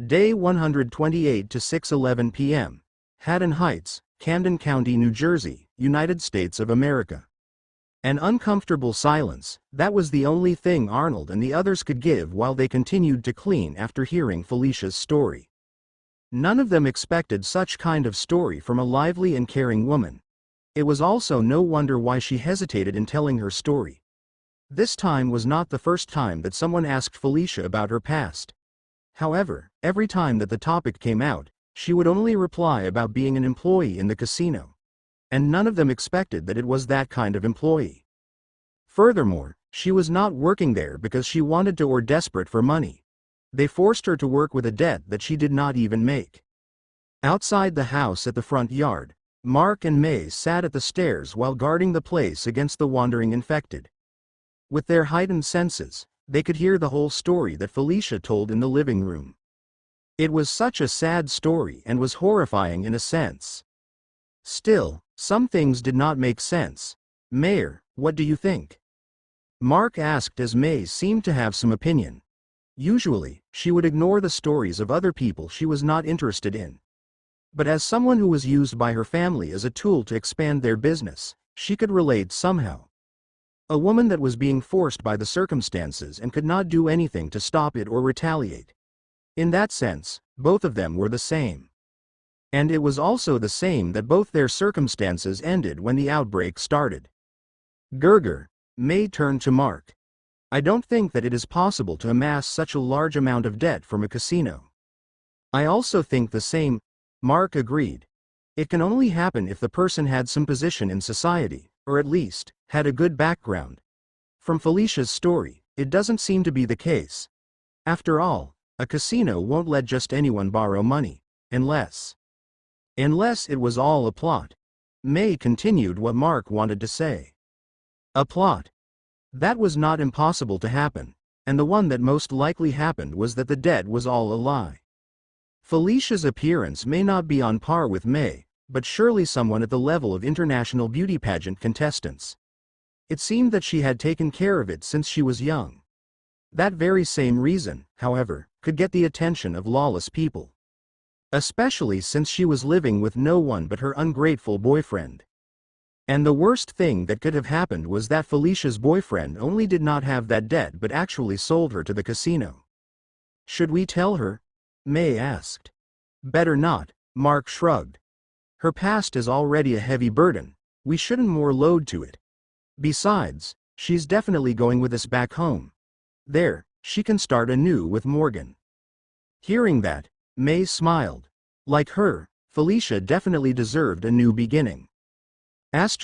Day 128 to 6:11 p.m. Haddon Heights, Camden County, New Jersey, United States of America. An uncomfortable silence, that was the only thing Arnold and the others could give while they continued to clean after hearing Felicia's story. None of them expected such kind of story from a lively and caring woman. It was also no wonder why she hesitated in telling her story. This time was not the first time that someone asked Felicia about her past. However, every time that the topic came out, she would only reply about being an employee in the casino. And none of them expected that it was that kind of employee. Furthermore, she was not working there because she wanted to or desperate for money. They forced her to work with a debt that she did not even make. Outside the house at the front yard, Mark and May sat at the stairs while guarding the place against the wandering infected. With their heightened senses, they could hear the whole story that Felicia told in the living room. It was such a sad story and was horrifying in a sense. Still, some things did not make sense. "Mayor, what do you think?" Mark asked as May seemed to have some opinion. Usually, she would ignore the stories of other people she was not interested in. But as someone who was used by her family as a tool to expand their business, she could relate somehow. A woman that was being forced by the circumstances and could not do anything to stop it or retaliate. In that sense, both of them were the same. And it was also the same that both their circumstances ended when the outbreak started. Gerger, May turned to Mark. "I don't think that it is possible to amass such a large amount of debt from a casino." "I also think the same," Mark agreed. "It can only happen if the person had some position in society, or at least, had a good background. From Felicia's story, it doesn't seem to be the case. After all, a casino won't let just anyone borrow money, unless it was all a plot." May continued what Mark wanted to say. A plot. That was not impossible to happen, and the one that most likely happened was that the debt was all a lie. Felicia's appearance may not be on par with May, but surely someone at the level of international beauty pageant contestants. It seemed that she had taken care of it since she was young. That very same reason, however, could get the attention of lawless people. Especially since she was living with no one but her ungrateful boyfriend. And the worst thing that could have happened was that Felicia's boyfriend only did not have that debt but actually sold her to the casino. "Should we tell her?" May asked. "Better not," Mark shrugged. "Her past is already a heavy burden, we shouldn't more load to it. Besides, she's definitely going with us back home. There, she can start anew with Morgan." Hearing that, May smiled. Like her, Felicia definitely deserved a new beginning. ******.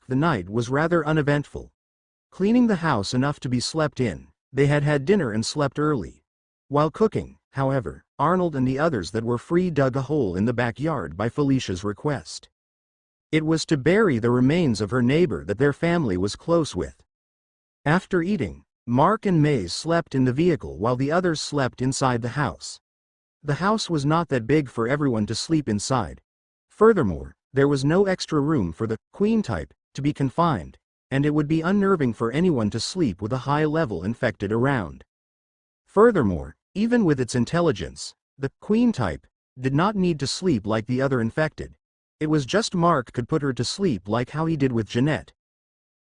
The night was rather uneventful. Cleaning the house enough to be slept in, they had had dinner and slept early. While cooking, however, Arnold and the others that were free dug a hole in the backyard by Felicia's request. It was to bury the remains of her neighbor that their family was close with. After eating, Mark and May slept in the vehicle while the others slept inside the house. The house was not that big for everyone to sleep inside. Furthermore, there was no extra room for the queen type to be confined, and it would be unnerving for anyone to sleep with a high-level infected around. Furthermore, even with its intelligence, the queen type did not need to sleep like the other infected. It was just Mark could put her to sleep like how he did with Jeanette.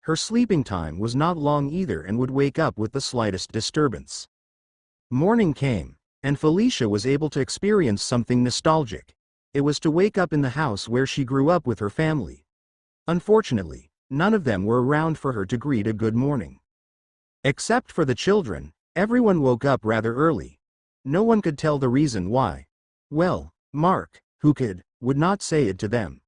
Her sleeping time was not long either and would wake up with the slightest disturbance. Morning came, and Felicia was able to experience something nostalgic. It was to wake up in the house where she grew up with her family. Unfortunately, none of them were around for her to greet a good morning. Except for the children, everyone woke up rather early. No one could tell the reason why. Well, Mark, who could, would not say it to them.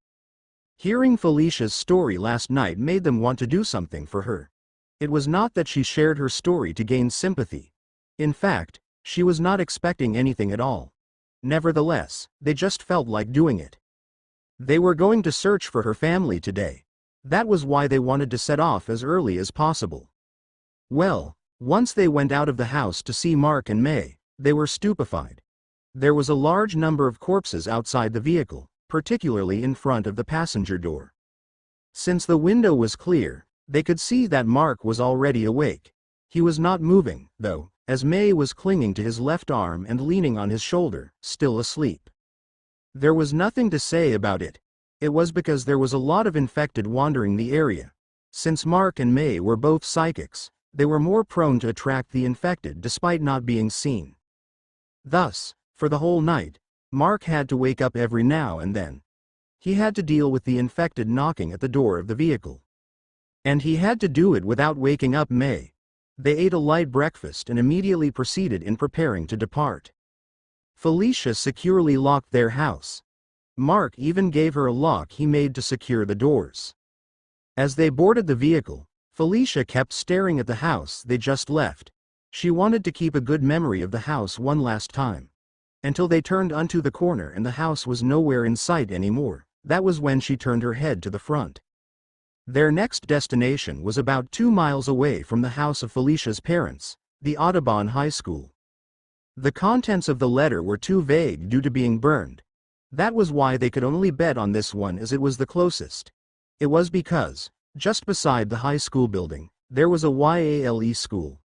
Hearing Felicia's story last night made them want to do something for her. It was not that she shared her story to gain sympathy. In fact, she was not expecting anything at all. Nevertheless, they just felt like doing it. They were going to search for her family today. That was why they wanted to set off as early as possible. Well, once they went out of the house to see Mark and May, they were stupefied. There was a large number of corpses outside the vehicle, particularly in front of the passenger door. Since the window was clear, they could see that Mark was already awake. He was not moving, though, as May was clinging to his left arm and leaning on his shoulder, still asleep. There was nothing to say about it. It was because there was a lot of infected wandering the area. Since Mark and May were both psychics, they were more prone to attract the infected despite not being seen. Thus, for the whole night, Mark had to wake up every now and then. He had to deal with the infected knocking at the door of the vehicle. And he had to do it without waking up May. They ate a light breakfast and immediately proceeded in preparing to depart. Felicia securely locked their house. Mark even gave her a lock he made to secure the doors. As they boarded the vehicle, Felicia kept staring at the house they just left. She wanted to keep a good memory of the house one last time. Until they turned onto the corner and the house was nowhere in sight anymore. That was when she turned her head to the front. Their next destination was about 2 miles away from the house of Felicia's parents, the Audubon High School. The contents of the letter were too vague due to being burned. That was why they could only bet on this one as it was the closest. It was because, just beside the high school building, there was a YALE school.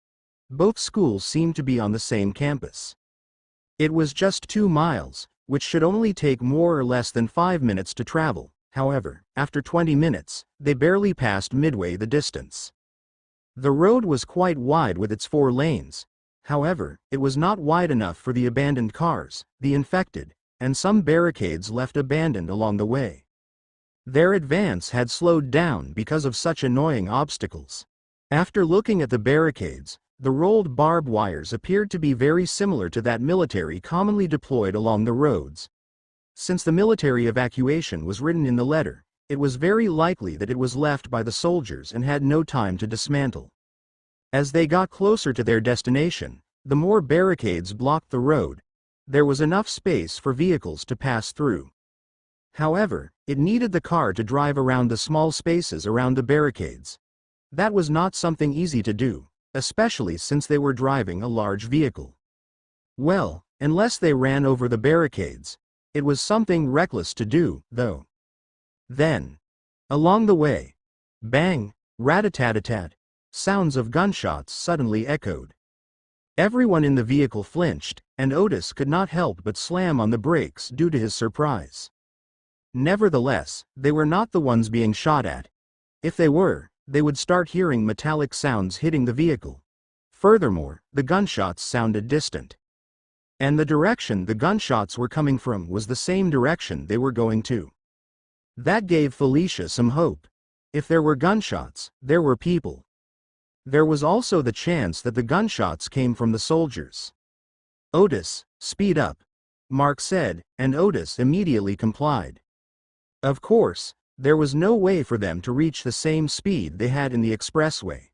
Both schools seemed to be on the same campus. It was just 2 miles, which should only take more or less than 5 minutes to travel. However, after 20 minutes, they barely passed midway the distance. The road was quite wide with its 4 lanes. However, it was not wide enough for the abandoned cars, the infected, and some barricades left abandoned along the way. Their advance had slowed down because of such annoying obstacles. After looking at the barricades, the rolled barbed wires appeared to be very similar to that military commonly deployed along the roads. Since the military evacuation was written in the letter, it was very likely that it was left by the soldiers and had no time to dismantle. As they got closer to their destination, the more barricades blocked the road. There was enough space for vehicles to pass through. However, it needed the car to drive around the small spaces around the barricades. That was not something easy to do, especially since they were driving a large vehicle. Well, unless they ran over the barricades. It was something reckless to do, though. Then, along the way, bang, rat-a-tat-a-tat, sounds of gunshots suddenly echoed. Everyone in the vehicle flinched, and Otis could not help but slam on the brakes due to his surprise. Nevertheless, they were not the ones being shot at. If they were, they would start hearing metallic sounds hitting the vehicle. Furthermore, the gunshots sounded distant. And the direction the gunshots were coming from was the same direction they were going to. That gave Felicia some hope. If there were gunshots, there were people. There was also the chance that the gunshots came from the soldiers. "Otis, speed up," Mark said, and Otis immediately complied. Of course, there was no way for them to reach the same speed they had in the expressway.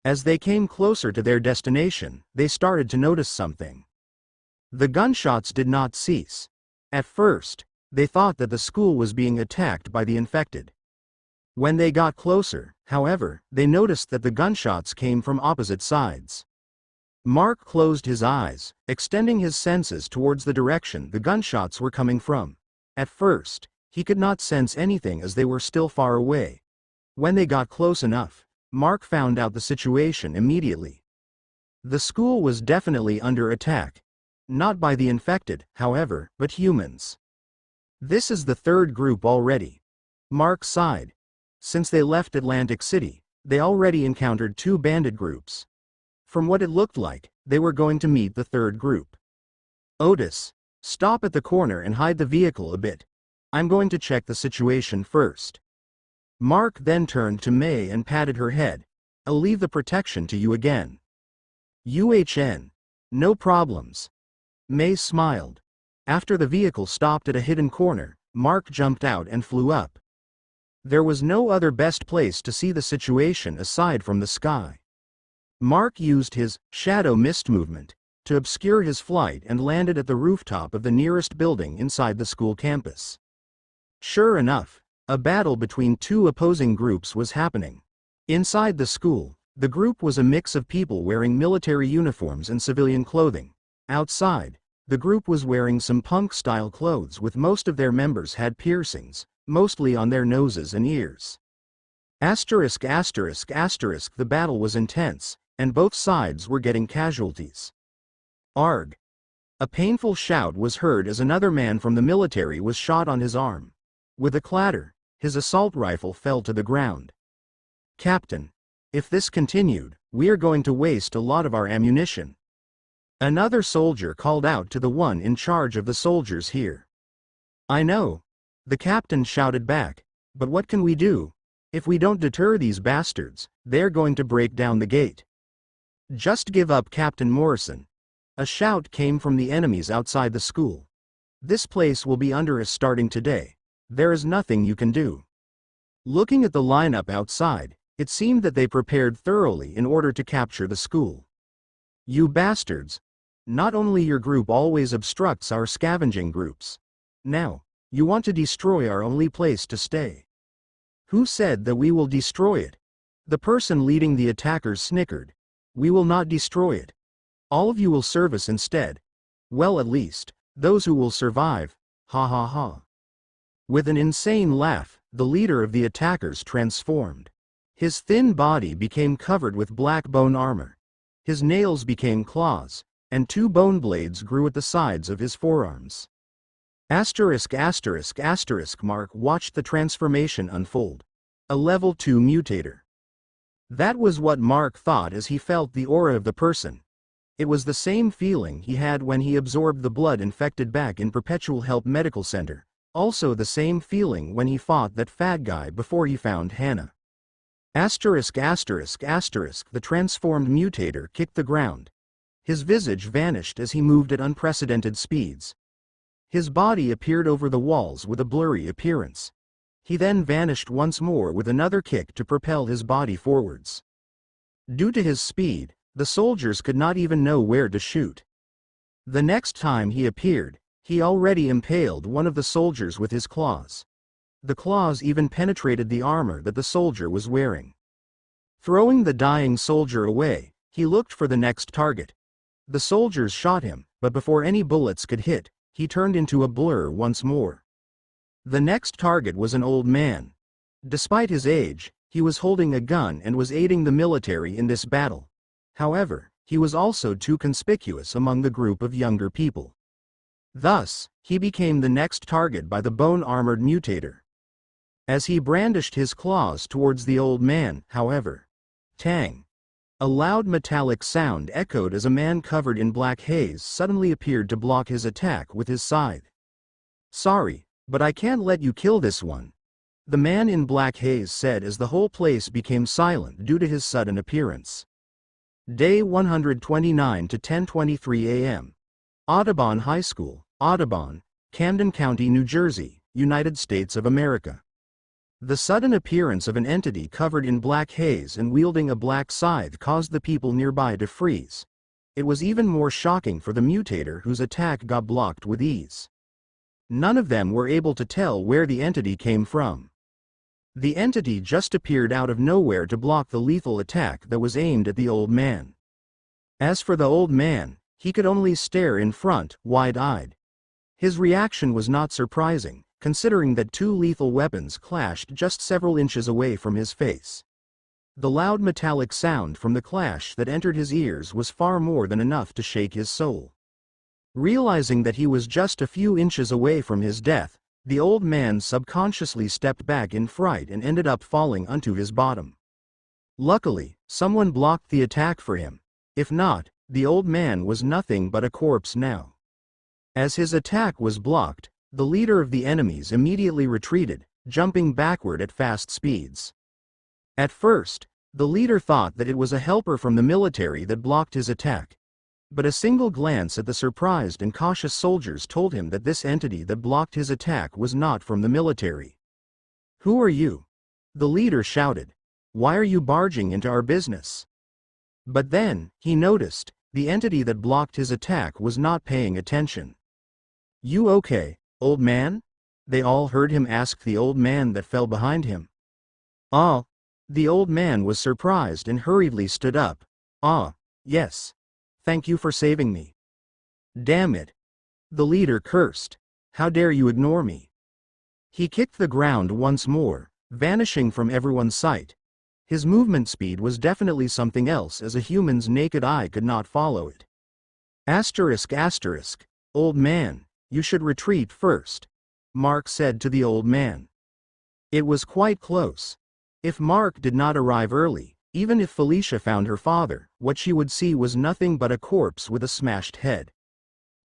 As they came closer to their destination, they started to notice something. The gunshots did not cease. At first, they thought that the school was being attacked by the infected. When they got closer, however, they noticed that the gunshots came from opposite sides. Mark closed his eyes, extending his senses towards the direction the gunshots were coming from. At first, he could not sense anything as they were still far away. When they got close enough, Mark found out the situation immediately. The school was definitely under attack. Not by the infected, however, but humans. This is the 3rd group already. Mark sighed. Since they left Atlantic City, they already encountered 2 bandit groups. From what it looked like, they were going to meet the 3rd group. "Otis, stop at the corner and hide the vehicle a bit. I'm going to check the situation first." Mark then turned to May and patted her head. "I'll leave the protection to you again." No problems." May smiled. After the vehicle stopped at a hidden corner, Mark jumped out and flew up. There was no other best place to see the situation aside from the sky. Mark used his shadow mist movement to obscure his flight and landed at the rooftop of the nearest building inside the school campus. Sure enough, a battle between 2 opposing groups was happening. Inside the school, the group was a mix of people wearing military uniforms and civilian clothing. Outside, the group was wearing some punk-style clothes with most of their members had piercings, mostly on their noses and ears. ******, the battle was intense, and both sides were getting casualties. Arg! A painful shout was heard as another man from the military was shot on his arm. With a clatter, his assault rifle fell to the ground. "Captain, if this continued, we are going to waste a lot of our ammunition," another soldier called out to the one in charge of the soldiers here. "I know," the captain shouted back, "but what can we do? If we don't deter these bastards, they're going to break down the gate." "Just give up, Captain Morrison," a shout came from the enemies outside the school. "This place will be under us starting today. There is nothing you can do." Looking at the lineup outside, it seemed that they prepared thoroughly in order to capture the school. "You bastards! Not only your group always obstructs our scavenging groups. Now, you want to destroy our only place to stay." "Who said that we will destroy it?" The person leading the attackers snickered. "We will not destroy it. All of you will serve us instead. Well, at least, those who will survive, ha ha ha." With an insane laugh, the leader of the attackers transformed. His thin body became covered with black bone armor. His nails became claws, and 2 bone blades grew at the sides of his forearms. Mark watched the transformation unfold. A level 2 mutator. That was what Mark thought as he felt the aura of the person. It was the same feeling he had when he absorbed the blood infected back in Perpetual Help Medical Center, also the same feeling when he fought that fat guy before he found Hannah. The transformed mutator kicked the ground. His visage vanished as he moved at unprecedented speeds. His body appeared over the walls with a blurry appearance. He then vanished once more with another kick to propel his body forwards. Due to his speed, the soldiers could not even know where to shoot. The next time he appeared, he already impaled one of the soldiers with his claws. The claws even penetrated the armor that the soldier was wearing. Throwing the dying soldier away, he looked for the next target. The soldiers shot him, but before any bullets could hit, he turned into a blur once more. The next target was an old man. Despite his age, he was holding a gun and was aiding the military in this battle. However, he was also too conspicuous among the group of younger people. Thus, he became the next target by the bone-armored mutator. As he brandished his claws towards the old man, however, tang! A loud metallic sound echoed as a man covered in black haze suddenly appeared to block his attack with his scythe. "Sorry, but I can't let you kill this one," the man in black haze said as the whole place became silent due to his sudden appearance. Day 129 to 10:23 a.m. Audubon High School, Audubon, Camden County, New Jersey, United States of America. The sudden appearance of an entity covered in black haze and wielding a black scythe caused the people nearby to freeze. It was even more shocking for the mutator whose attack got blocked with ease. None of them were able to tell where the entity came from. The entity just appeared out of nowhere to block the lethal attack that was aimed at the old man. As for the old man, he could only stare in front, wide-eyed. His reaction was not surprising, considering that 2 lethal weapons clashed just several inches away from his face. The loud metallic sound from the clash that entered his ears was far more than enough to shake his soul. Realizing that he was just a few inches away from his death, the old man subconsciously stepped back in fright and ended up falling onto his bottom. Luckily, someone blocked the attack for him. If not, the old man was nothing but a corpse now. As his attack was blocked, the leader of the enemies immediately retreated, jumping backward at fast speeds. At first, the leader thought that it was a helper from the military that blocked his attack. But a single glance at the surprised and cautious soldiers told him that this entity that blocked his attack was not from the military. "Who are you?" the leader shouted. "Why are you barging into our business?" But then, he noticed, the entity that blocked his attack was not paying attention. "You okay, old man?" they all heard him ask the old man that fell behind him. "Ah." The old man was surprised and hurriedly stood up. "Ah, yes. Thank you for saving me." "Damn it." The leader cursed. "How dare you ignore me?" He kicked the ground once more, vanishing from everyone's sight. His movement speed was definitely something else, as a human's naked eye could not follow it. Asterisk asterisk, old man, you should retreat first, Mark said to the old man. It was quite close. If Mark did not arrive early, even if Felicia found her father, what she would see was nothing but a corpse with a smashed head.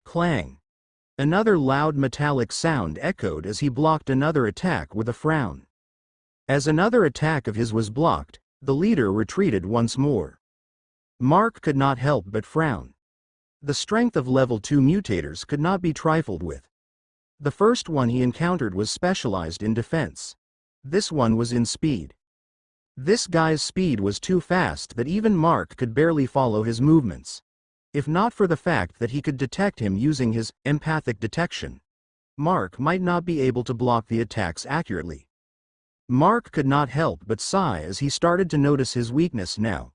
Clang. Another loud metallic sound echoed as he blocked another attack with a frown. As another attack of his was blocked, the leader retreated once more. Mark could not help but frown. The strength of level 2 mutators could not be trifled with. The first one he encountered was specialized in defense. This one was in speed. This guy's speed was too fast that even Mark could barely follow his movements. If not for the fact that he could detect him using his empathic detection, Mark might not be able to block the attacks accurately. Mark could not help but sigh as he started to notice his weakness now.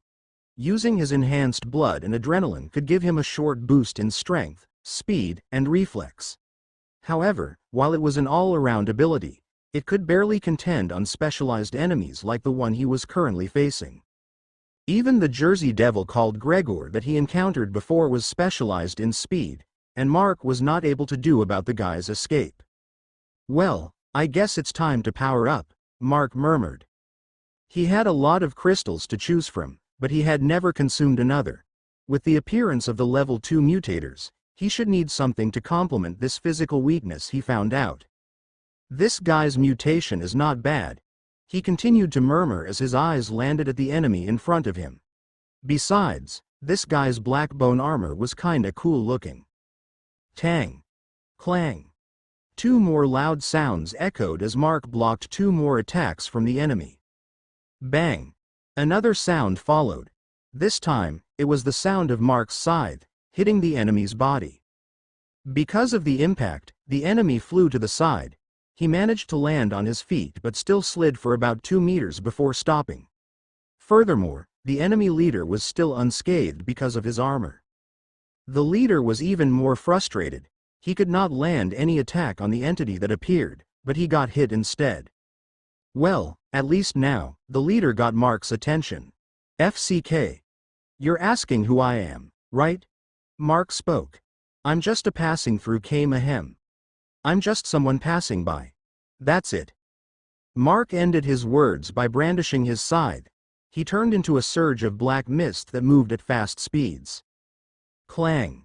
Using his enhanced blood and adrenaline could give him a short boost in strength, speed, and reflex. However, while it was an all-around ability, it could barely contend on specialized enemies like the one he was currently facing. Even the Jersey Devil called Gregor that he encountered before was specialized in speed, and Mark was not able to do about the guy's escape. Well, I guess it's time to power up, Mark murmured. He had a lot of crystals to choose from, but he had never consumed another. With the appearance of the level 2 mutators, he should need something to complement this physical weakness, he found out. This guy's mutation is not bad, he continued to murmur as his eyes landed at the enemy in front of him. Besides, this guy's black bone armor was kinda cool looking. Tang. Clang. Two more loud sounds echoed as Mark blocked two more attacks from the enemy. Bang. Another sound followed. This time, it was the sound of Mark's scythe, hitting the enemy's body. Because of the impact, the enemy flew to the side. He managed to land on his feet but still slid for about 2 meters before stopping. Furthermore, the enemy leader was still unscathed because of his armor. The leader was even more frustrated. He could not land any attack on the entity that appeared, but he got hit instead. Well, at least now, the leader got Mark's attention. FCK. You're asking who I am, right? Mark spoke. I'm just a passing through Mahem. I'm just someone passing by. That's it. Mark ended his words by brandishing his scythe. He turned into a surge of black mist that moved at fast speeds. Clang.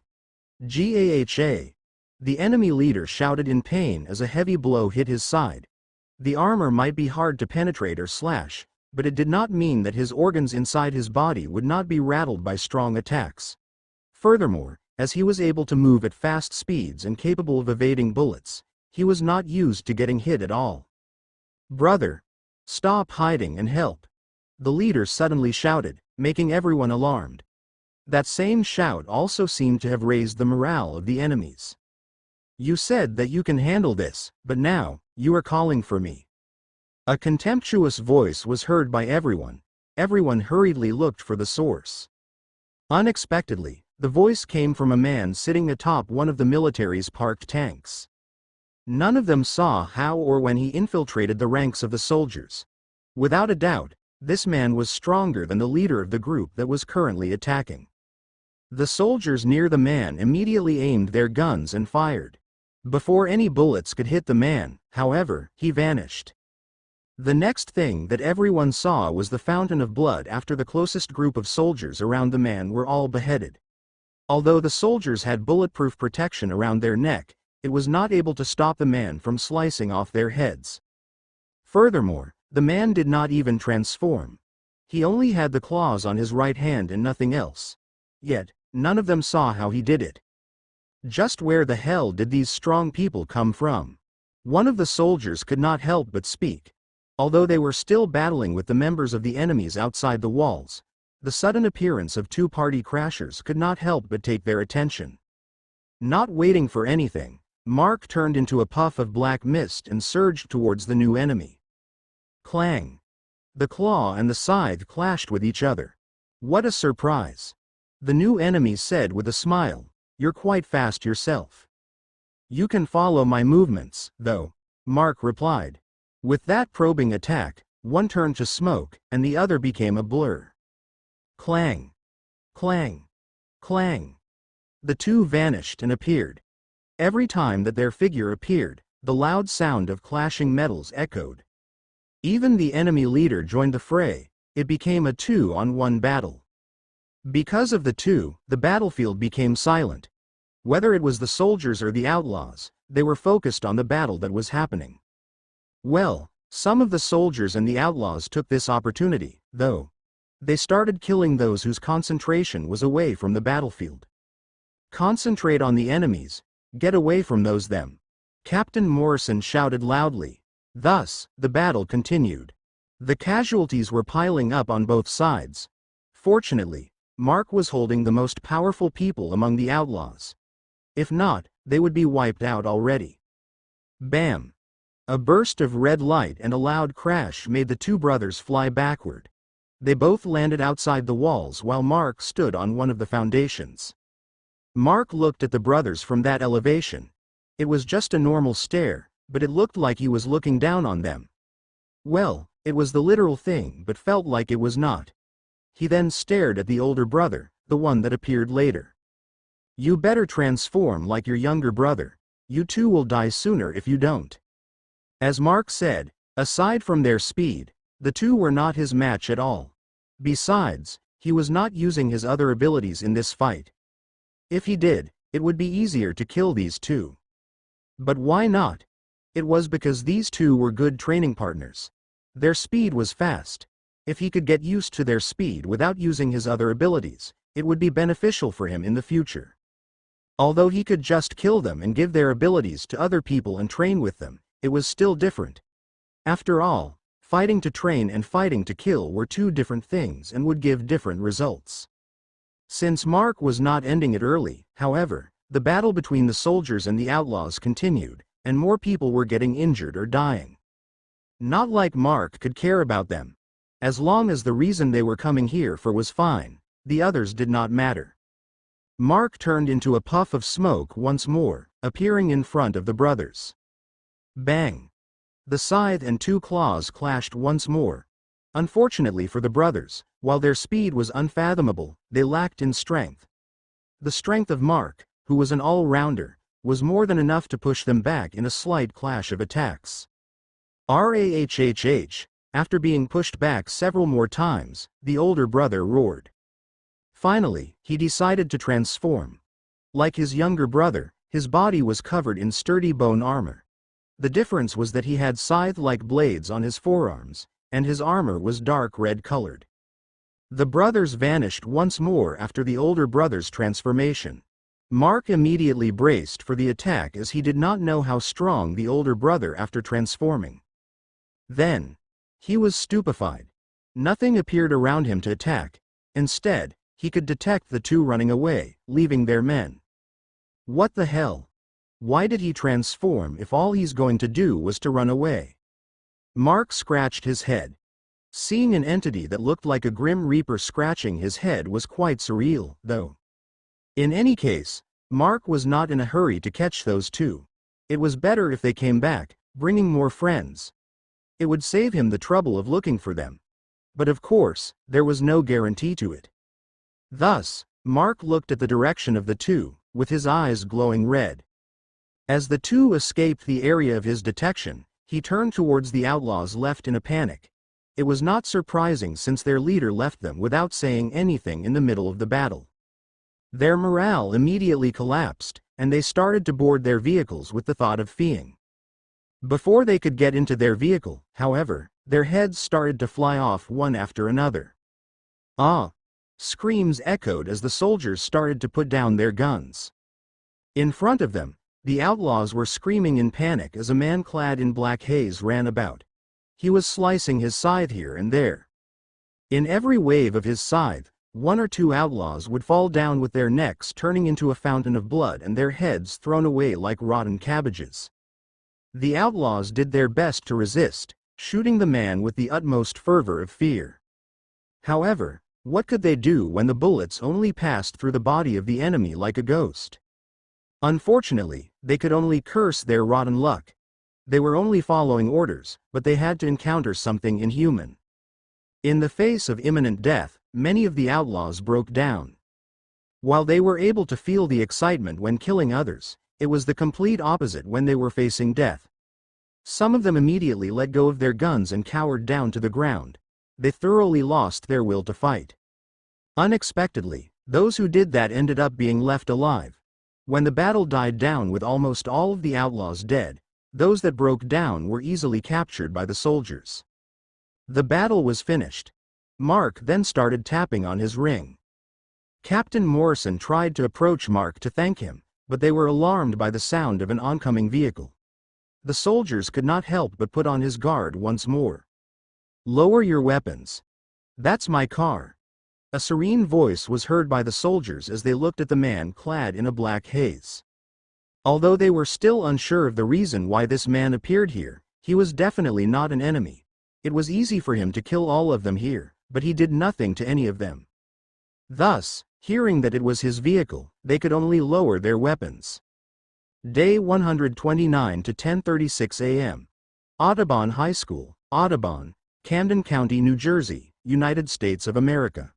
Gaha. The enemy leader shouted in pain as a heavy blow hit his side. The armor might be hard to penetrate or slash, but it did not mean that his organs inside his body would not be rattled by strong attacks. Furthermore, as he was able to move at fast speeds and capable of evading bullets, he was not used to getting hit at all. Brother! Stop hiding and help! The leader suddenly shouted, making everyone alarmed. That same shout also seemed to have raised the morale of the enemies. You said that you can handle this, but now, you are calling for me. A contemptuous voice was heard by everyone. Everyone hurriedly looked for the source. Unexpectedly, the voice came from a man sitting atop one of the military's parked tanks. None of them saw how or when he infiltrated the ranks of the soldiers. Without a doubt, this man was stronger than the leader of the group that was currently attacking. The soldiers near the man immediately aimed their guns and fired. Before any bullets could hit the man, however, he vanished. The next thing that everyone saw was the fountain of blood after the closest group of soldiers around the man were all beheaded. Although the soldiers had bulletproof protection around their neck, it was not able to stop the man from slicing off their heads. Furthermore, the man did not even transform. He only had the claws on his right hand and nothing else. Yet, none of them saw how he did it. Just where the hell did these strong people come from? One of the soldiers could not help but speak. Although they were still battling with the members of the enemies outside the walls, the sudden appearance of two party crashers could not help but take their attention. Not waiting for anything, Mark turned into a puff of black mist and surged towards the new enemy. Clang. The claw and the scythe clashed with each other. What a surprise! The new enemy said with a smile, "You're quite fast yourself." "You can follow my movements, though," Mark replied. With that probing attack, one turned to smoke, and the other became a blur. Clang! Clang! Clang! The two vanished and appeared. Every time that their figure appeared, the loud sound of clashing metals echoed. Even the enemy leader joined the fray. It became a 2-on-1 battle. Because of the two, the battlefield became silent. Whether it was the soldiers or the outlaws, they were focused on the battle that was happening. Well, some of the soldiers and the outlaws took this opportunity, though. They started killing those whose concentration was away from the battlefield. Concentrate on the enemies. Get away from those them. Captain Morrison shouted loudly. Thus, the battle continued. The casualties were piling up on both sides. Fortunately, Mark was holding the most powerful people among the outlaws. If not, they would be wiped out already. Bam! A burst of red light and a loud crash made the two brothers fly backward. They both landed outside the walls while Mark stood on one of the foundations. Mark looked at the brothers from that elevation. It was just a normal stare, but it looked like he was looking down on them. Well, it was the literal thing but felt like it was not. He then stared at the older brother, the one that appeared later. You better transform like your younger brother. You two will die sooner if you don't. As Mark said, aside from their speed, the two were not his match at all. Besides, he was not using his other abilities in this fight. If he did, it would be easier to kill these two. But why not? It was because these two were good training partners. Their speed was fast. If he could get used to their speed without using his other abilities, it would be beneficial for him in the future. Although he could just kill them and give their abilities to other people and train with them, it was still different. After all, fighting to train and fighting to kill were two different things and would give different results. Since Mark was not ending it early, however, the battle between the soldiers and the outlaws continued, and more people were getting injured or dying. Not like Mark could care about them. As long as the reason they were coming here for was fine, the others did not matter. Mark turned into a puff of smoke once more, appearing in front of the brothers. Bang! The scythe and two claws clashed once more. Unfortunately for the brothers, while their speed was unfathomable, they lacked in strength. The strength of Mark, who was an all-rounder, was more than enough to push them back in a slight clash of attacks. Rahhhh! After being pushed back several more times, the older brother roared. Finally, he decided to transform. Like his younger brother, his body was covered in sturdy bone armor. The difference was that he had scythe-like blades on his forearms, and his armor was dark red-colored. The brothers vanished once more after the older brother's transformation. Mark immediately braced for the attack as he did not know how strong the older brother after transforming. Then, he was stupefied. Nothing appeared around him to attack. Instead, he could detect the two running away, leaving their men. What the hell? Why did he transform if all he's going to do was to run away? Mark scratched his head. Seeing an entity that looked like a grim reaper scratching his head was quite surreal, though. In any case, Mark was not in a hurry to catch those two. It was better if they came back, bringing more friends. It would save him the trouble of looking for them. But of course, there was no guarantee to it. Thus, Mark looked at the direction of the two, with his eyes glowing red. As the two escaped the area of his detection, he turned towards the outlaws left in a panic. It was not surprising since their leader left them without saying anything in the middle of the battle. Their morale immediately collapsed, and they started to board their vehicles with the thought of fleeing. Before they could get into their vehicle, however, their heads started to fly off one after another. Ah! Screams echoed as the soldiers started to put down their guns. In front of them, the outlaws were screaming in panic as a man clad in black haze ran about. He was slicing his scythe here and there. In every wave of his scythe, one or two outlaws would fall down with their necks turning into a fountain of blood and their heads thrown away like rotten cabbages. The outlaws did their best to resist, shooting the man with the utmost fervor of fear. However, what could they do when the bullets only passed through the body of the enemy like a ghost? Unfortunately, they could only curse their rotten luck. They were only following orders, but they had to encounter something inhuman. In the face of imminent death, many of the outlaws broke down. While they were able to feel the excitement when killing others, it was the complete opposite when they were facing death. Some of them immediately let go of their guns and cowered down to the ground. They thoroughly lost their will to fight. Unexpectedly, those who did that ended up being left alive. When the battle died down with almost all of the outlaws dead, those that broke down were easily captured by the soldiers. The battle was finished. Mark then started tapping on his ring. Captain Morrison tried to approach Mark to thank him, but they were alarmed by the sound of an oncoming vehicle. The soldiers could not help but put on his guard once more. "Lower your weapons. That's my car." A serene voice was heard by the soldiers as they looked at the man clad in a black haze. Although they were still unsure of the reason why this man appeared here, he was definitely not an enemy. It was easy for him to kill all of them here, but he did nothing to any of them. Thus, hearing that it was his vehicle, they could only lower their weapons. Day 129 to 10:36 a.m. Audubon High School, Audubon, Camden County, New Jersey, United States of America.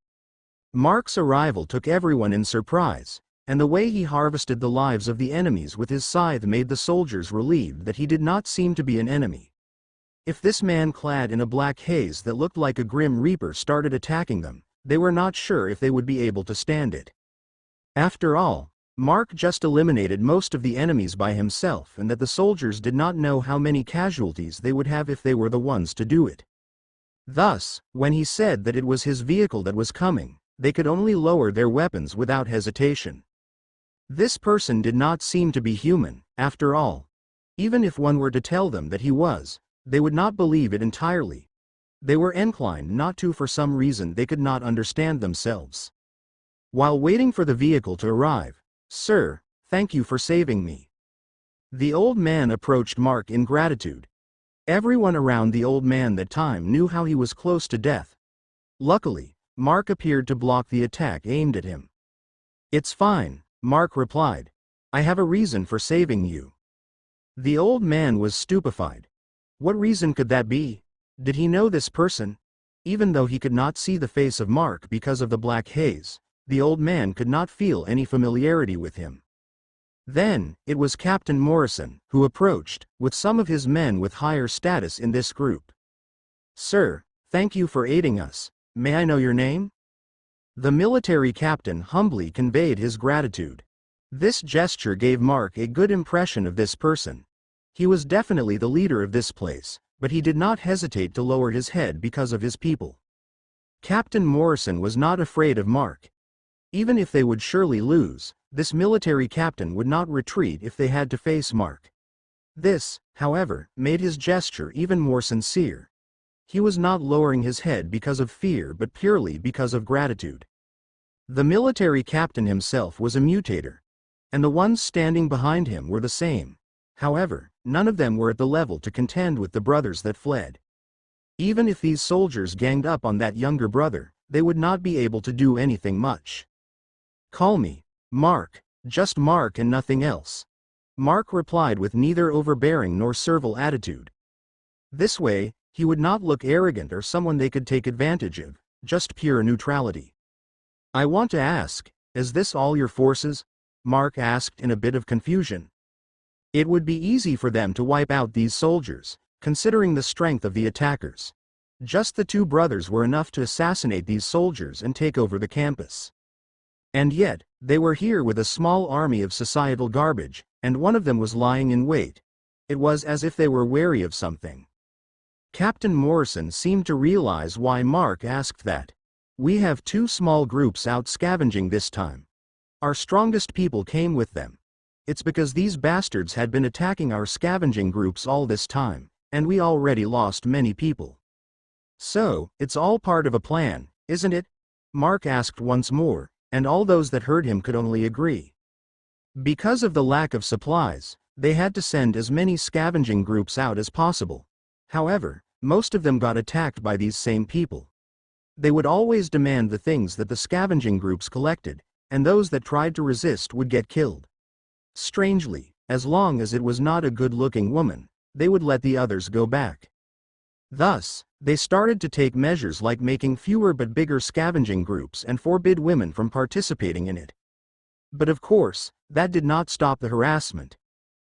Mark's arrival took everyone in surprise, and the way he harvested the lives of the enemies with his scythe made the soldiers relieved that he did not seem to be an enemy. If this man clad in a black haze that looked like a grim reaper started attacking them, they were not sure if they would be able to stand it. After all, Mark just eliminated most of the enemies by himself, and that the soldiers did not know how many casualties they would have if they were the ones to do it. Thus, when he said that it was his vehicle that was coming, they could only lower their weapons without hesitation. This person did not seem to be human, after all. Even if one were to tell them that he was, they would not believe it entirely. They were inclined not to for some reason they could not understand themselves. While waiting for the vehicle to arrive, "Sir, thank you for saving me." The old man approached Mark in gratitude. Everyone around the old man that time knew how he was close to death. Luckily, Mark appeared to block the attack aimed at him. "It's fine," Mark replied. "I have a reason for saving you." The old man was stupefied. What reason could that be? Did he know this person? Even though he could not see the face of Mark because of the black haze, the old man could not feel any familiarity with him. Then, it was Captain Morrison, who approached, with some of his men with higher status in this group. "Sir, thank you for aiding us. May I know your name?" The military captain humbly conveyed his gratitude. This gesture gave Mark a good impression of this person. He was definitely the leader of this place, but he did not hesitate to lower his head because of his people. Captain Morrison was not afraid of Mark. Even if they would surely lose, this military captain would not retreat if they had to face Mark. This, however, made his gesture even more sincere. He was not lowering his head because of fear but purely because of gratitude. The military captain himself was a mutator, and the ones standing behind him were the same. However, none of them were at the level to contend with the brothers that fled. Even if these soldiers ganged up on that younger brother, they would not be able to do anything much. "Call me Mark, just Mark and nothing else," Mark replied with neither overbearing nor servile attitude. This way, he would not look arrogant or someone they could take advantage of, just pure neutrality. "I want to ask, is this all your forces?" Mark asked in a bit of confusion. It would be easy for them to wipe out these soldiers, considering the strength of the attackers. Just the two brothers were enough to assassinate these soldiers and take over the campus. And yet, they were here with a small army of societal garbage, and one of them was lying in wait. It was as if they were wary of something. Captain Morrison seemed to realize why Mark asked that. "We have two small groups out scavenging this time. Our strongest people came with them. It's because these bastards had been attacking our scavenging groups all this time, and we already lost many people." "So, it's all part of a plan, isn't it?" Mark asked once more, and all those that heard him could only agree. Because of the lack of supplies, they had to send as many scavenging groups out as possible. However, most of them got attacked by these same people. They would always demand the things that the scavenging groups collected, and those that tried to resist would get killed. Strangely, as long as it was not a good-looking woman, they would let the others go back. Thus, they started to take measures like making fewer but bigger scavenging groups and forbid women from participating in it. But of course, that did not stop the harassment.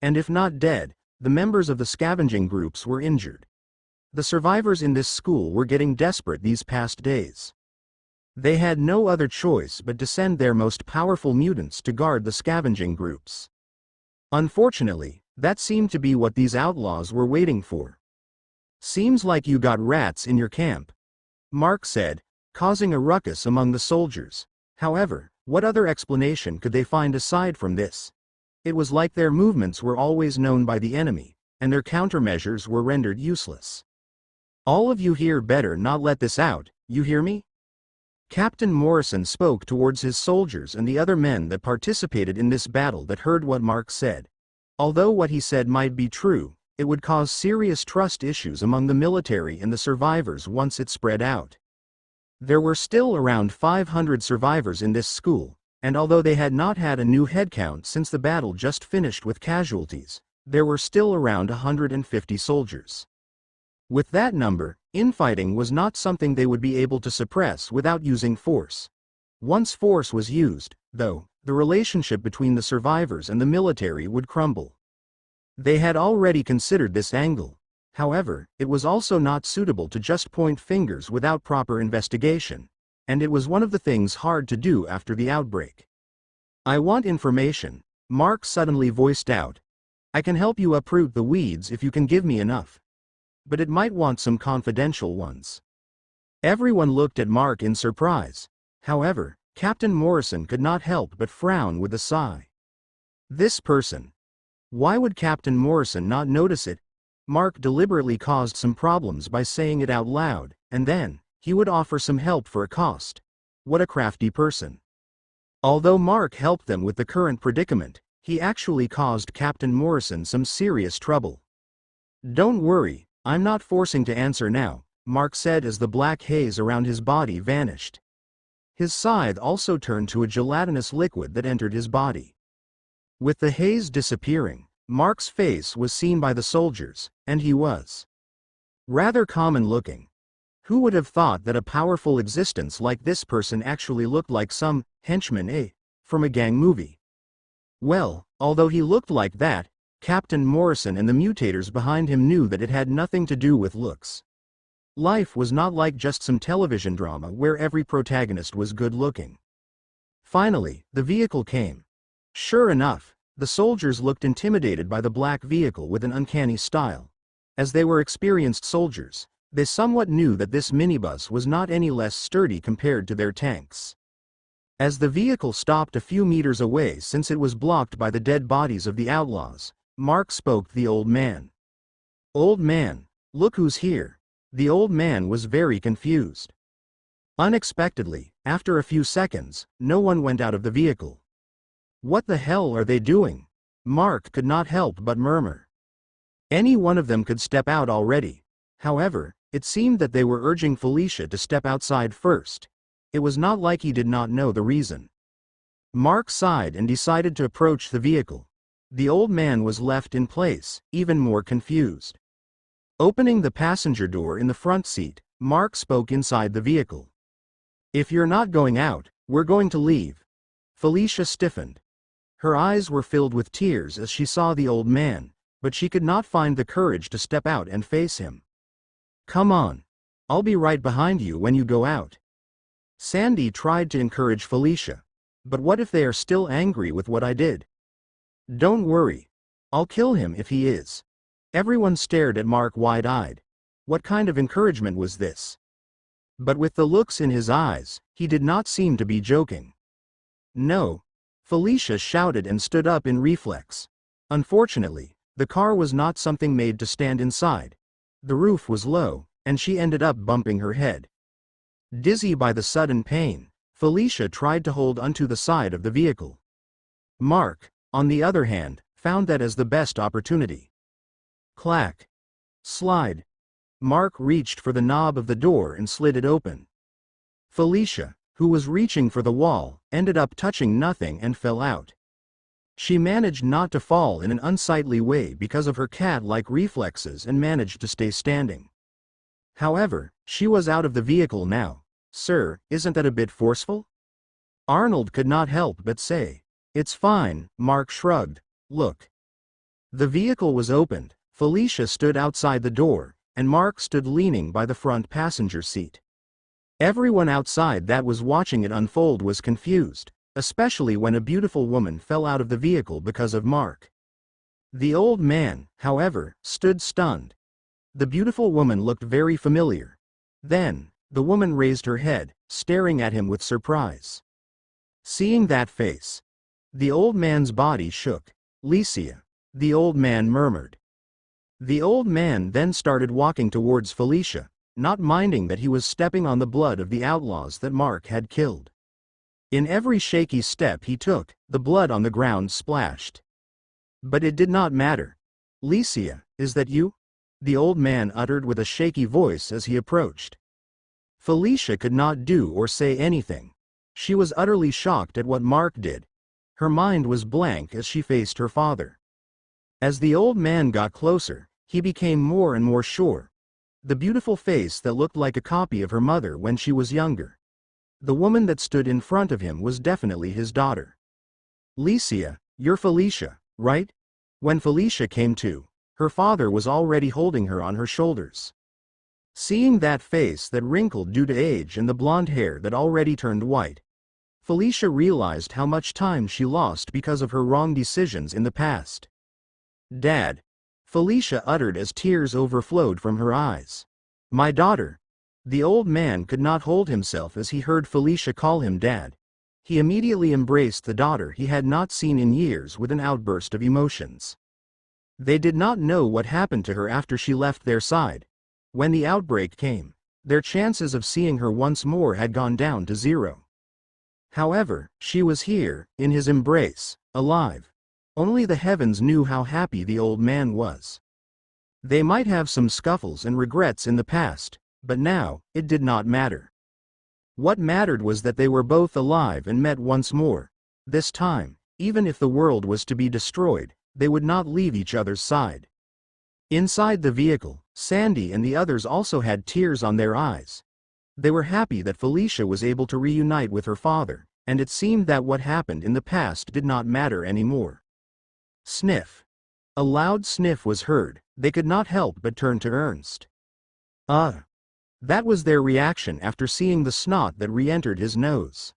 And if not dead, the members of the scavenging groups were injured. The survivors in this school were getting desperate these past days. They had no other choice but to send their most powerful mutants to guard the scavenging groups. Unfortunately, that seemed to be what these outlaws were waiting for. "Seems like you got rats in your camp," Mark said, causing a ruckus among the soldiers. However, what other explanation could they find aside from this? It was like their movements were always known by the enemy, and their countermeasures were rendered useless. "All of you here better not let this out, you hear me?" Captain Morrison spoke towards his soldiers and the other men that participated in this battle that heard what Mark said. Although what he said might be true, it would cause serious trust issues among the military and the survivors once it spread out. There were still around 500 survivors in this school, and although they had not had a new headcount since the battle just finished with casualties, there were still around 150 soldiers. With that number, infighting was not something they would be able to suppress without using force. Once force was used, though, the relationship between the survivors and the military would crumble. They had already considered this angle. However, it was also not suitable to just point fingers without proper investigation, and it was one of the things hard to do after the outbreak. "I want information," Mark suddenly voiced out. "I can help you uproot the weeds if you can give me enough. But it might want some confidential ones." Everyone looked at Mark in surprise. However, Captain Morrison could not help but frown with a sigh. This person. Why would Captain Morrison not notice it? Mark deliberately caused some problems by saying it out loud, and then, he would offer some help for a cost. What a crafty person. Although Mark helped them with the current predicament, he actually caused Captain Morrison some serious trouble. "Don't worry, I'm not forcing to answer now," Mark said as the black haze around his body vanished. His scythe also turned to a gelatinous liquid that entered his body. With the haze disappearing, Mark's face was seen by the soldiers, and he was rather common looking. Who would have thought that a powerful existence like this person actually looked like some henchman from a gang movie? Well, although he looked like that, Captain Morrison and the mutators behind him knew that it had nothing to do with looks. Life was not like just some television drama where every protagonist was good looking. Finally, the vehicle came. Sure enough, the soldiers looked intimidated by the black vehicle with an uncanny style. As they were experienced soldiers, they somewhat knew that this minibus was not any less sturdy compared to their tanks. As the vehicle stopped a few meters away since it was blocked by the dead bodies of the outlaws, Mark spoke to the old man. "Old man, look who's here." The old man was very confused. Unexpectedly, after a few seconds, no one went out of the vehicle. "What the hell are they doing?" Mark could not help but murmur. Any one of them could step out already. However, it seemed that they were urging Felicia to step outside first. It was not like he did not know the reason. Mark sighed and decided to approach the vehicle. The old man was left in place, even more confused. Opening the passenger door in the front seat, Mark spoke inside the vehicle. "If you're not going out, we're going to leave." Felicia stiffened. Her eyes were filled with tears as she saw the old man, but she could not find the courage to step out and face him. "Come on. I'll be right behind you when you go out." Sandy tried to encourage Felicia. "But what if they are still angry with what I did?" "Don't worry. I'll kill him if he is." Everyone stared at Mark wide-eyed. What kind of encouragement was this? But with the looks in his eyes, he did not seem to be joking. "No." Felicia shouted and stood up in reflex. Unfortunately, the car was not something made to stand inside. The roof was low, and she ended up bumping her head. Dizzy by the sudden pain, Felicia tried to hold onto the side of the vehicle. Mark, on the other hand, found that as the best opportunity. Clack. Slide. Mark reached for the knob of the door and slid it open. Felicia, who was reaching for the wall, ended up touching nothing and fell out. She managed not to fall in an unsightly way because of her cat-like reflexes and managed to stay standing. However, she was out of the vehicle now. "Sir, isn't that a bit forceful?" Arnold could not help but say. "It's fine," Mark shrugged. "Look." The vehicle was opened, Felicia stood outside the door, and Mark stood leaning by the front passenger seat. Everyone outside that was watching it unfold was confused, especially when a beautiful woman fell out of the vehicle because of Mark. The old man, however, stood stunned. The beautiful woman looked very familiar. Then, the woman raised her head, staring at him with surprise. Seeing that face, the old man's body shook. "Licia," the old man murmured. The old man then started walking towards Felicia, not minding that he was stepping on the blood of the outlaws that Mark had killed. In every shaky step he took, the blood on the ground splashed. But it did not matter. "Licia, is that you?" the old man uttered with a shaky voice as he approached. Felicia could not do or say anything. She was utterly shocked at what Mark did. Her mind was blank as she faced her father. As the old man got closer, he became more and more sure. The beautiful face that looked like a copy of her mother when she was younger. The woman that stood in front of him was definitely his daughter. "Licia, you're Felicia, right?" When Felicia came to, her father was already holding her on her shoulders. Seeing that face that wrinkled due to age and the blonde hair that already turned white, Felicia realized how much time she lost because of her wrong decisions in the past. "Dad," Felicia uttered as tears overflowed from her eyes. "My daughter." The old man could not hold himself as he heard Felicia call him dad. He immediately embraced the daughter he had not seen in years with an outburst of emotions. They did not know what happened to her after she left their side. When the outbreak came, their chances of seeing her once more had gone down to zero. However, she was here, in his embrace, alive. Only the heavens knew how happy the old man was. They might have some scuffles and regrets in the past, but now, it did not matter. What mattered was that they were both alive and met once more. This time, even if the world was to be destroyed, they would not leave each other's side. Inside the vehicle, Sandy and the others also had tears on their eyes. They were happy that Felicia was able to reunite with her father, and it seemed that what happened in the past did not matter anymore. Sniff. A loud sniff was heard. They could not help but turn to Ernst. That was their reaction after seeing the snot that re-entered his nose.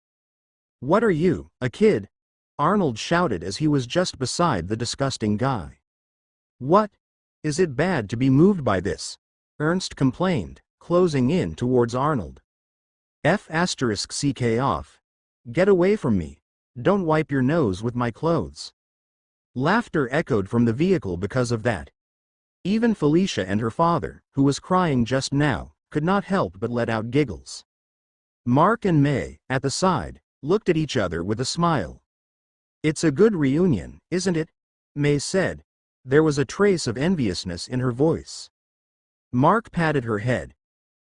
"What are you, a kid?" Arnold shouted as he was just beside the disgusting guy. "What? Is it bad to be moved by this?" Ernst complained, closing in towards Arnold. "F***ck off. Get away from me. Don't wipe your nose with my clothes." Laughter echoed from the vehicle because of that. Even Felicia and her father, who was crying just now, could not help but let out giggles. Mark and May, at the side, looked at each other with a smile. "It's a good reunion, isn't it?" May said. There was a trace of enviousness in her voice. Mark patted her head.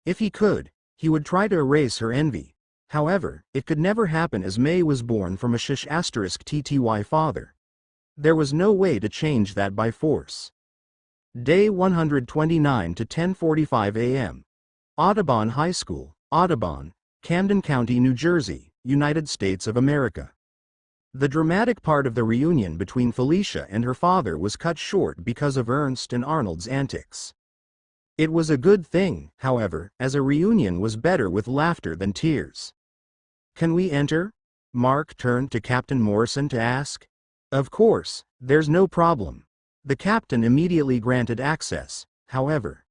If he could, he would try to erase her envy. However, it could never happen as May was born from a **tty father. There was no way to change that by force. Day 129 to 10:45 a.m. Audubon High School, Audubon, Camden County, New Jersey, United States of America. The dramatic part of the reunion between Felicia and her father was cut short because of Ernst and Arnold's antics. It was a good thing, however, as a reunion was better with laughter than tears. "Can we enter?" Mark turned to Captain Morrison to ask. "Of course, there's no problem." The captain immediately granted access, however.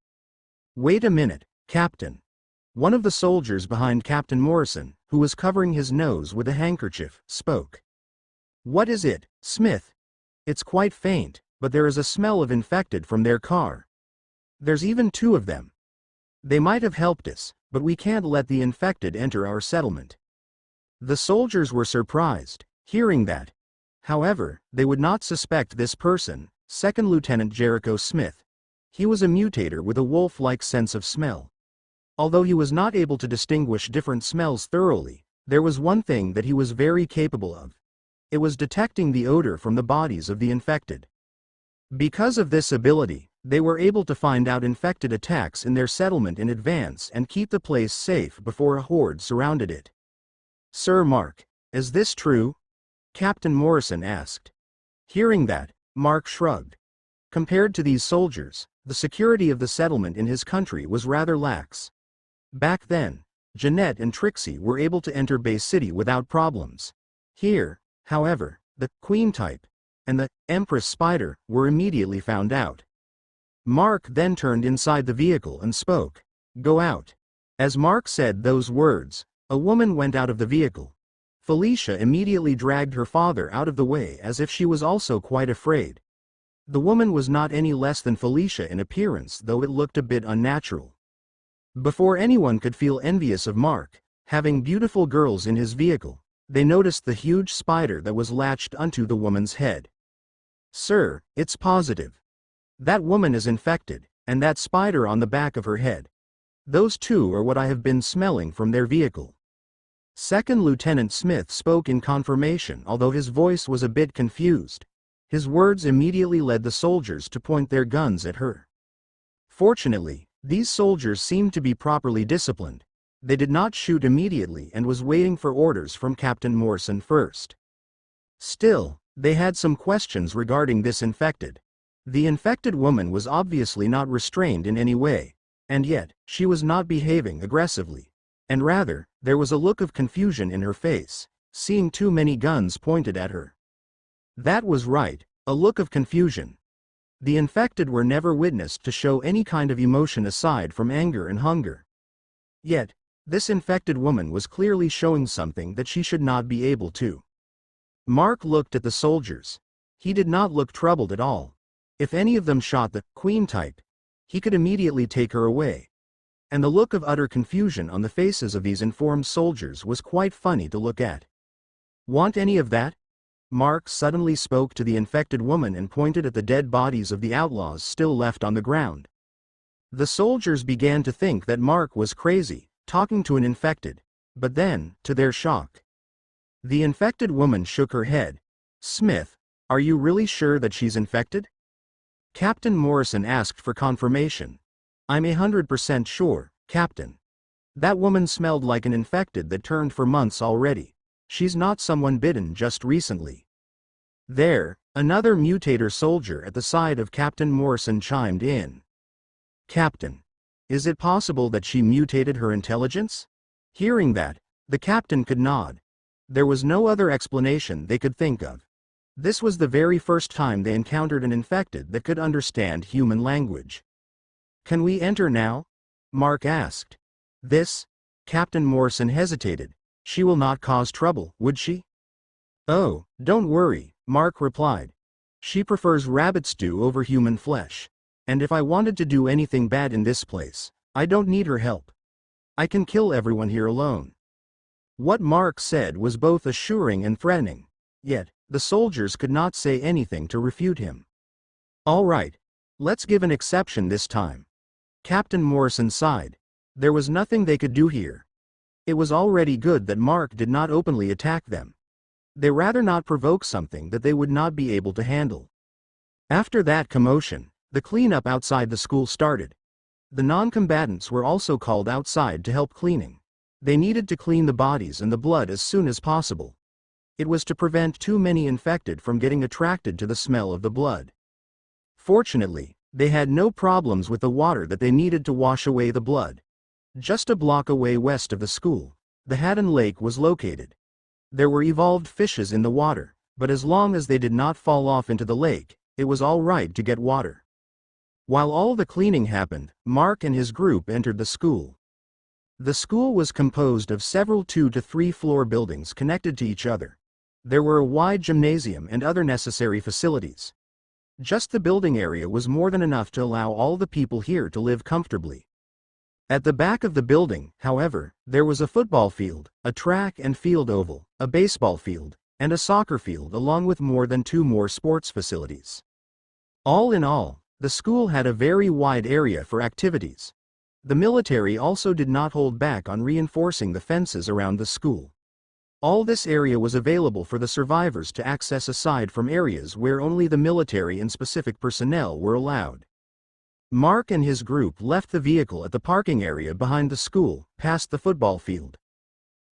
"Wait a minute, Captain." One of the soldiers behind Captain Morrison, who was covering his nose with a handkerchief, spoke. "What is it, Smith?" "It's quite faint, but there is a smell of infected from their car. There's even 2 of them. They might have helped us, but we can't let the infected enter our settlement." The soldiers were surprised, hearing that. However, they would not suspect this person, Second Lieutenant Jericho Smith. He was a mutator with a wolf-like sense of smell. Although he was not able to distinguish different smells thoroughly, there was one thing that he was very capable of. It was detecting the odor from the bodies of the infected. Because of this ability, they were able to find out infected attacks in their settlement in advance and keep the place safe before a horde surrounded it. "Sir Mark, is this true?" Captain Morrison asked. Hearing that, Mark shrugged. Compared to these soldiers, the security of the settlement in his country was rather lax. Back then, Jeanette and Trixie were able to enter Bay City without problems. Here, however, the Queen type and the Empress Spider were immediately found out. Mark then turned inside the vehicle and spoke. "Go out." As Mark said those words, a woman went out of the vehicle. Felicia immediately dragged her father out of the way as if she was also quite afraid. The woman was not any less than Felicia in appearance, though it looked a bit unnatural. Before anyone could feel envious of Mark, having beautiful girls in his vehicle, they noticed the huge spider that was latched onto the woman's head. "Sir, it's positive. That woman is infected, and that spider on the back of her head. Those two are what I have been smelling from their vehicle." Second Lieutenant Smith spoke in confirmation, although his voice was a bit confused. His words immediately led the soldiers to point their guns at her. Fortunately, these soldiers seemed to be properly disciplined. They did not shoot immediately and was waiting for orders from Captain Morrison first. Still, they had some questions regarding this infected. The infected woman was obviously not restrained in any way, and yet, she was not behaving aggressively. And rather, there was a look of confusion in her face, seeing too many guns pointed at her. That was right, a look of confusion. The infected were never witnessed to show any kind of emotion aside from anger and hunger. Yet, this infected woman was clearly showing something that she should not be able to. Mark looked at the soldiers. He did not look troubled at all. If any of them shot the Queen type, he could immediately take her away. And the look of utter confusion on the faces of these informed soldiers was quite funny to look at. "Want any of that?" Mark suddenly spoke to the infected woman and pointed at the dead bodies of the outlaws still left on the ground. The soldiers began to think that Mark was crazy, talking to an infected, but then, to their shock, the infected woman shook her head. "Smith, are you really sure that she's infected?" Captain Morrison asked for confirmation. "I'm 100% sure, Captain. That woman smelled like an infected that turned for months already. She's not someone bitten just recently." There, another mutator soldier at the side of Captain Morrison chimed in. "Captain, is it possible that she mutated her intelligence?" Hearing that, the captain could nod. There was no other explanation they could think of. This was the very first time they encountered an infected that could understand human language. "Can we enter now?" Mark asked. "This?" Captain Morrison hesitated. "She will not cause trouble, would she?" "Oh, don't worry," Mark replied. "She prefers rabbit stew over human flesh. And if I wanted to do anything bad in this place, I don't need her help. I can kill everyone here alone." What Mark said was both assuring and threatening. Yet, the soldiers could not say anything to refute him. "All right. Let's give an exception this time." Captain Morrison sighed. There was nothing they could do here. It was already good that Mark did not openly attack them. They rather not provoke something that they would not be able to handle. After that commotion, the cleanup outside the school started. The non-combatants were also called outside to help cleaning. They needed to clean the bodies and the blood as soon as possible. It was to prevent too many infected from getting attracted to the smell of the blood. Fortunately, they had no problems with the water that they needed to wash away the blood. Just a block away west of the school, the Haddon Lake was located. There were evolved fishes in the water, but as long as they did not fall off into the lake, it was all right to get water. While all the cleaning happened, Mark and his group entered the school. The school was composed of several 2- to 3-floor buildings connected to each other. There were a wide gymnasium and other necessary facilities. Just the building area was more than enough to allow all the people here to live comfortably. At the back of the building, however, there was a football field, a track and field oval, a baseball field, and a soccer field along with more than 2 more sports facilities. All in all, the school had a very wide area for activities. The military also did not hold back on reinforcing the fences around the school. All this area was available for the survivors to access aside from areas where only the military and specific personnel were allowed. Mark and his group left the vehicle at the parking area behind the school, past the football field.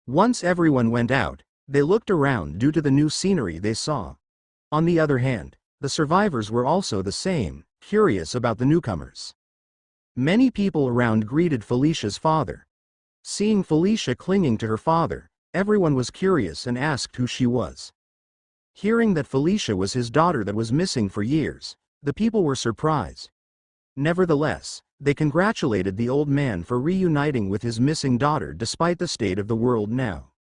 Once everyone went out, they looked around due to the new scenery they saw. On the other hand, the survivors were also the same, curious about the newcomers. Many people around greeted Felicia's father. Seeing Felicia clinging to her father, everyone was curious and asked who she was. Hearing that Felicia was his daughter that was missing for years, the people were surprised. Nevertheless, they congratulated the old man for reuniting with his missing daughter despite the state of the world now.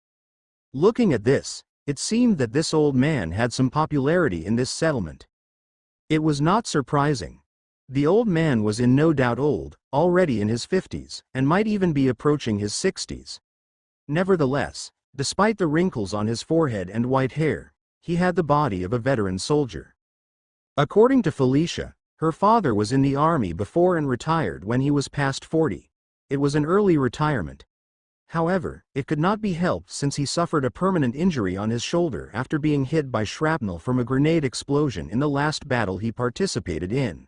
Looking at this, it seemed that this old man had some popularity in this settlement. It was not surprising. The old man was in no doubt old, already in his 50s, and might even be approaching his 60s. Nevertheless, despite the wrinkles on his forehead and white hair, he had the body of a veteran soldier. According to Felicia, her father was in the army before and retired when he was past 40. It was an early retirement. However, it could not be helped since he suffered a permanent injury on his shoulder after being hit by shrapnel from a grenade explosion in the last battle he participated in.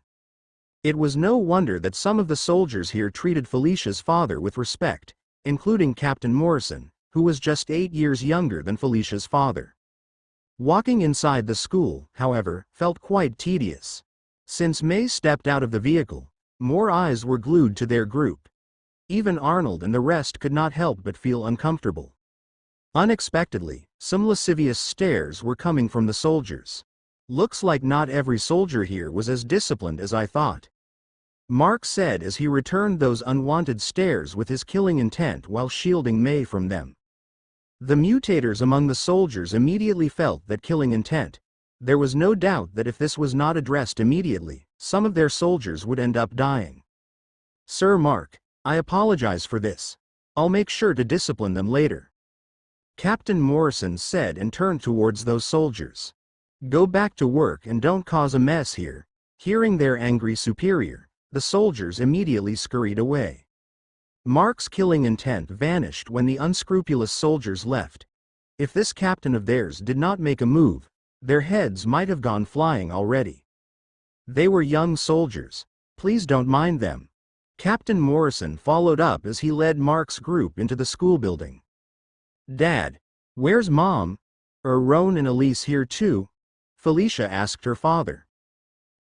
It was no wonder that some of the soldiers here treated Felicia's father with respect, including Captain Morrison, who was just 8 years younger than Felicia's father. Walking inside the school, however, felt quite tedious. Since May stepped out of the vehicle, more eyes were glued to their group. Even Arnold and the rest could not help but feel uncomfortable. Unexpectedly, some lascivious stares were coming from the soldiers. Looks like not every soldier here was as disciplined as I thought. Mark said as he returned those unwanted stares with his killing intent while shielding May from them. The mutators among the soldiers immediately felt that killing intent. There was no doubt that if this was not addressed immediately, some of their soldiers would end up dying. Sir Mark, I apologize for this. I'll make sure to discipline them later. Captain Morrison said and turned towards those soldiers. Go back to work and don't cause a mess here. Hearing their angry superior, the soldiers immediately scurried away. Mark's killing intent vanished when the unscrupulous soldiers left. If this captain of theirs did not make a move, their heads might have gone flying already. They were young soldiers. Please don't mind them. Captain Morrison followed up as he led Mark's group into the school building. Dad, where's Mom? Are Roan and Elise here too? Felicia asked her father.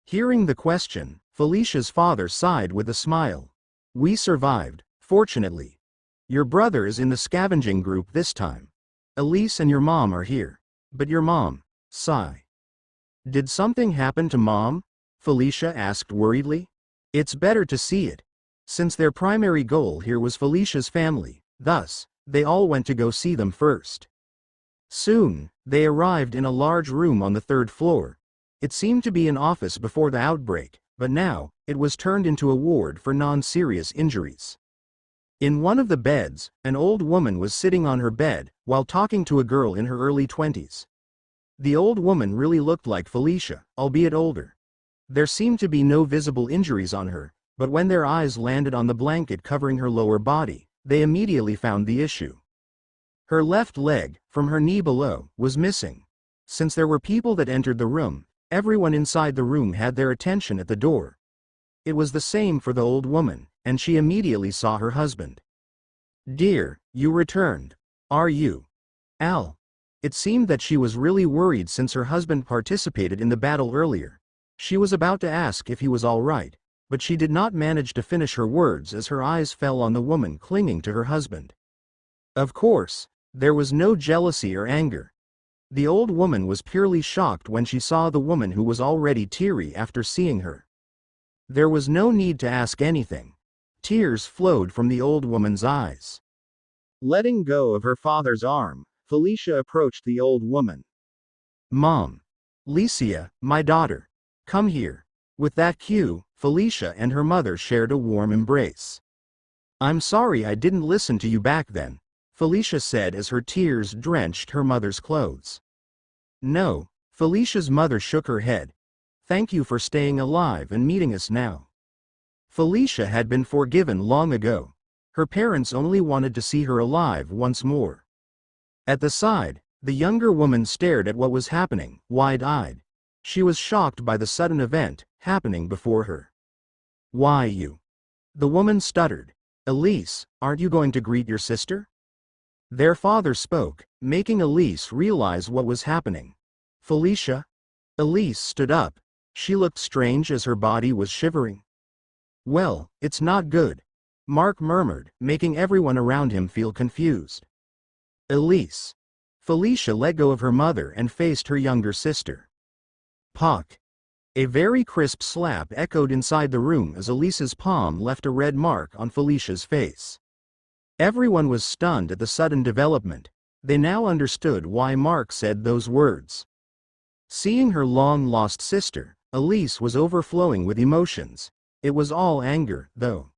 Hearing the question, Felicia's father sighed with a smile. We survived, fortunately. Your brother is in the scavenging group this time. Elise and your mom are here. But your mom, sigh. Did something happen to Mom? Felicia asked worriedly. It's better to see it. Since their primary goal here was Felicia's family, thus, they all went to go see them first. Soon, they arrived in a large room on the 3rd floor. It seemed to be an office before the outbreak, but now, it was turned into a ward for non-serious injuries. In one of the beds, an old woman was sitting on her bed, while talking to a girl in her early 20s. The old woman really looked like Felicia, albeit older. There seemed to be no visible injuries on her, but when their eyes landed on the blanket covering her lower body, they immediately found the issue. Her left leg, from her knee below, was missing. Since there were people that entered the room, everyone inside the room had their attention at the door. It was the same for the old woman, and she immediately saw her husband. Dear, you returned. Are you? Al. It seemed that she was really worried since her husband participated in the battle earlier. She was about to ask if he was all right, but she did not manage to finish her words as her eyes fell on the woman clinging to her husband. Of course, there was no jealousy or anger. The old woman was purely shocked when she saw the woman who was already teary after seeing her. There was no need to ask anything. Tears flowed from the old woman's eyes. Letting go of her father's arm, Felicia approached the old woman. Mom. Licia, my daughter. Come here. With that cue, Felicia and her mother shared a warm embrace. I'm sorry I didn't listen to you back then, Felicia said as her tears drenched her mother's clothes. No, Felicia's mother shook her head. Thank you for staying alive and meeting us now. Felicia had been forgiven long ago. Her parents only wanted to see her alive once more. At the side, the younger woman stared at what was happening, wide-eyed. She was shocked by the sudden event happening before her. "Why you?" the woman stuttered. "Elise, aren't you going to greet your sister?" Their father spoke, making Elise realize what was happening. "Felicia?" Elise stood up. She looked strange as her body was shivering. "Well, it's not good," Mark murmured, making everyone around him feel confused. "Elise." Felicia let go of her mother and faced her younger sister. "Pock." A very crisp slap echoed inside the room as Elise's palm left a red mark on Felicia's face. Everyone was stunned at the sudden development. They now understood why Mark said those words. Seeing her long-lost sister, Elise was overflowing with emotions. It was all anger, though.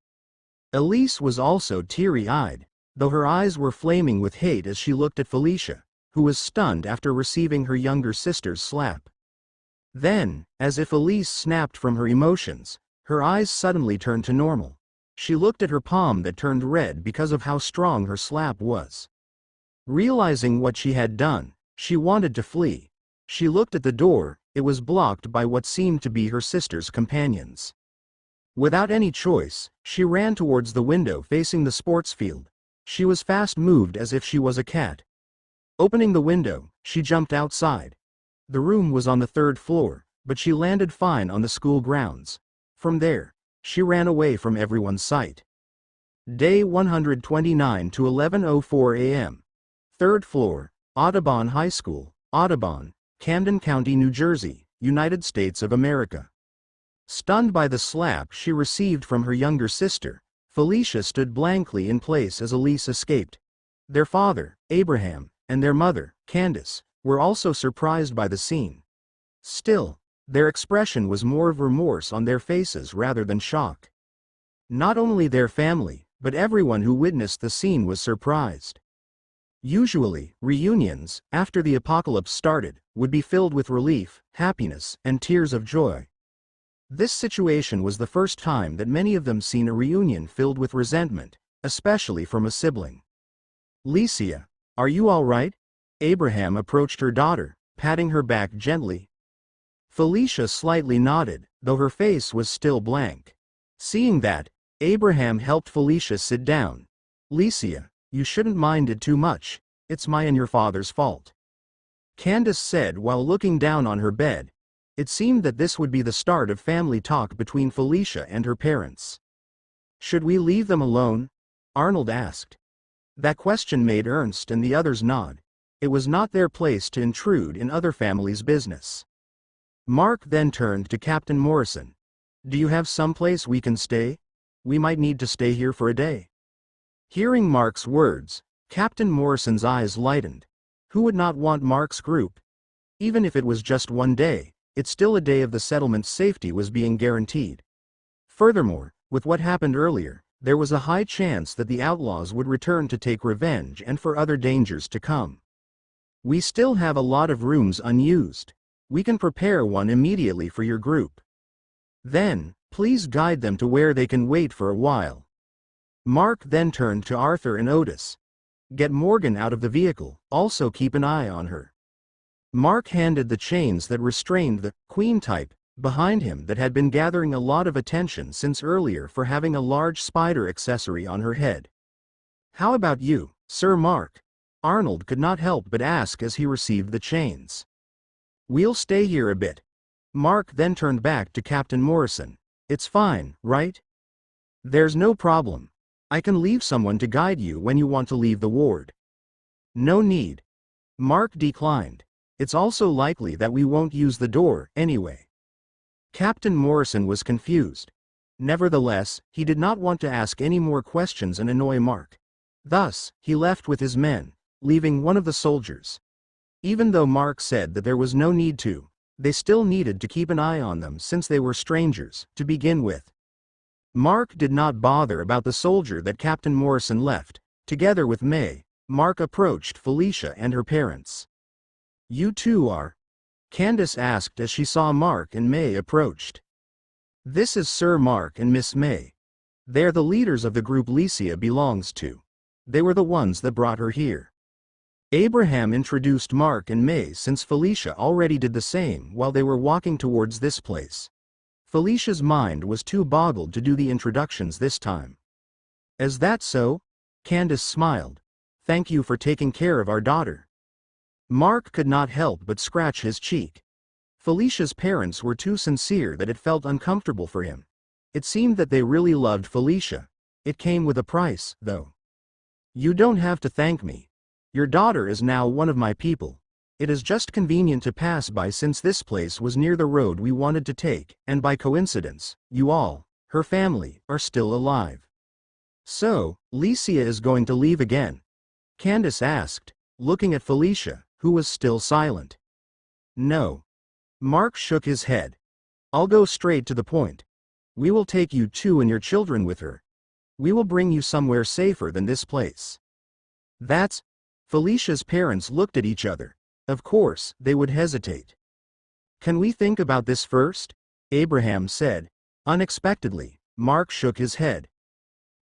Elise was also teary-eyed, though her eyes were flaming with hate as she looked at Felicia, who was stunned after receiving her younger sister's slap. Then, as if Elise snapped from her emotions, her eyes suddenly turned to normal. She looked at her palm that turned red because of how strong her slap was. Realizing what she had done, she wanted to flee. She looked at the door. It was blocked by what seemed to be her sister's companions. Without any choice, she ran towards the window facing the sports field. She was fast-moved as if she was a cat. Opening the window, she jumped outside. The room was on the 3rd floor, but she landed fine on the school grounds. From there, she ran away from everyone's sight. Day 129 to 11:04 a.m. 3rd floor, Audubon High School, Audubon, Camden County, New Jersey, United States of America. Stunned by the slap she received from her younger sister, Felicia stood blankly in place as Elise escaped. Their father, Abraham, and their mother, Candace, were also surprised by the scene. Still, their expression was more of remorse on their faces rather than shock. Not only their family, but everyone who witnessed the scene was surprised. Usually, reunions, after the apocalypse started, would be filled with relief, happiness, and tears of joy. This situation was the first time that many of them seen a reunion filled with resentment, especially from a sibling. "Licia, are you all right?" Abraham approached her daughter, patting her back gently. Felicia slightly nodded, though her face was still blank. Seeing that, Abraham helped Felicia sit down. "Licia, you shouldn't mind it too much. It's my and your father's fault," Candace said while looking down on her bed. It seemed that this would be the start of family talk between Felicia and her parents. "Should we leave them alone?" Arnold asked. That question made Ernst and the others nod. It was not their place to intrude in other families' business. Mark then turned to Captain Morrison. "Do you have someplace we can stay? We might need to stay here for a day." Hearing Mark's words, Captain Morrison's eyes lightened. Who would not want Mark's group? Even if it was just one day, it's still a day of the settlement's safety was being guaranteed. Furthermore, with what happened earlier, there was a high chance that the outlaws would return to take revenge and for other dangers to come. "We still have a lot of rooms unused. We can prepare one immediately for your group. Then, please guide them to where they can wait for a while." Mark then turned to Arthur and Otis. "Get Morgan out of the vehicle, also keep an eye on her." Mark handed the chains that restrained the queen type behind him that had been gathering a lot of attention since earlier for having a large spider accessory on her head. "How about you, Sir Mark?" Arnold could not help but ask as he received the chains. "We'll stay here a bit." Mark then turned back to Captain Morrison. "It's fine, right? There's no problem. I can leave someone to guide you when you want to leave the ward." "No need." Mark declined. "It's also likely that we won't use the door, anyway." Captain Morrison was confused. Nevertheless, he did not want to ask any more questions and annoy Mark. Thus, he left with his men, leaving one of the soldiers. Even though Mark said that there was no need to, they still needed to keep an eye on them since they were strangers, to begin with. Mark did not bother about the soldier that Captain Morrison left. Together with May, Mark approached Felicia and her parents. "You two are?" Candace asked as she saw Mark and May approached. "This is Sir Mark and Miss May. They're the leaders of the group Licia belongs to. They were the ones that brought her here." Abraham introduced Mark and May since Felicia already did the same while they were walking towards this place. Felicia's mind was too boggled to do the introductions this time. Is that so? Candace smiled. Thank you for taking care of our daughter. Mark could not help but scratch his cheek. Felicia's parents were too sincere that it felt uncomfortable for him. It seemed that they really loved Felicia. It came with a price, though. You don't have to thank me. Your daughter is now one of my people. It is just convenient to pass by since this place was near the road we wanted to take, and by coincidence, you all, her family, are still alive. So, Licia is going to leave again? Candace asked, looking at Felicia, who was still silent. No. Mark shook his head. I'll go straight to the point. We will take you two and your children with her. We will bring you somewhere safer than this place. That's... Felicia's parents looked at each other. Of course, they would hesitate. Can we think about this first? Abraham said. Unexpectedly, Mark shook his head.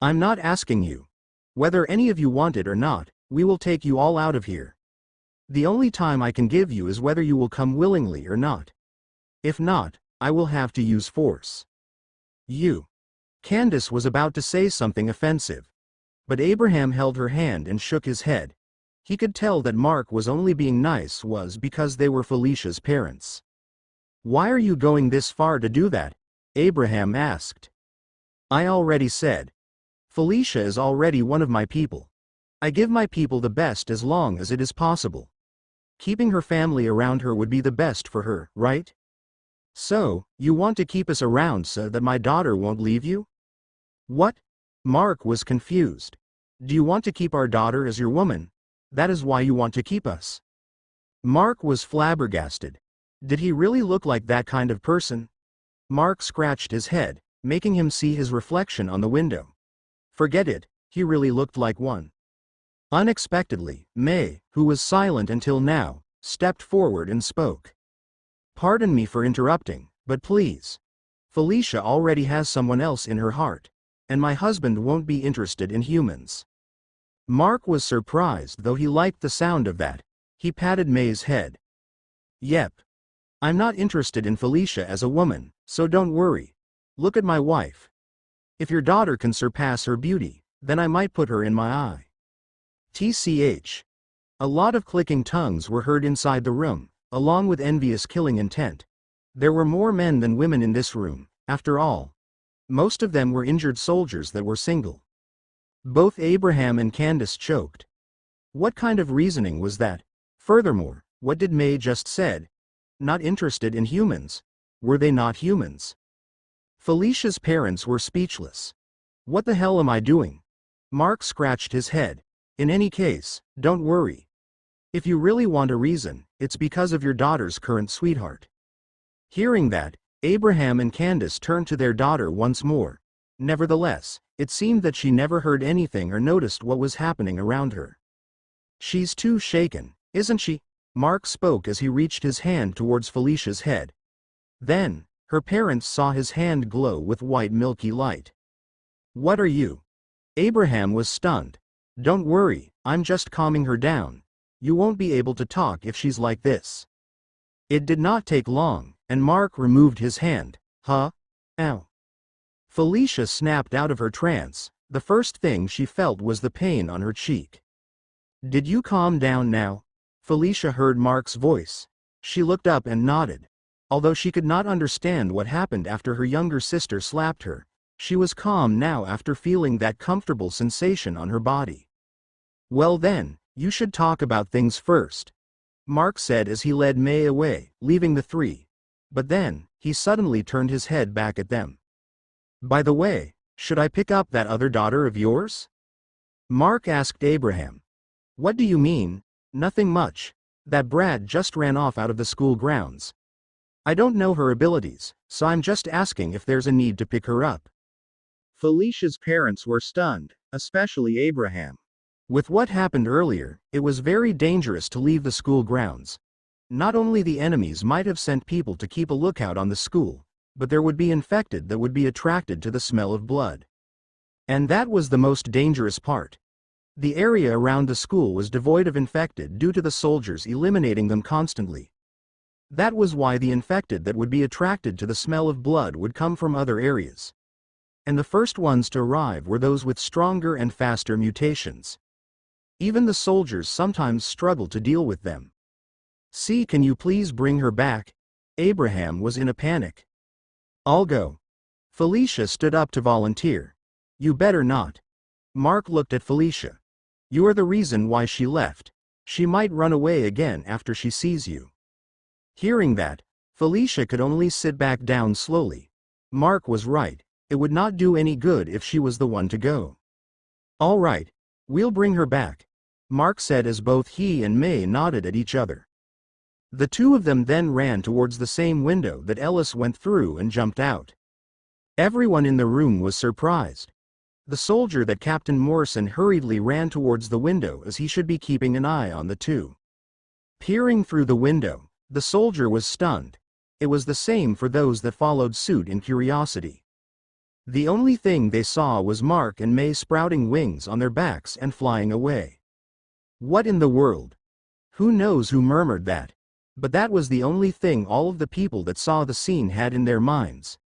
I'm not asking you. Whether any of you want it or not, we will take you all out of here. The only time I can give you is whether you will come willingly or not. If not, I will have to use force. You. Candace was about to say something offensive. But Abraham held her hand and shook his head. He could tell that Mark was only being nice was because they were Felicia's parents. Why are you going this far to do that? Abraham asked. I already said. Felicia is already one of my people. I give my people the best as long as it is possible. Keeping her family around her would be the best for her, right? So, you want to keep us around so that my daughter won't leave you? What? Mark was confused. Do you want to keep our daughter as your woman? That is why you want to keep us? Mark was flabbergasted. Did he really look like that kind of person? Mark scratched his head, making him see his reflection on the window. Forget it, he really looked like one. Unexpectedly, May, who was silent until now, stepped forward and spoke. Pardon me for interrupting, but please. Felicia already has someone else in her heart, and my husband won't be interested in humans. Mark was surprised, though he liked the sound of that. He patted May's head. Yep. I'm not interested in Felicia as a woman, so don't worry. Look at my wife. If your daughter can surpass her beauty, then I might put her in my eye. TCH. A lot of clicking tongues were heard inside the room, along with envious killing intent. There were more men than women in this room, after all. Most of them were injured soldiers that were single. Both Abraham and Candace choked. What kind of reasoning was that? Furthermore, what did May just said? Not interested in humans. Were they not humans? Felicia's parents were speechless. What the hell am I doing? Mark scratched his head. In any case, don't worry. If you really want a reason, it's because of your daughter's current sweetheart. Hearing that, Abraham and Candace turned to their daughter once more. Nevertheless, it seemed that she never heard anything or noticed what was happening around her. She's too shaken, isn't she? Mark spoke as he reached his hand towards Felicia's head. Then, her parents saw his hand glow with white milky light. What are you? Abraham was stunned. Don't worry, I'm just calming her down. You won't be able to talk if she's like this. It did not take long, and Mark removed his hand. Huh? Ow. Felicia snapped out of her trance. The first thing she felt was the pain on her cheek. Did you calm down now? Felicia heard Mark's voice. She looked up and nodded. Although she could not understand what happened after her younger sister slapped her, she was calm now after feeling that comfortable sensation on her body. Well then, you should talk about things first, Mark said as he led May away, leaving the three. But then, he suddenly turned his head back at them. By the way, should I pick up that other daughter of yours? Mark asked Abraham. What do you mean? Nothing much. That brat just ran off out of the school grounds. I don't know her abilities, so I'm just asking if there's a need to pick her up. Felicia's parents were stunned, especially Abraham. With what happened earlier, it was very dangerous to leave the school grounds. Not only the enemies might have sent people to keep a lookout on the school, but there would be infected that would be attracted to the smell of blood. And that was the most dangerous part. The area around the school was devoid of infected due to the soldiers eliminating them constantly. That was why the infected that would be attracted to the smell of blood would come from other areas. And the first ones to arrive were those with stronger and faster mutations. Even the soldiers sometimes struggled to deal with them. "See, can you please bring her back?" Abraham was in a panic. "I'll go." Felicia stood up to volunteer. "You better not." Mark looked at Felicia. "You are the reason why she left. She might run away again after she sees you." Hearing that, Felicia could only sit back down slowly. Mark was right. It would not do any good if she was the one to go. "All right, we'll bring her back," Mark said as both he and May nodded at each other. The two of them then ran towards the same window that Ellis went through and jumped out. Everyone in the room was surprised. The soldier that Captain Morrison hurriedly ran towards the window as he should be keeping an eye on the two. Peering through the window, the soldier was stunned. It was the same for those that followed suit in curiosity. The only thing they saw was Mark and May sprouting wings on their backs and flying away. What in the world? Who knows who murmured that? But that was the only thing all of the people that saw the scene had in their minds.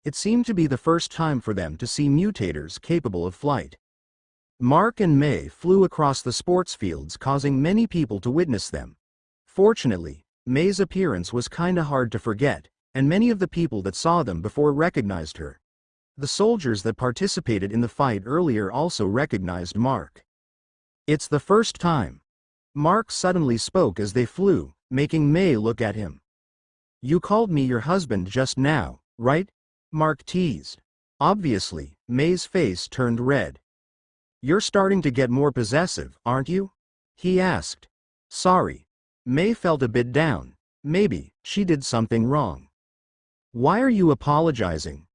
It seemed to be the first time for them to see mutators capable of flight. Mark and May flew across the sports fields, causing many people to witness them. Fortunately, May's appearance was kinda hard to forget, and many of the people that saw them before recognized her. The soldiers that participated in the fight earlier also recognized Mark. "It's the first time." Mark suddenly spoke as they flew, making May look at him. "You called me your husband just now, right?" Mark teased. Obviously, May's face turned red. "You're starting to get more possessive, aren't you?" he asked. "Sorry." May felt a bit down. Maybe she did something wrong. "Why are you apologizing?"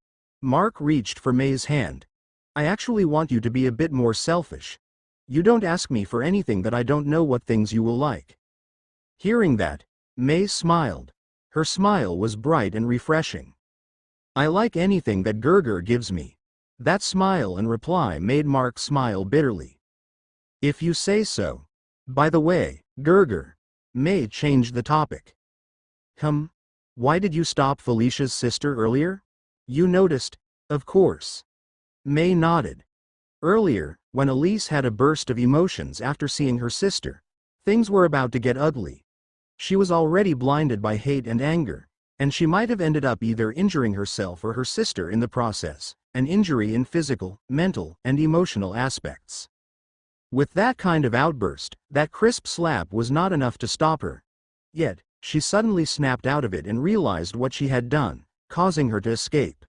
Mark reached for May's hand. "I actually want you to be a bit more selfish. You don't ask me for anything that I don't know what things you will like." Hearing that, May smiled. Her smile was bright and refreshing. "I like anything that Gerger gives me." That smile and reply made Mark smile bitterly. "If you say so. By the way, Gerger." May changed the topic. Why did you stop Felicia's sister earlier?" "You noticed?" "Of course." May nodded. Earlier, when Elise had a burst of emotions after seeing her sister, things were about to get ugly. She was already blinded by hate and anger, and she might have ended up either injuring herself or her sister in the process, an injury in physical, mental, and emotional aspects. With that kind of outburst, that crisp slap was not enough to stop her. Yet, she suddenly snapped out of it and realized what she had done, causing her to escape.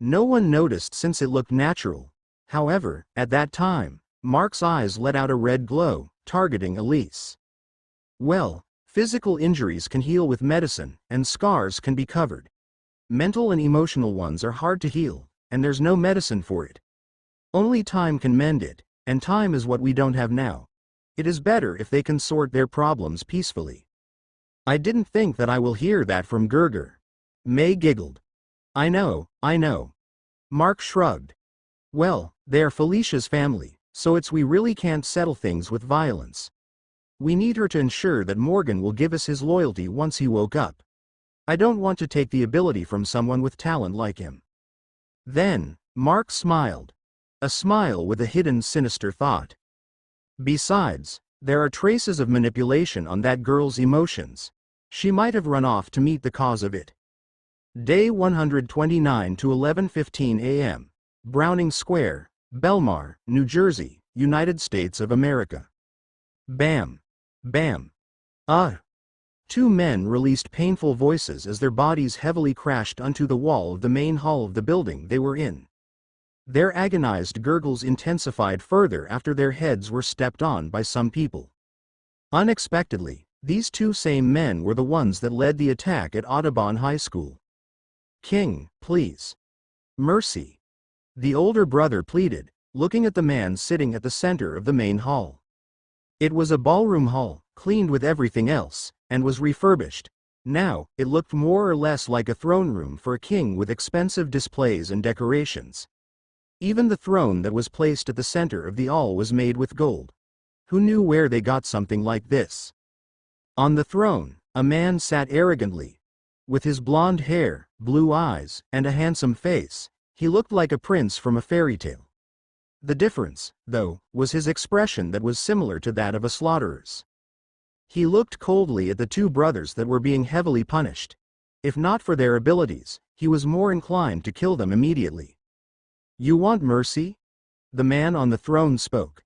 No one noticed since it looked natural. However, at that time, Mark's eyes let out a red glow, targeting Elise. "Well, physical injuries can heal with medicine, and scars can be covered. Mental and emotional ones are hard to heal, and there's no medicine for it. Only time can mend it, and time is what we don't have now. It is better if they can sort their problems peacefully." "I didn't think that I will hear that from Gerger." May giggled. I know. Mark shrugged. "Well, they are Felicia's family, so we really can't settle things with violence. We need her to ensure that Morgan will give us his loyalty once he woke up. I don't want to take the ability from someone with talent like him." Then, Mark smiled. A smile with a hidden sinister thought. "Besides, there are traces of manipulation on that girl's emotions. She might have run off to meet the cause of it." Day 129 to 11:15 a.m. Browning Square, Belmar, New Jersey, United States of America. Bam. Bam. Two men released painful voices as their bodies heavily crashed onto the wall of the main hall of the building they were in. Their agonized gurgles intensified further after their heads were stepped on by some people. Unexpectedly, these two same men were the ones that led the attack at Audubon High School. "King, please. Mercy." The older brother pleaded, looking at the man sitting at the center of the main hall. It was a ballroom hall, cleaned with everything else, and was refurbished. Now, it looked more or less like a throne room for a king with expensive displays and decorations. Even the throne that was placed at the center of the hall was made with gold. Who knew where they got something like this? On the throne, a man sat arrogantly. With his blonde hair, blue eyes, and a handsome face, he looked like a prince from a fairy tale. The difference, though, was his expression that was similar to that of a slaughterer's. He looked coldly at the two brothers that were being heavily punished. If not for their abilities, he was more inclined to kill them immediately. "You want mercy?" The man on the throne spoke.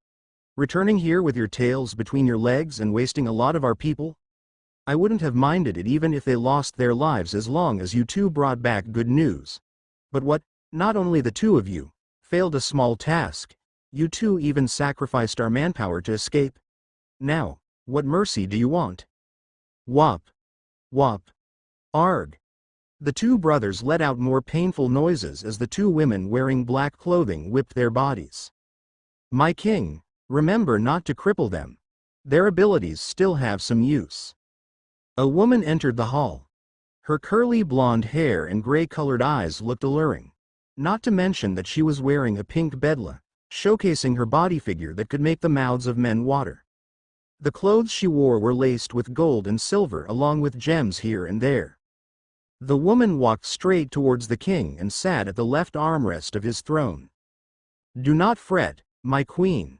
"Returning here with your tails between your legs and wasting a lot of our people? I wouldn't have minded it even if they lost their lives as long as you two brought back good news. But what, not only the two of you, failed a small task, you two even sacrificed our manpower to escape. Now, what mercy do you want?" Whop! Whop! Arg! The two brothers let out more painful noises as the two women wearing black clothing whipped their bodies. "My king, remember not to cripple them. Their abilities still have some use." A woman entered the hall. Her curly blonde hair and gray-colored eyes looked alluring. Not to mention that she was wearing a pink bedla, showcasing her body figure that could make the mouths of men water. The clothes she wore were laced with gold and silver along with gems here and there. The woman walked straight towards the king and sat at the left armrest of his throne. "Do not fret, my queen."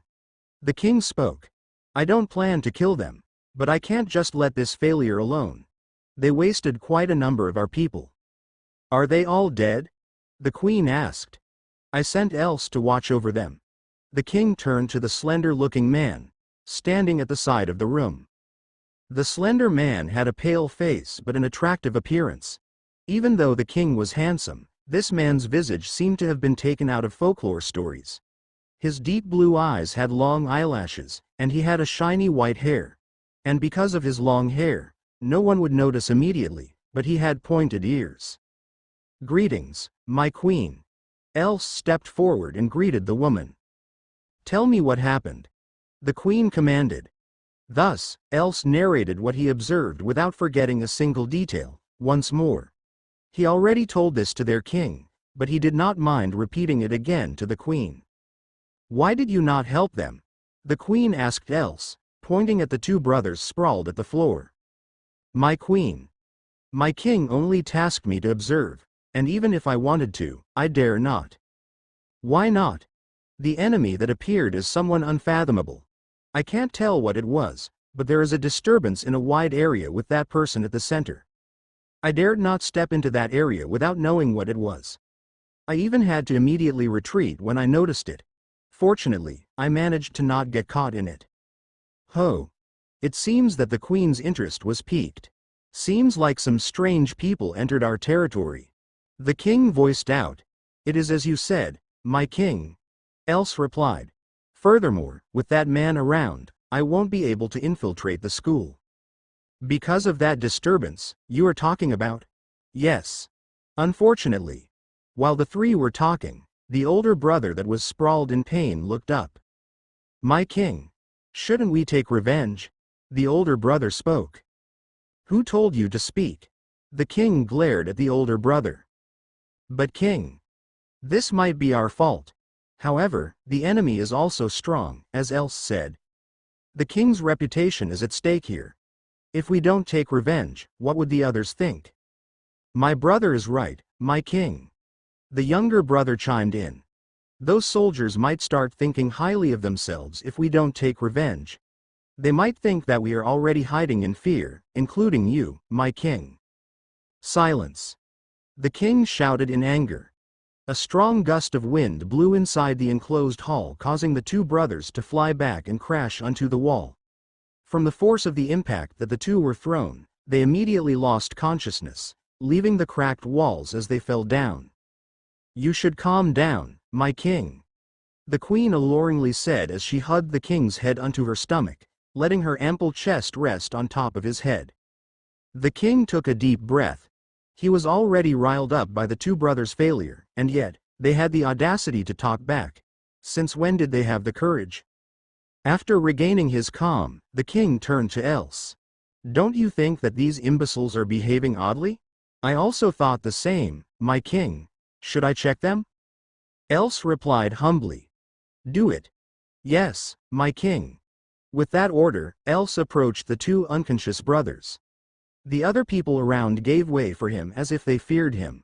The king spoke. "I don't plan to kill them, but I can't just let this failure alone. They wasted quite a number of our people." "Are they all dead?" the queen asked. "I sent Else to watch over them." The king turned to the slender-looking man, standing at the side of the room. The slender man had a pale face but an attractive appearance. Even though the king was handsome, this man's visage seemed to have been taken out of folklore stories. His deep blue eyes had long eyelashes, and he had a shiny white hair. And because of his long hair, no one would notice immediately, but he had pointed ears. "Greetings, my queen." Else stepped forward and greeted the woman. "Tell me what happened," the queen commanded. Thus, Else narrated what he observed without forgetting a single detail, once more. He already told this to their king, but he did not mind repeating it again to the queen. "Why did you not help them?" the queen asked Else, pointing at the two brothers sprawled at the floor. "My queen. My king only tasked me to observe, and even if I wanted to, I dare not." "Why not?" "The enemy that appeared is someone unfathomable. I can't tell what it was, but there is a disturbance in a wide area with that person at the center. I dared not step into that area without knowing what it was. I even had to immediately retreat when I noticed it. Fortunately, I managed to not get caught in it." "Ho! It seems that the queen's interest was piqued. Seems like some strange people entered our territory." The king voiced out. "It is as you said, my king." Else replied. "Furthermore, with that man around, I won't be able to infiltrate the school." "Because of that disturbance, you are talking about?" "Yes. Unfortunately." While the three were talking, the older brother that was sprawled in pain looked up. "My king, shouldn't we take revenge?" the older brother spoke. "Who told you to speak?" the king glared at the older brother. "But king, this might be our fault. However, the enemy is also strong, as Else said. The king's reputation is at stake here. If we don't take revenge, what would the others think?" "My brother is right, my king." The younger brother chimed in. "Those soldiers might start thinking highly of themselves if we don't take revenge. They might think that we are already hiding in fear, including you, my king." "Silence!" the king shouted in anger. A strong gust of wind blew inside the enclosed hall, causing the two brothers to fly back and crash onto the wall. From the force of the impact that the two were thrown, they immediately lost consciousness, leaving the cracked walls as they fell down. "You should calm down, my king," the queen alluringly said as she hugged the king's head onto her stomach, letting her ample chest rest on top of his head. The king took a deep breath. He was already riled up by the two brothers' failure, and yet, they had the audacity to talk back. Since when did they have the courage? After regaining his calm, the king turned to Else. "Don't you think that these imbeciles are behaving oddly?" "I also thought the same, my king. Should I check them?" Else replied humbly. Do it. Yes, my king. With that order, Else approached the two unconscious brothers. The other people around gave way for him as if they feared him.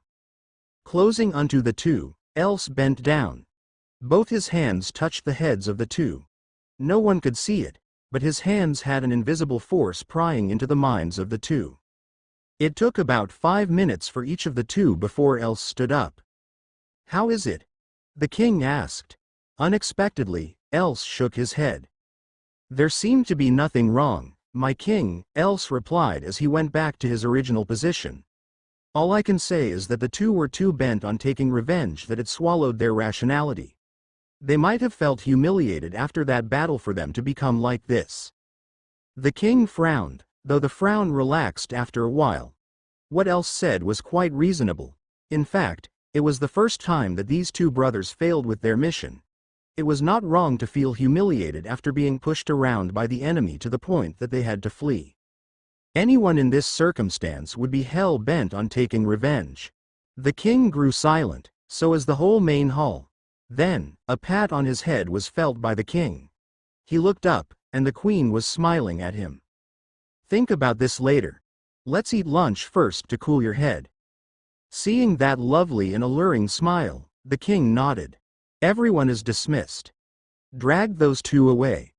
Closing unto the two, Else bent down. Both his hands touched the heads of the two. No one could see it, but his hands had an invisible force prying into the minds of the two. It took about 5 minutes for each of the two before Else stood up. How is it? The king asked. Unexpectedly, Else shook his head. There seemed to be nothing wrong, my king, Else replied as he went back to his original position. All I can say is that the two were too bent on taking revenge that it swallowed their rationality. They might have felt humiliated after that battle for them to become like this. The king frowned, though the frown relaxed after a while. What Else said was quite reasonable. In fact, it was the first time that these two brothers failed with their mission. It was not wrong to feel humiliated after being pushed around by the enemy to the point that they had to flee. Anyone in this circumstance would be hell-bent on taking revenge. The king grew silent, so as the whole main hall. Then, a pat on his head was felt by the king. He looked up, and the queen was smiling at him. Think about this later. Let's eat lunch first to cool your head. Seeing that lovely and alluring smile, the king nodded. Everyone is dismissed. Drag those two away.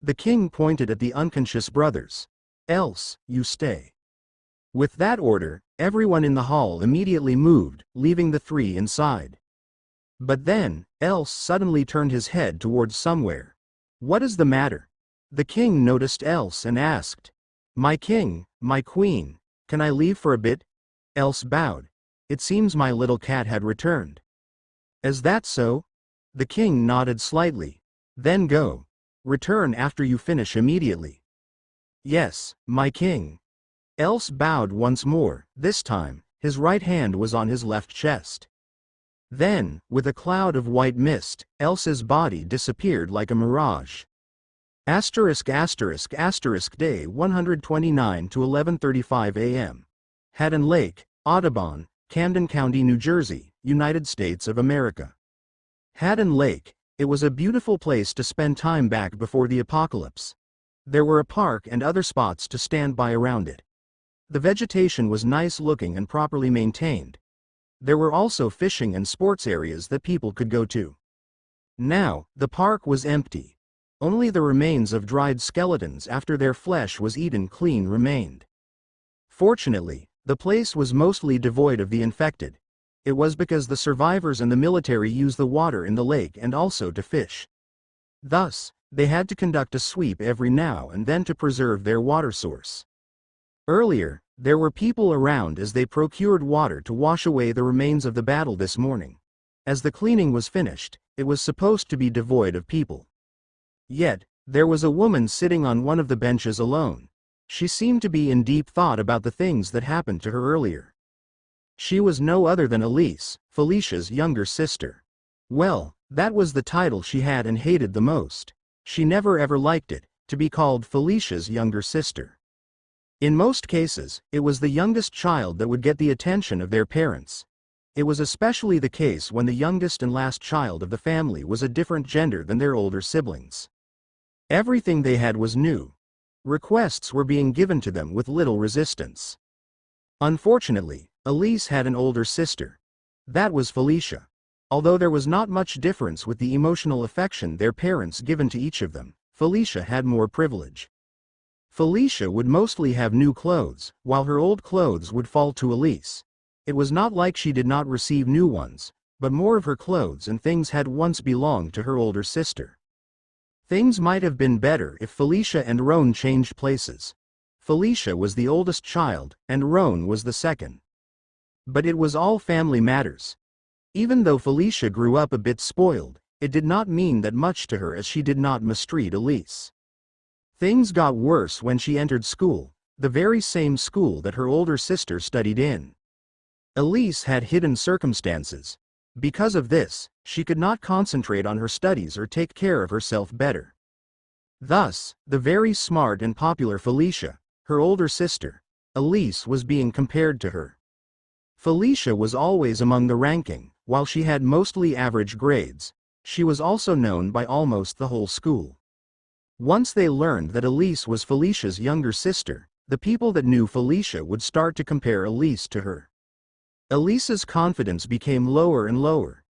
The king pointed at the unconscious brothers. Else, you stay. With that order, everyone in the hall immediately moved, leaving the three inside. But then, Else suddenly turned his head towards somewhere. What is the matter? The king noticed Else and asked. My king, my queen, can I leave for a bit? Else bowed. It seems my little cat had returned. Is that so? The king nodded slightly. Then go. Return after you finish immediately. Yes, my king. Else bowed once more. This time, his right hand was on his left chest. Then, with a cloud of white mist, Else's body disappeared like a mirage. Asterisk asterisk asterisk day 129 to 11:35 a.m. Haddon Lake, Audubon, Camden County, New Jersey, United States of America. Haddon Lake, it was a beautiful place to spend time back before the apocalypse. There were a park and other spots to stand by around it. The vegetation was nice looking and properly maintained. There were also fishing and sports areas that people could go to. Now, the park was empty. Only the remains of dried skeletons after their flesh was eaten clean remained. Fortunately, the place was mostly devoid of the infected. It was because the survivors and the military used the water in the lake and also to fish. Thus, they had to conduct a sweep every now and then to preserve their water source. Earlier, there were people around as they procured water to wash away the remains of the battle this morning. As the cleaning was finished, it was supposed to be devoid of people. Yet, there was a woman sitting on one of the benches alone. She seemed to be in deep thought about the things that happened to her earlier. She was no other than Elise, Felicia's younger sister. Well, that was the title she had and hated the most. She never ever liked it, to be called Felicia's younger sister. In most cases, it was the youngest child that would get the attention of their parents. It was especially the case when the youngest and last child of the family was a different gender than their older siblings. Everything they had was new. Requests were being given to them with little resistance. Unfortunately, Elise had an older sister. That was Felicia. Although there was not much difference with the emotional affection their parents given to each of them, Felicia had more privilege. Felicia would mostly have new clothes, while her old clothes would fall to Elise. It was not like she did not receive new ones, but more of her clothes and things had once belonged to her older sister. Things might have been better if Felicia and Roan changed places. Felicia was the oldest child, and Roan was the second. But it was all family matters. Even though Felicia grew up a bit spoiled, it did not mean that much to her as she did not mistreat Elise. Things got worse when she entered school, the very same school that her older sister studied in. Elise had hidden circumstances. Because of this, she could not concentrate on her studies or take care of herself better. Thus, the very smart and popular Felicia, her older sister, Elise, was being compared to her. Felicia was always among the ranking, while she had mostly average grades. She was also known by almost the whole school. Once they learned that Elise was Felicia's younger sister, the people that knew Felicia would start to compare Elise to her. Elise's confidence became lower and lower,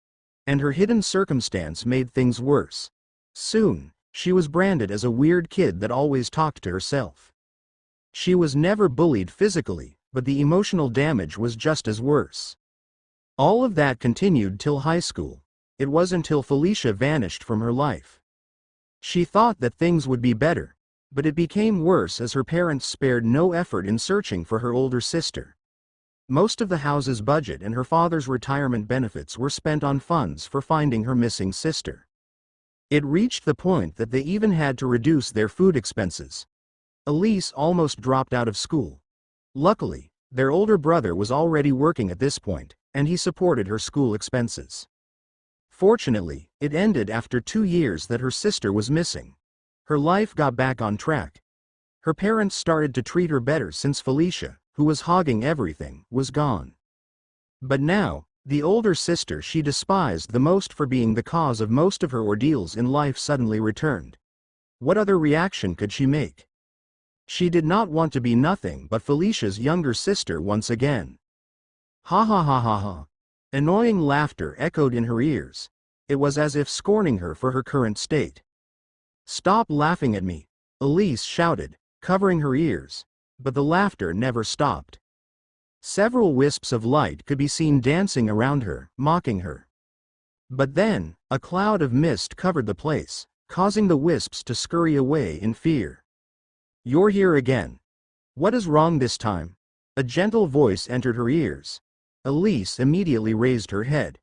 and her hidden circumstance made things worse. Soon, she was branded as a weird kid that always talked to herself. She was never bullied physically, but the emotional damage was just as worse. All of that continued till high school. It was until Felicia vanished from her life. She thought that things would be better, but it became worse as her parents spared no effort in searching for her older sister. Most of the house's budget and her father's retirement benefits were spent on funds for finding her missing sister. It reached the point that they even had to reduce their food expenses. Elise almost dropped out of school. Luckily, their older brother was already working at this point, and he supported her school expenses. Fortunately, it ended after 2 years that her sister was missing. Her life got back on track. Her parents started to treat her better since Felicia, who was hogging everything, was gone. But now, the older sister she despised the most for being the cause of most of her ordeals in life suddenly returned. What other reaction could she make? She did not want to be nothing but Felicia's younger sister once again. Ha ha ha ha ha. Annoying laughter echoed in her ears. It was as if scorning her for her current state. Stop laughing at me, Elise shouted, covering her ears, but the laughter never stopped. Several wisps of light could be seen dancing around her, mocking her. But then, a cloud of mist covered the place, causing the wisps to scurry away in fear. You're here again. What is wrong this time? A gentle voice entered her ears. Elise immediately raised her head.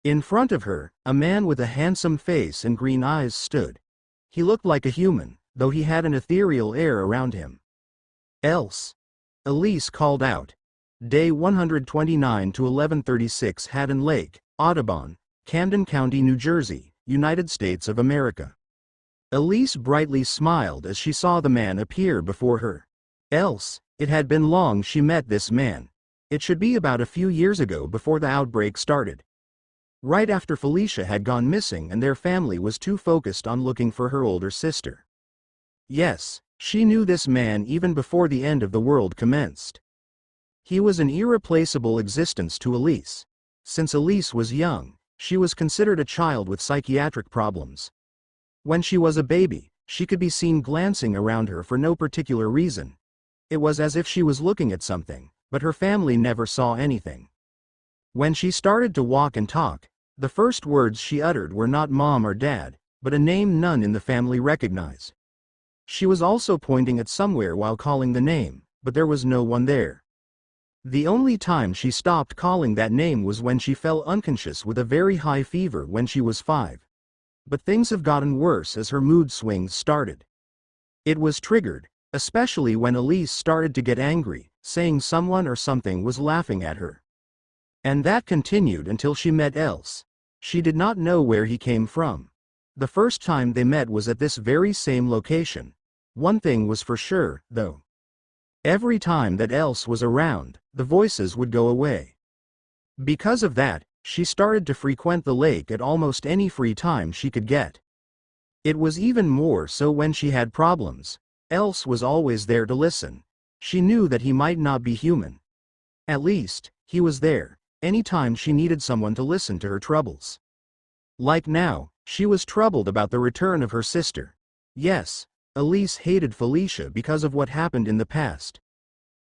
In front of her, a man with a handsome face and green eyes stood. He looked like a human, though he had an ethereal air around him. Else. Elise called out. Day 129 to 1136 Haddon Lake, Audubon, Camden County, New Jersey, United States of America. Elise brightly smiled as she saw the man appear before her. Else, it had been long she met this man. It should be about a few years ago before the outbreak started. Right after Felicia had gone missing and their family was too focused on looking for her older sister. Yes, she knew this man even before the end of the world commenced. He was an irreplaceable existence to Elise. Since Elise was young, she was considered a child with psychiatric problems. When she was a baby, she could be seen glancing around her for no particular reason. It was as if she was looking at something, but her family never saw anything. When she started to walk and talk, the first words she uttered were not mom or dad, but a name none in the family recognized. She was also pointing at somewhere while calling the name, but there was no one there. The only time she stopped calling that name was when she fell unconscious with a very high fever when she was 5. But things have gotten worse as her mood swings started. It was triggered, especially when Elise started to get angry, saying someone or something was laughing at her. And that continued until she met Else. She did not know where he came from. The first time they met was at this very same location. One thing was for sure, though. Every time that Else was around, the voices would go away. Because of that, she started to frequent the lake at almost any free time she could get. It was even more so when she had problems. Else was always there to listen. She knew that he might not be human. At least, he was there, anytime she needed someone to listen to her troubles. Like now, she was troubled about the return of her sister. Yes, Elise hated Felicia because of what happened in the past.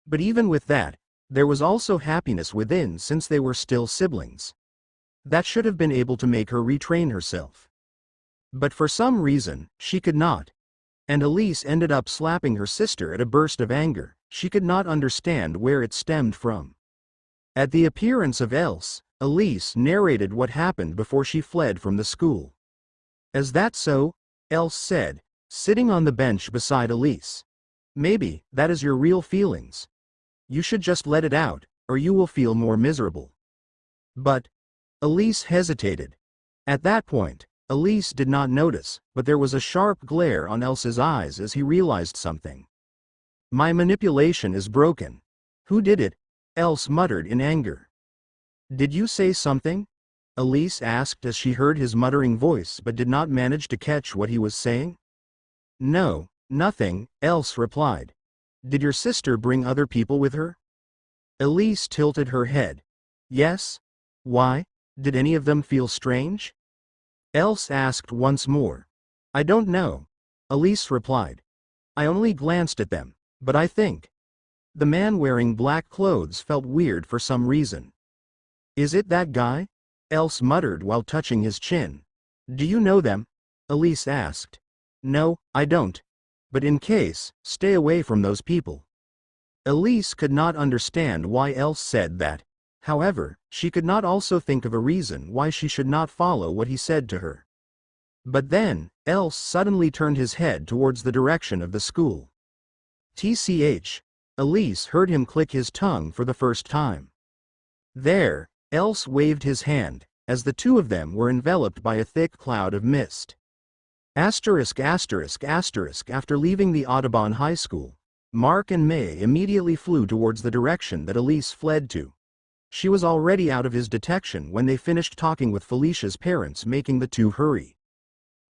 But even with that, there was also happiness within since they were still siblings. That should have been able to make her retrain herself. But for some reason, she could not. And Elise ended up slapping her sister at a burst of anger. She could not understand where it stemmed from. At the appearance of Else, Elise narrated what happened before she fled from the school. Is that so? Else said, sitting on the bench beside Elise. Maybe that is your real feelings. You should just let it out, or you will feel more miserable. But Elise hesitated. At that point, Elise did not notice, but there was a sharp glare on Else's eyes as he realized something. My manipulation is broken. Who did it? Else muttered in anger. Did you say something? Elise asked as she heard his muttering voice but did not manage to catch what he was saying. No, nothing, Else replied. Did your sister bring other people with her? Elise tilted her head. Yes? Why? Did any of them feel strange? Else asked once more. I don't know. Elise replied. I only glanced at them, but I think. The man wearing black clothes felt weird for some reason. Is it that guy? Else muttered while touching his chin. Do you know them? Elise asked. No, I don't. But in case, stay away from those people. Elise could not understand why Else said that. However, she could not also think of a reason why she should not follow what he said to her. But then, Else suddenly turned his head towards the direction of the school. TCH. Elise heard him click his tongue for the first time. There, Else waved his hand, as the two of them were enveloped by a thick cloud of mist. After leaving the Audubon High School, Mark and May immediately flew towards the direction that Elise fled to. She was already out of his detection when they finished talking with Felicia's parents, making the two hurry.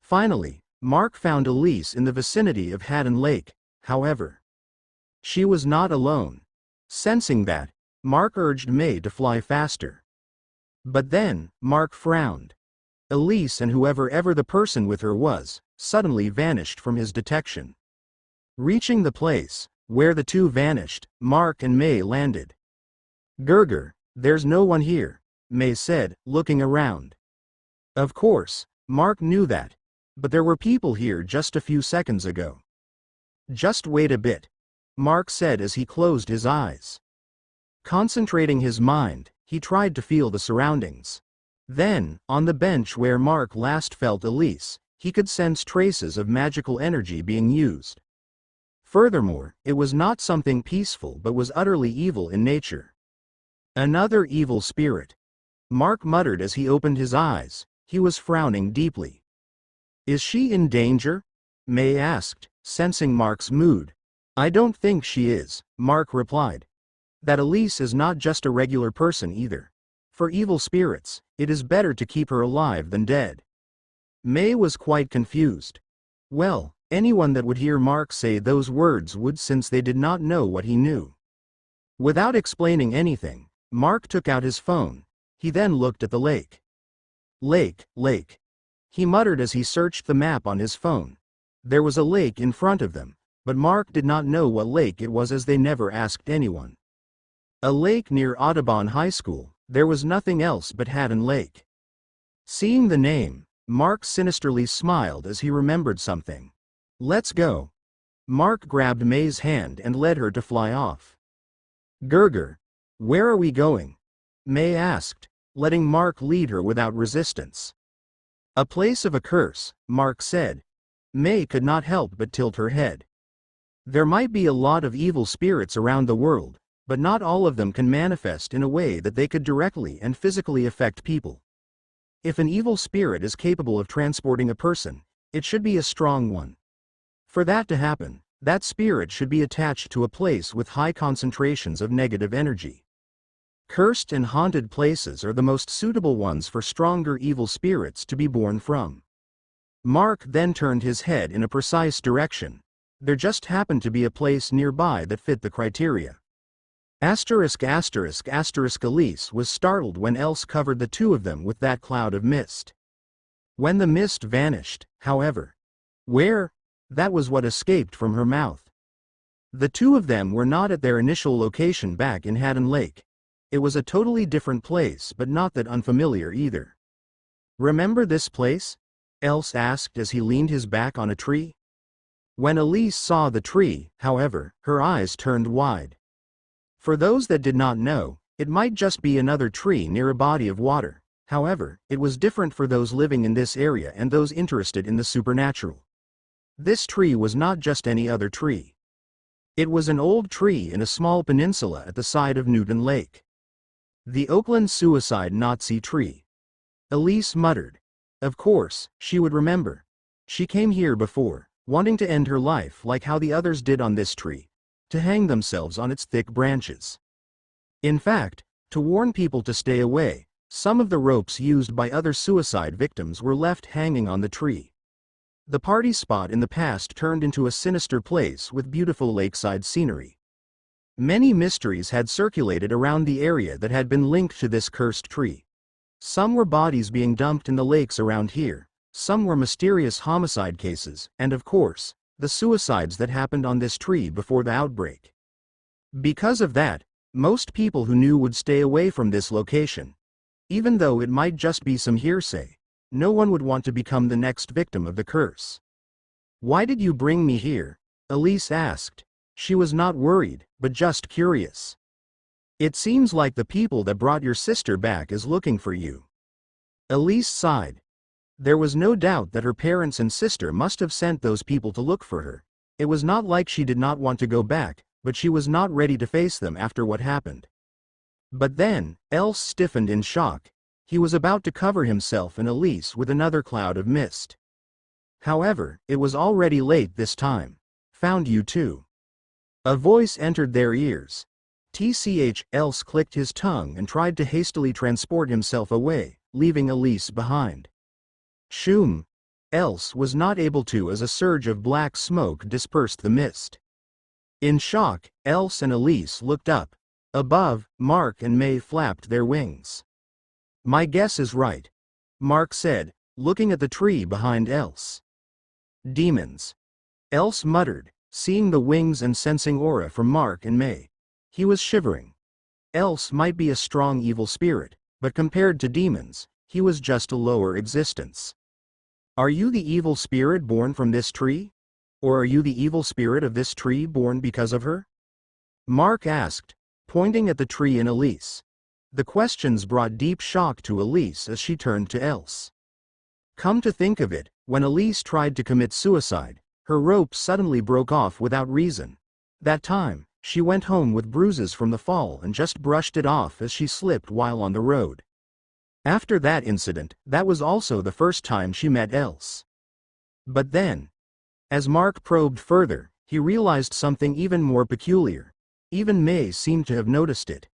Finally, Mark found Elise in the vicinity of Haddon Lake, however. She was not alone. Sensing that, Mark urged May to fly faster. But then, Mark frowned. Elise and whoever the person with her was, suddenly vanished from his detection. Reaching the place, where the two vanished, Mark and May landed. Gerger, there's no one here, May said, looking around. Of course, Mark knew that. But there were people here just a few seconds ago. Just wait a bit, Mark said as he closed his eyes. Concentrating his mind, he tried to feel the surroundings. Then, on the bench where Mark last felt Elise, he could sense traces of magical energy being used. Furthermore, it was not something peaceful but was utterly evil in nature. Another evil spirit. Mark muttered as he opened his eyes. He was frowning deeply. Is she in danger? May asked, sensing Mark's mood. I don't think she is, Mark replied. That Elise is not just a regular person either. For evil spirits, it is better to keep her alive than dead. May was quite confused. Well, anyone that would hear Mark say those words would, since they did not know what he knew. Without explaining anything, Mark took out his phone. He then looked at the lake. Lake. He muttered as he searched the map on his phone. There was a lake in front of them, but Mark did not know what lake it was as they never asked anyone. A lake near Audubon High School. There was nothing else but Haddon Lake. Seeing the name, Mark sinisterly smiled as he remembered something. Let's go. Mark grabbed May's hand and led her to fly off. Gerger, where are we going? May asked, letting Mark lead her without resistance. A place of a curse, Mark said. May could not help but tilt her head. There might be a lot of evil spirits around the world, but not all of them can manifest in a way that they could directly and physically affect people. If an evil spirit is capable of transporting a person, it should be a strong one. For that to happen, that spirit should be attached to a place with high concentrations of negative energy. Cursed and haunted places are the most suitable ones for stronger evil spirits to be born from. Mark then turned his head in a precise direction. There just happened to be a place nearby that fit the criteria. Elise was startled when Else covered the two of them with that cloud of mist. When the mist vanished, however, where? That was what escaped from her mouth. The two of them were not at their initial location back in Haddon Lake. It was a totally different place, but not that unfamiliar either. Remember this place? Else asked as he leaned his back on a tree. When Elise saw the tree, however, her eyes turned wide. For those that did not know, it might just be another tree near a body of water. However, it was different for those living in this area and those interested in the supernatural. This tree was not just any other tree. It was an old tree in a small peninsula at the side of Newton Lake. The Oakland suicide Nazi tree. Elise muttered. Of course, she would remember. She came here before, wanting to end her life like how the others did on this tree, to hang themselves on its thick branches. In fact, to warn people to stay away, some of the ropes used by other suicide victims were left hanging on the tree. The party spot in the past turned into a sinister place with beautiful lakeside scenery. Many mysteries had circulated around the area that had been linked to this cursed tree. Some were bodies being dumped in the lakes around here, some were mysterious homicide cases, and of course, the suicides that happened on this tree before the outbreak. Because of that, most people who knew would stay away from this location. Even though it might just be some hearsay, no one would want to become the next victim of the curse. "Why did you bring me here?" Elise asked. She was not worried, but just curious. "It seems like the people that brought your sister back is looking for you." Elise sighed. There was no doubt that her parents and sister must have sent those people to look for her. It was not like she did not want to go back, but she was not ready to face them after what happened. But then, Else stiffened in shock. He was about to cover himself and Elise with another cloud of mist. However, it was already late this time. "Found you too." A voice entered their ears. Else clicked his tongue and tried to hastily transport himself away, leaving Elise behind. Shoom! Else was not able to as a surge of black smoke dispersed the mist. In shock, Else and Elise looked up. Above, Mark and May flapped their wings. "My guess is right," Mark said, looking at the tree behind Else. "Demons," Else muttered, seeing the wings and sensing aura from Mark and May. He was shivering. Else might be a strong evil spirit, but compared to demons, he was just a lower existence. "Are you the evil spirit born from this tree? Or are you the evil spirit of this tree born because of her?" Mark asked, pointing at the tree and Elise. The questions brought deep shock to Elise as she turned to Else. Come to think of it, when Elise tried to commit suicide, her rope suddenly broke off without reason. That time, she went home with bruises from the fall and just brushed it off as she slipped while on the road. After that incident, that was also the first time she met Else. But then, as Mark probed further, he realized something even more peculiar. Even May seemed to have noticed it.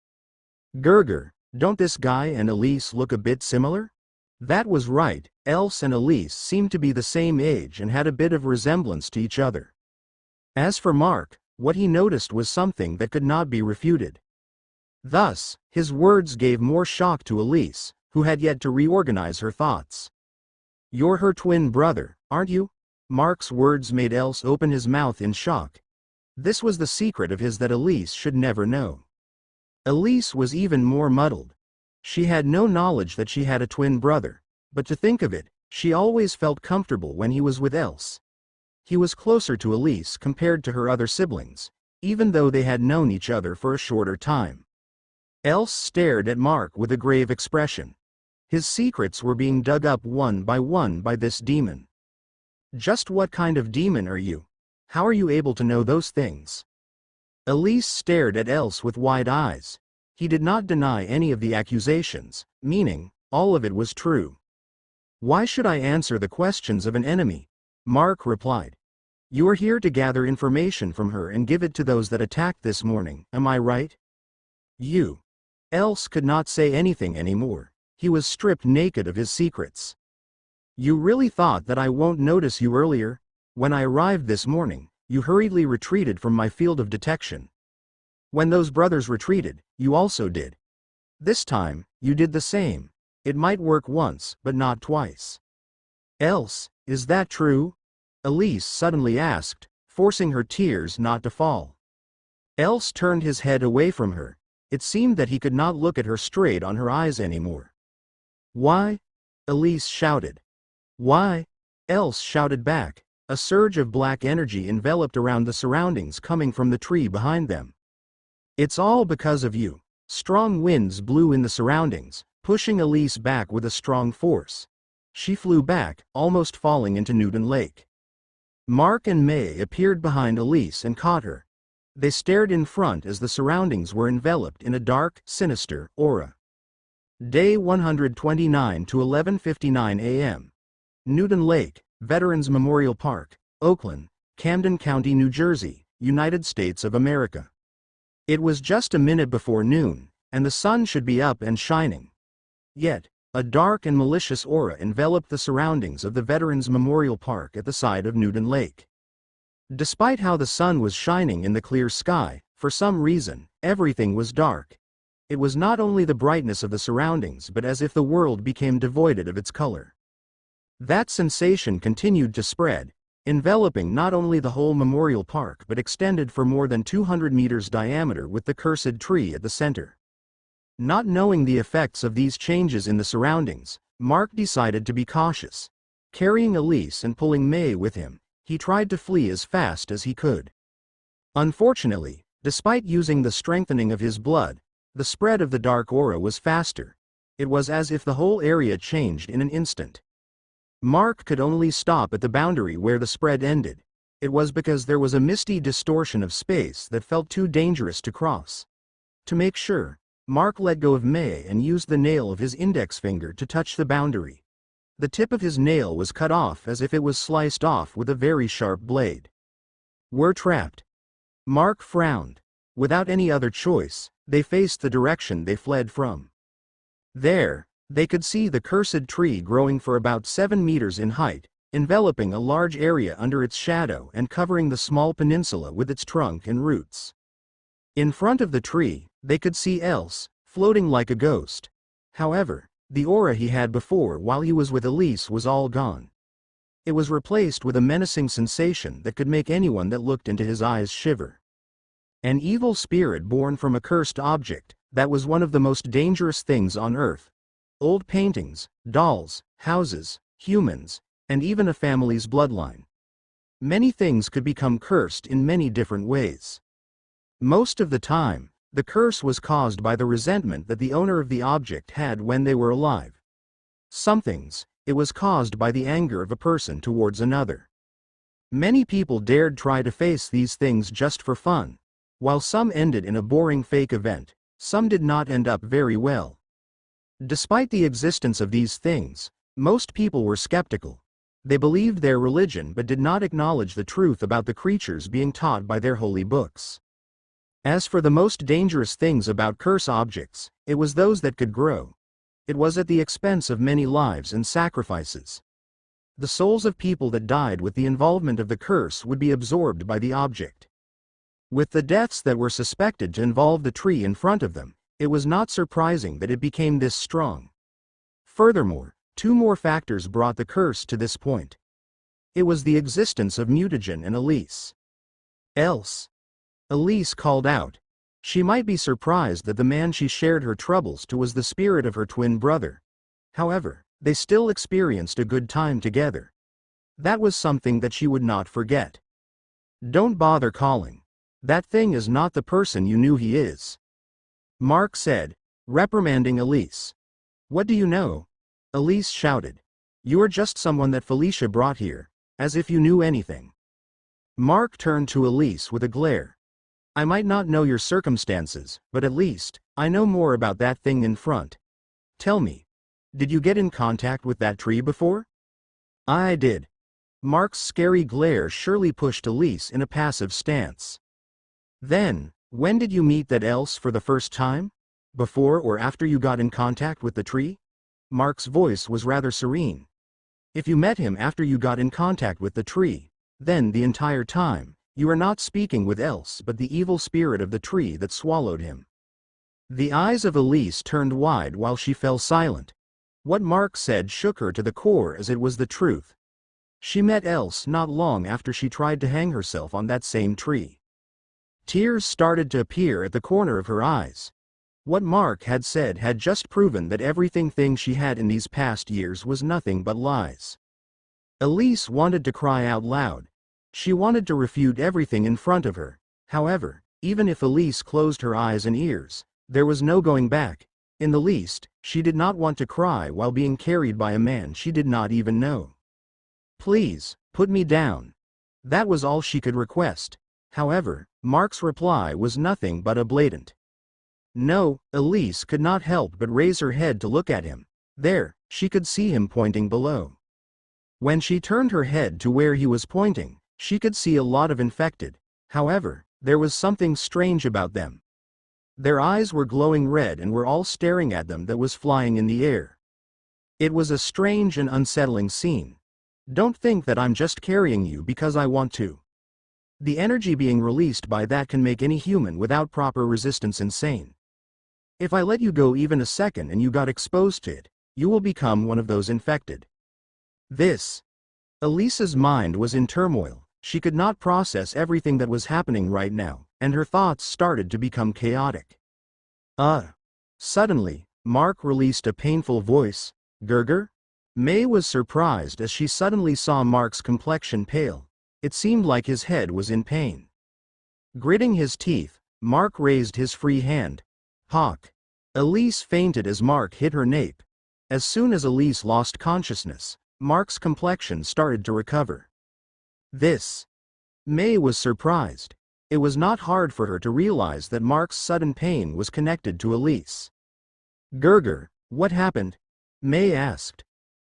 "Gerger, don't this guy and Elise look a bit similar?" That was right, Else and Elise seemed to be the same age and had a bit of resemblance to each other. As for Mark, what he noticed was something that could not be refuted. Thus, his words gave more shock to Elise, who had yet to reorganize her thoughts. "You're her twin brother, aren't you?" Mark's words made Else open his mouth in shock. This was the secret of his that Elise should never know. Elise was even more muddled. She had no knowledge that she had a twin brother, but to think of it, she always felt comfortable when he was with Else. He was closer to Elise compared to her other siblings, even though they had known each other for a shorter time. Else stared at Mark with a grave expression. His secrets were being dug up one by this demon. "Just what kind of demon are you? How are you able to know those things?" Elise stared at Else with wide eyes. He did not deny any of the accusations, meaning, all of it was true. "Why should I answer the questions of an enemy?" Mark replied. "You are here to gather information from her and give it to those that attacked this morning, am I right?" "You." Else could not say anything anymore. He was stripped naked of his secrets. "You really thought that I won't notice you earlier? When I arrived this morning, you hurriedly retreated from my field of detection. When those brothers retreated, you also did. This time, you did the same. It might work once, but not twice." "Else, is that true?" Elise suddenly asked, forcing her tears not to fall. Else turned his head away from her. It seemed that he could not look at her straight on her eyes anymore. "Why?" Elise shouted. "Why?" Else shouted back. A surge of black energy enveloped around the surroundings coming from the tree behind them. "It's all because of you." Strong winds blew in the surroundings, pushing Elise back with a strong force. She flew back, almost falling into Newton Lake. Mark and May appeared behind Elise and caught her. They stared in front as the surroundings were enveloped in a dark, sinister aura. Day 129 to 11:59 a.m. Newton Lake, Veterans Memorial Park, Oakland, Camden County, New Jersey, United States of America. It was just a minute before noon, and the sun should be up and shining. Yet, a dark and malicious aura enveloped the surroundings of the Veterans Memorial Park at the side of Newton Lake. Despite how the sun was shining in the clear sky, for some reason, everything was dark. It was not only the brightness of the surroundings but as if the world became devoid of its color. That sensation continued to spread, enveloping not only the whole memorial park but extended for more than 200 meters diameter with the cursed tree at the center. Not knowing the effects of these changes in the surroundings, Mark decided to be cautious. Carrying Elise and pulling May with him, he tried to flee as fast as he could. Unfortunately, despite using the strengthening of his blood, the spread of the dark aura was faster. It was as if the whole area changed in an instant. Mark could only stop at the boundary where the spread ended. It was because there was a misty distortion of space that felt too dangerous to cross. To make sure, Mark let go of May and used the nail of his index finger to touch the boundary. The tip of his nail was cut off as if it was sliced off with a very sharp blade. "We're trapped." Mark frowned. Without any other choice, they faced the direction they fled from. There, they could see the cursed tree growing for about 7 meters in height, enveloping a large area under its shadow and covering the small peninsula with its trunk and roots. In front of the tree, they could see Else, floating like a ghost. However, the aura he had before while he was with Elise was all gone. It was replaced with a menacing sensation that could make anyone that looked into his eyes shiver. An evil spirit born from a cursed object, that was one of the most dangerous things on Earth. Old paintings, dolls, houses, humans, and even a family's bloodline. Many things could become cursed in many different ways. Most of the time, the curse was caused by the resentment that the owner of the object had when they were alive. Some things, it was caused by the anger of a person towards another. Many people dared try to face these things just for fun. While some ended in a boring fake event, some did not end up very well. Despite the existence of these things, most people were skeptical. They believed their religion but did not acknowledge the truth about the creatures being taught by their holy books. As for the most dangerous things about curse objects, it was those that could grow. It was at the expense of many lives and sacrifices. The souls of people that died with the involvement of the curse would be absorbed by the object. With the deaths that were suspected to involve the tree in front of them, it was not surprising that it became this strong. Furthermore, 2 more factors brought the curse to this point. It was the existence of Mutagen and Elise. Else. Elise called out. She might be surprised that the man she shared her troubles to was the spirit of her twin brother. However, they still experienced a good time together. That was something that she would not forget. "Don't bother calling. That thing is not the person you knew he is," Mark said, reprimanding Elise. "What do you know?" Elise shouted. "You are just someone that Felicia brought here, as if you knew anything." Mark turned to Elise with a glare. "I might not know your circumstances, but at least, I know more about that thing in front. Tell me, did you get in contact with that tree before?" "I did." Mark's scary glare surely pushed Elise in a passive stance. "Then, when did you meet that Else for the first time? Before or after you got in contact with the tree?" Mark's voice was rather serene. "If you met him after you got in contact with the tree, then the entire time, you are not speaking with Else but the evil spirit of the tree that swallowed him." The eyes of Elise turned wide while she fell silent. What Mark said shook her to the core as it was the truth. She met Else not long after she tried to hang herself on that same tree. Tears started to appear at the corner of her eyes. What Mark had said had just proven that everything she had in these past years was nothing but lies. Elise wanted to cry out loud. She wanted to refute everything in front of her. However, even if Elise closed her eyes and ears, there was no going back. In the least, she did not want to cry while being carried by a man she did not even know. "Please, put me down." That was all she could request. However, Mark's reply was nothing but a blatant no. Elise could not help but raise her head to look at him. There, she could see him pointing below. When she turned her head to where he was pointing, she could see a lot of infected. However, there was something strange about them. Their eyes were glowing red and were all staring at them that was flying in the air. It was a strange and unsettling scene. Don't think that I'm just carrying you because I want to. The energy being released by that can make any human without proper resistance insane. If I let you go even a second and you got exposed to it, you will become one of those infected. This. Elisa's mind was in turmoil. She could not process everything that was happening right now, and her thoughts started to become chaotic. Suddenly, Mark released a painful voice. Gerger? May was surprised as she suddenly saw Mark's complexion pale. It seemed like his head was in pain. Gritting his teeth, Mark raised his free hand. Hawk. Elise fainted as Mark hit her nape. As soon as Elise lost consciousness, Mark's complexion started to recover. This. May was surprised. It was not hard for her to realize that Mark's sudden pain was connected to Elise. Gerger, what happened? May asked.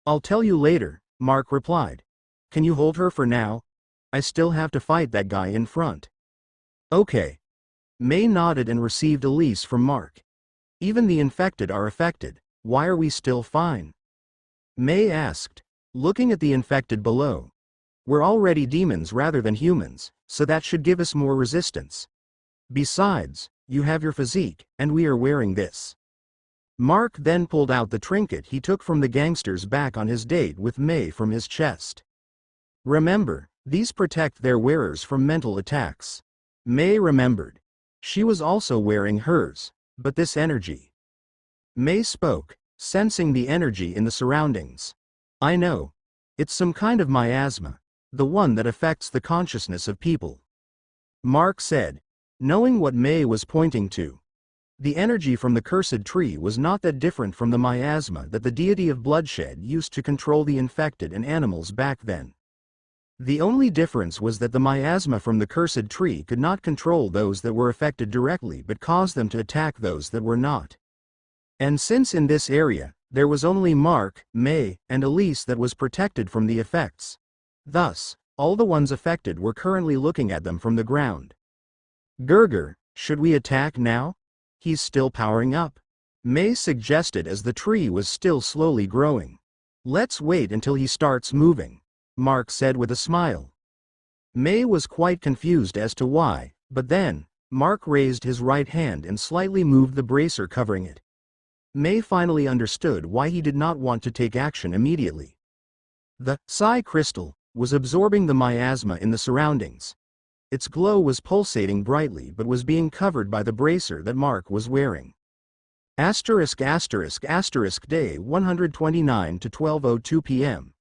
I'll tell you later, Mark replied. Can you hold her for now? I still have to fight that guy in front. Okay. May nodded and received Elise from Mark. Even the infected are affected. Why are we still fine? May asked, looking at the infected below. We're already demons rather than humans, so that should give us more resistance. Besides, you have your physique, and we are wearing this. Mark then pulled out the trinket he took from the gangster's back on his date with May from his chest. Remember, these protect their wearers from mental attacks. May remembered. She was also wearing hers, but this energy. May spoke, sensing the energy in the surroundings. I know. It's some kind of miasma, the one that affects the consciousness of people. Mark said, knowing what May was pointing to. The energy from the cursed tree was not that different from the miasma that the deity of bloodshed used to control the infected and animals back then. The only difference was that the miasma from the cursed tree could not control those that were affected directly but caused them to attack those that were not. And since in this area, there was only Mark, May, and Elise that was protected from the effects. Thus, all the ones affected were currently looking at them from the ground. Gerger, should we attack now? He's still powering up. May suggested as the tree was still slowly growing. Let's wait until he starts moving, Mark said with a smile. May was quite confused as to why, but then, Mark raised his right hand and slightly moved the bracer covering it. May finally understood why he did not want to take action immediately. The Psi crystal was absorbing the miasma in the surroundings. Its glow was pulsating brightly but was being covered by the bracer that Mark was wearing. ******* Day 129 to 12:02 p.m.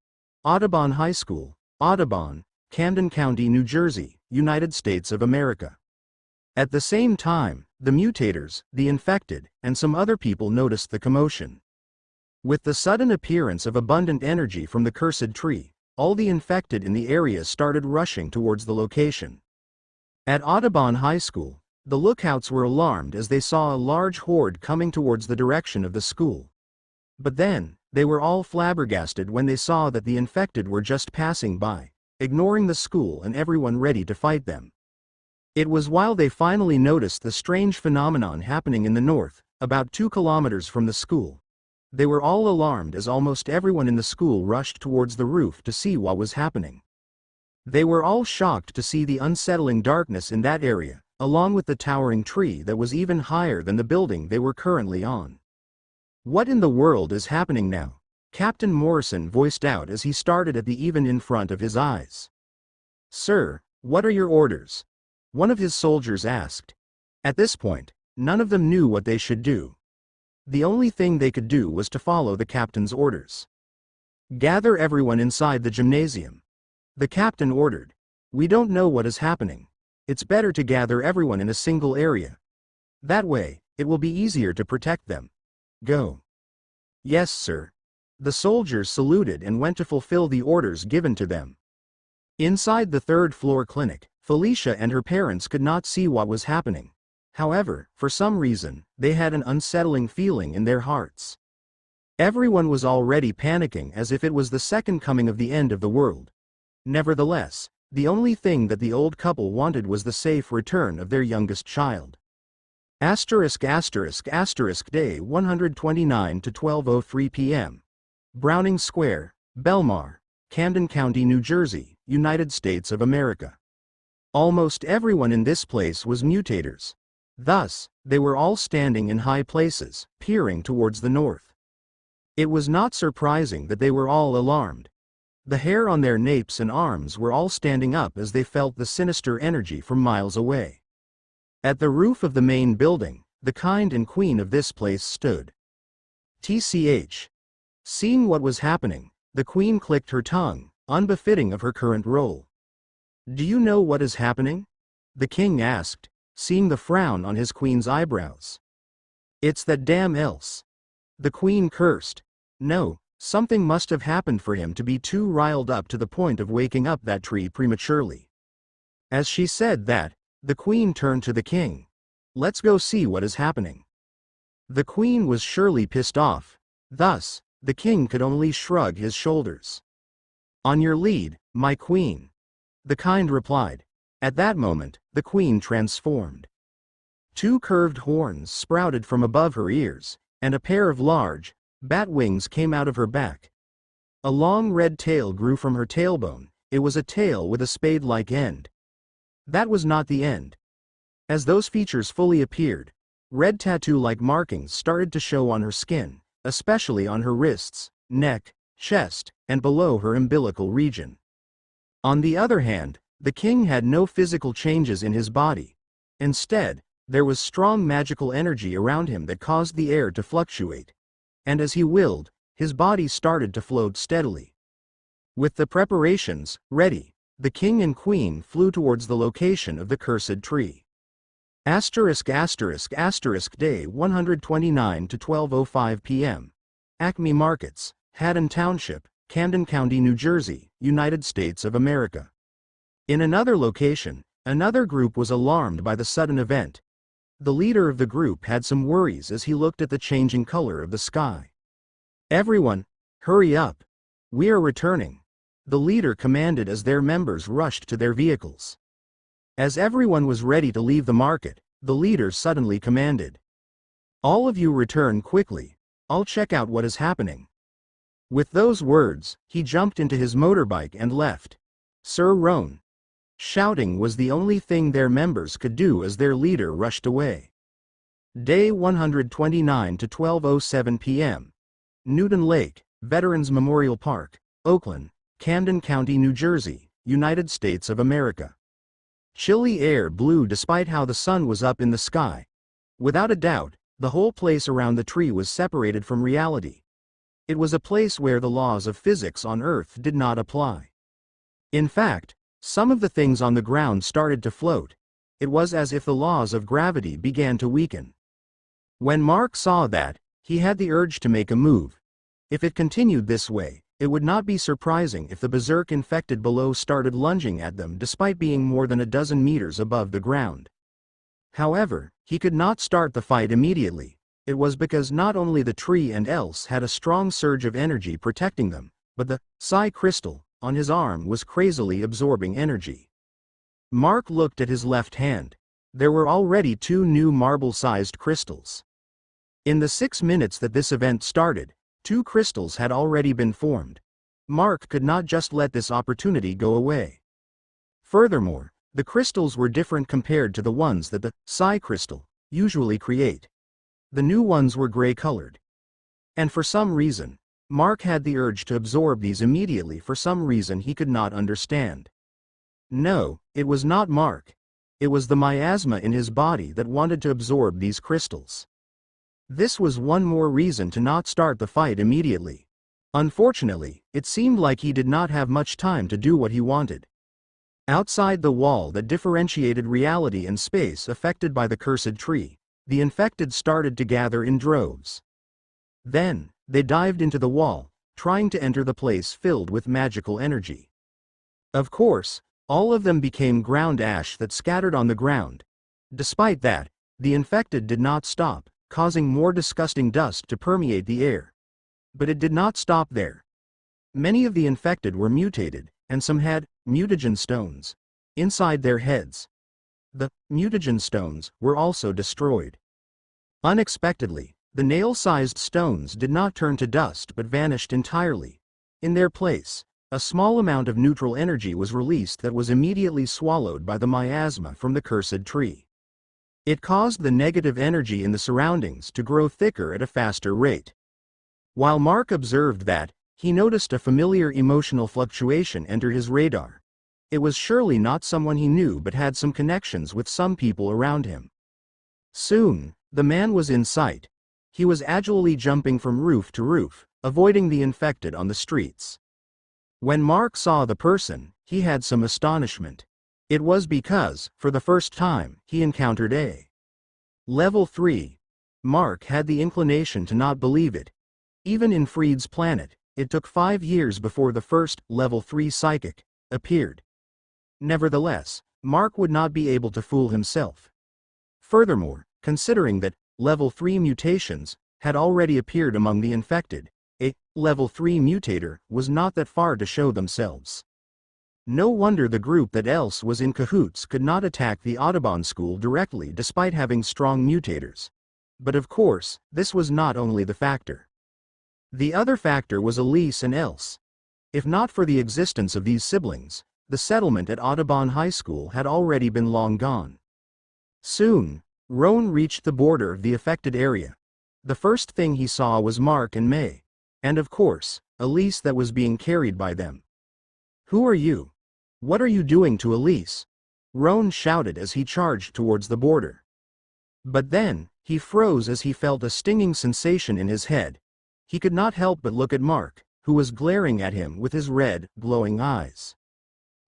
Audubon High School, Audubon, Camden County, New Jersey, United States of America. At the same time, the mutators, the infected, and some other people noticed the commotion. With the sudden appearance of abundant energy from the cursed tree, all the infected in the area started rushing towards the location. At Audubon High School, the lookouts were alarmed as they saw a large horde coming towards the direction of the school. But then, they were all flabbergasted when they saw that the infected were just passing by, ignoring the school and everyone ready to fight them. It was while they finally noticed the strange phenomenon happening in the north, about 2 kilometers from the school. They were all alarmed as almost everyone in the school rushed towards the roof to see what was happening. They were all shocked to see the unsettling darkness in that area, along with the towering tree that was even higher than the building they were currently on. What in the world is happening now? Captain Morrison voiced out as he started at the even in front of his eyes. Sir, what are your orders? One of his soldiers asked. At this point, none of them knew what they should do. The only thing they could do was to follow the captain's orders. Gather everyone inside the gymnasium. The captain ordered. We don't know what is happening. It's better to gather everyone in a single area. That way, it will be easier to protect them. Go. Yes, sir. The soldiers saluted and went to fulfill the orders given to them. Inside the third-floor clinic, Felicia and her parents could not see what was happening. However, for some reason, they had an unsettling feeling in their hearts. Everyone was already panicking as if it was the second coming of the end of the world. Nevertheless, the only thing that the old couple wanted was the safe return of their youngest child. Day 129 to 12:03 p.m. Browning Square, Belmar, Camden County, New Jersey, United States of America. Almost everyone in this place was mutators. Thus, they were all standing in high places, peering towards the north. It was not surprising that they were all alarmed. The hair on their napes and arms were all standing up as they felt the sinister energy from miles away. At the roof of the main building, the kind and queen of this place stood. TCH. Seeing what was happening, the queen clicked her tongue, unbefitting of her current role. "Do you know what is happening?" the king asked, seeing the frown on his queen's eyebrows. "It's that damn else," the queen cursed. No, something must have happened for him to be too riled up to the point of waking up that tree prematurely. As she said that, the queen turned to the king. "Let's go see what is happening." The queen was surely pissed off. Thus, the king could only shrug his shoulders. "On your lead, my queen," the kind replied. At that moment, the queen transformed. Two curved horns sprouted from above her ears, and a pair of large, bat wings came out of her back. A long red tail grew from her tailbone. It was a tail with a spade-like end. That was not the end. As those features fully appeared, red tattoo-like markings started to show on her skin, especially on her wrists, neck, chest, and below her umbilical region. On the other hand, the king had no physical changes in his body. Instead, there was strong magical energy around him that caused the air to fluctuate. And as he willed, his body started to float steadily. With the preparations ready, the king and queen flew towards the location of the cursed tree. Day 129 to 12:05 p.m. Acme Markets, Haddon Township, Camden County, New Jersey, United States of America. In another location, another group was alarmed by the sudden event. The leader of the group had some worries as he looked at the changing color of the sky. "Everyone, hurry up. We are returning," the leader commanded as their members rushed to their vehicles. As everyone was ready to leave the market, the leader suddenly commanded, "All of you return quickly. I'll check out what is happening." With those words, he jumped into his motorbike and left. Sir Roan. Shouting was the only thing their members could do as their leader rushed away. Day 129 to 12:07 p.m. Newton Lake, Veterans Memorial Park, Oakland, Camden County, New Jersey, United States of America. Chilly air blew despite how the sun was up in the sky. Without a doubt, the whole place around the tree was separated from reality. It was a place where the laws of physics on Earth did not apply. In fact, some of the things on the ground started to float. It was as if the laws of gravity began to weaken. When Mark saw that, he had the urge to make a move. If it continued this way, it would not be surprising if the berserk infected below started lunging at them despite being more than a dozen meters above the ground. However, he could not start the fight immediately. It was because not only the tree and else had a strong surge of energy protecting them, but the psi crystal on his arm was crazily absorbing energy. Mark looked at his left hand. There were already two new marble-sized crystals. In the 6 minutes that this event started, 2 crystals had already been formed. Mark could not just let this opportunity go away. Furthermore, the crystals were different compared to the ones that the psi crystal usually create. The new ones were gray-colored. And for some reason, Mark had the urge to absorb these immediately for some reason he could not understand. No, it was not Mark. It was the miasma in his body that wanted to absorb these crystals. This was one more reason to not start the fight immediately. Unfortunately, it seemed like he did not have much time to do what he wanted. Outside the wall that differentiated reality and space affected by the cursed tree, the infected started to gather in droves. Then, they dived into the wall, trying to enter the place filled with magical energy. Of course, all of them became ground ash that scattered on the ground. Despite that, the infected did not stop, causing more disgusting dust to permeate the air. But it did not stop there. Many of the infected were mutated, and some had mutagen stones inside their heads. The mutagen stones were also destroyed. Unexpectedly, the nail-sized stones did not turn to dust but vanished entirely. In their place, a small amount of neutral energy was released that was immediately swallowed by the miasma from the cursed tree. It caused the negative energy in the surroundings to grow thicker at a faster rate. While Mark observed that, he noticed a familiar emotional fluctuation enter his radar. It was surely not someone he knew but had some connections with some people around him. Soon, the man was in sight. He was agilely jumping from roof to roof, avoiding the infected on the streets. When Mark saw the person, he had some astonishment. It was because, for the first time, he encountered a Level 3. Mark had the inclination to not believe it. Even in Freed's planet, it took 5 years before the first Level 3 psychic appeared. Nevertheless, Mark would not be able to fool himself. Furthermore, considering that Level 3 mutations had already appeared among the infected, a Level 3 mutator was not that far to show themselves. No wonder the group that else was in cahoots could not attack the Audubon school directly despite having strong mutators. But of course, this was not only the factor. The other factor was Elise and Else. If not for the existence of these siblings, the settlement at Audubon High School had already been long gone. Soon, Roan reached the border of the affected area. The first thing he saw was Mark and May. And of course, Elise that was being carried by them. "Who are you? What are you doing to Elise?" Roan shouted as he charged towards the border. But then, he froze as he felt a stinging sensation in his head. He could not help but look at Mark, who was glaring at him with his red, glowing eyes.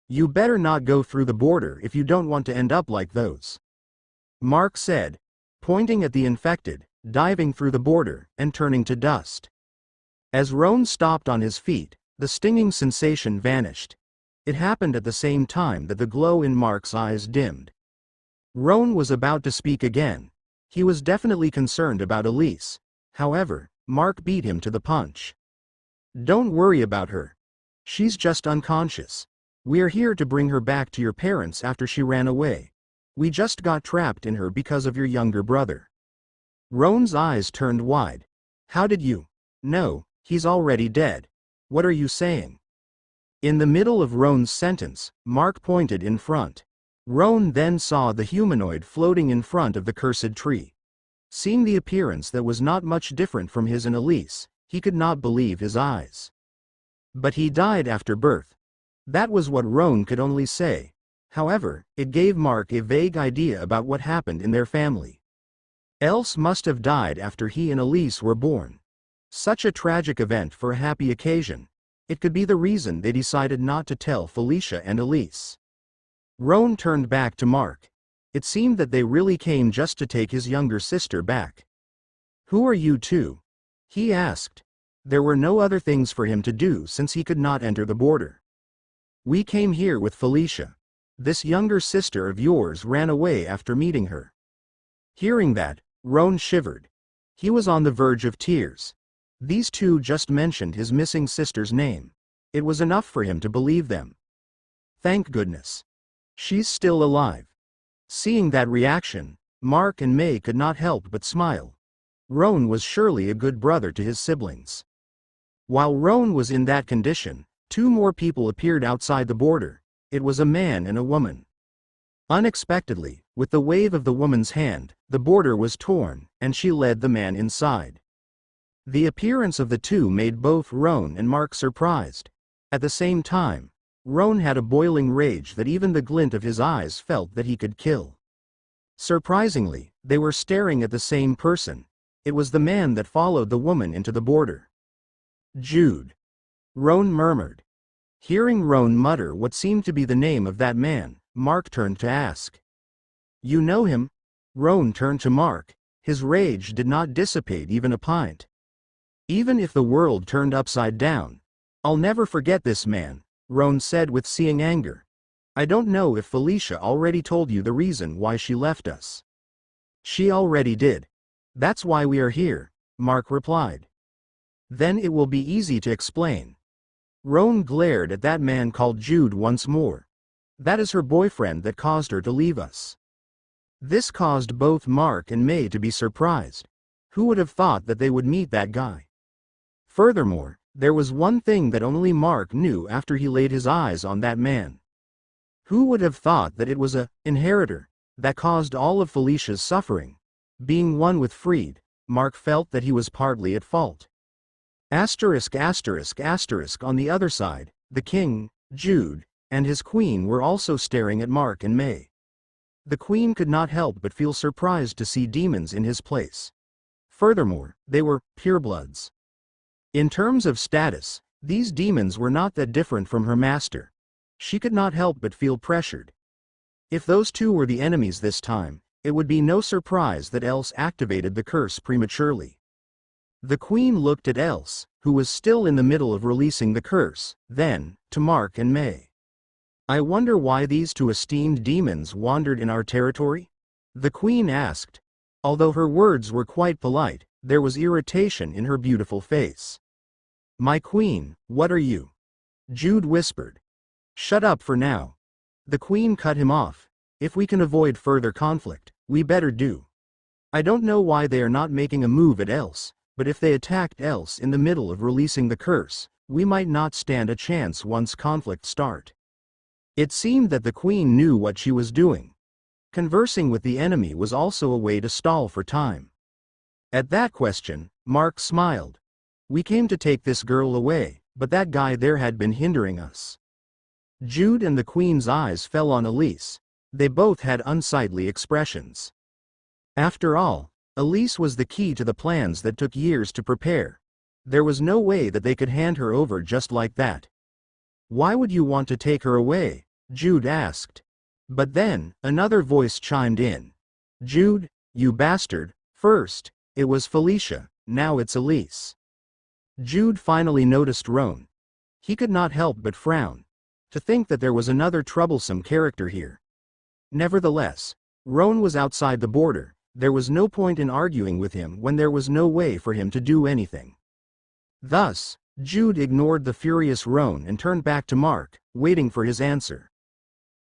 "You better not go through the border if you don't want to end up like those," Mark said, pointing at the infected, diving through the border, and turning to dust. As Roan stopped on his feet, the stinging sensation vanished. It happened at the same time that the glow in Mark's eyes dimmed. Roan was about to speak again. He was definitely concerned about Elise. However, Mark beat him to the punch. "Don't worry about her. She's just unconscious. We're here to bring her back to your parents after she ran away. We just got trapped in her because of your younger brother." Roan's eyes turned wide. "How did you know? He's already dead. What are you saying?" In the middle of Roan's sentence, Mark pointed in front. Roan then saw the humanoid floating in front of the cursed tree. Seeing the appearance that was not much different from his and Elise, he could not believe his eyes. But he died after birth. That was what Roan could only say. However, it gave Mark a vague idea about what happened in their family. Else must have died after he and Elise were born. Such a tragic event for a happy occasion. It could be the reason they decided not to tell Felicia and Elise. Roan turned back to Mark. It seemed that they really came just to take his younger sister back. "Who are you two?" he asked. There were no other things for him to do since he could not enter the border. "We came here with Felicia. This younger sister of yours ran away after meeting her." Hearing that, Roan shivered. He was on the verge of tears. These two just mentioned his missing sister's name. It was enough for him to believe them. Thank goodness. She's still alive. Seeing that reaction, Mark and May could not help but smile. Roan was surely a good brother to his siblings. While Roan was in that condition, two more people appeared outside the border. It was a man and a woman. Unexpectedly, with the wave of the woman's hand, the border was torn, and she led the man inside. The appearance of the two made both Roan and Mark surprised. At the same time, Roan had a boiling rage that even the glint of his eyes felt that he could kill. Surprisingly, they were staring at the same person. It was the man that followed the woman into the border. "Jude," Roan murmured. Hearing Roan mutter what seemed to be the name of that man, Mark turned to ask. "You know him?" Roan turned to Mark. His rage did not dissipate even a pint. "Even if the world turned upside down, I'll never forget this man," Roan said with seeing anger. "I don't know if Felicia already told you the reason why she left us." "She already did. That's why we are here," Mark replied. "Then it will be easy to explain." Roan glared at that man called Jude once more. "That is her boyfriend that caused her to leave us." This caused both Mark and May to be surprised. Who would have thought that they would meet that guy? Furthermore, there was one thing that only Mark knew after he laid his eyes on that man. Who would have thought that it was a inheritor that caused all of Felicia's suffering? Being one with Freed, Mark felt that he was partly at fault. Asterisk asterisk asterisk on the other side, the king, Jude, and his queen were also staring at Mark and May. The queen could not help but feel surprised to see demons in his place. Furthermore, they were purebloods. In terms of status, these demons were not that different from her master. She could not help but feel pressured. If those two were the enemies this time, it would be no surprise that Else activated the curse prematurely. The queen looked at Else, who was still in the middle of releasing the curse, then, to Mark and May. I wonder why these two esteemed demons wandered in our territory? The queen asked. Although her words were quite polite, there was irritation in her beautiful face. My queen, what are you? Jude whispered. Shut up for now. The queen cut him off. If we can avoid further conflict, we better do. I don't know why they are not making a move at Else, but if they attacked Else in the middle of releasing the curse, we might not stand a chance once conflict start. It seemed that the queen knew what she was doing. Conversing with the enemy was also a way to stall for time. At that question, Mark smiled. We came to take this girl away, but that guy there had been hindering us. Jude and the queen's eyes fell on Elise. They both had unsightly expressions. After all, Elise was the key to the plans that took years to prepare. There was no way that they could hand her over just like that. Why would you want to take her away? Jude asked. But then, another voice chimed in. Jude, you bastard, first, it was Felicia, now it's Elise. Jude finally noticed Roan. He could not help but frown. To think that there was another troublesome character here. Nevertheless, Roan was outside the border. There was no point in arguing with him when there was no way for him to do anything. Thus, Jude ignored the furious Roan and turned back to Mark, waiting for his answer.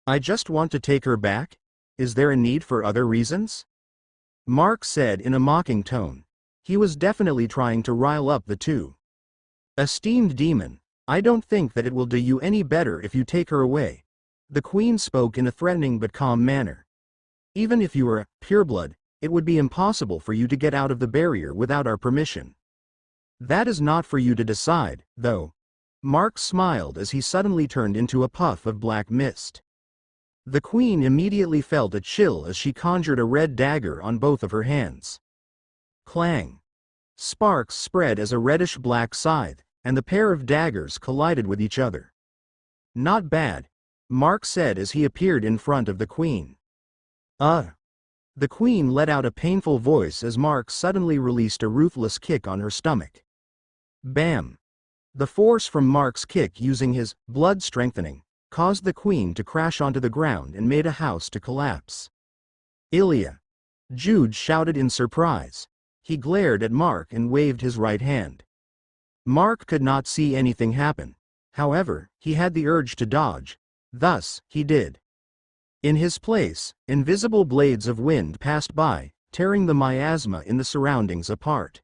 I just want to take her back? Is there a need for other reasons? Mark said in a mocking tone. He was definitely trying to rile up the two. Esteemed demon, I don't think that it will do you any better if you take her away. The queen spoke in a threatening but calm manner. Even if you were a pureblood, it would be impossible for you to get out of the barrier without our permission. That is not for you to decide, though. Mark smiled as he suddenly turned into a puff of black mist. The queen immediately felt a chill as she conjured a red dagger on both of her hands. Clang! Sparks spread as a reddish-black scythe, and the pair of daggers collided with each other. Not bad, Mark said as he appeared in front of the queen. The queen let out a painful voice as Mark suddenly released a ruthless kick on her stomach. Bam! The force from Mark's kick using his blood strengthening caused the queen to crash onto the ground and made a house to collapse. Ilya! Jude shouted in surprise. He glared at Mark and waved his right hand. Mark could not see anything happen. However, he had the urge to dodge. Thus, he did. In his place, invisible blades of wind passed by, tearing the miasma in the surroundings apart.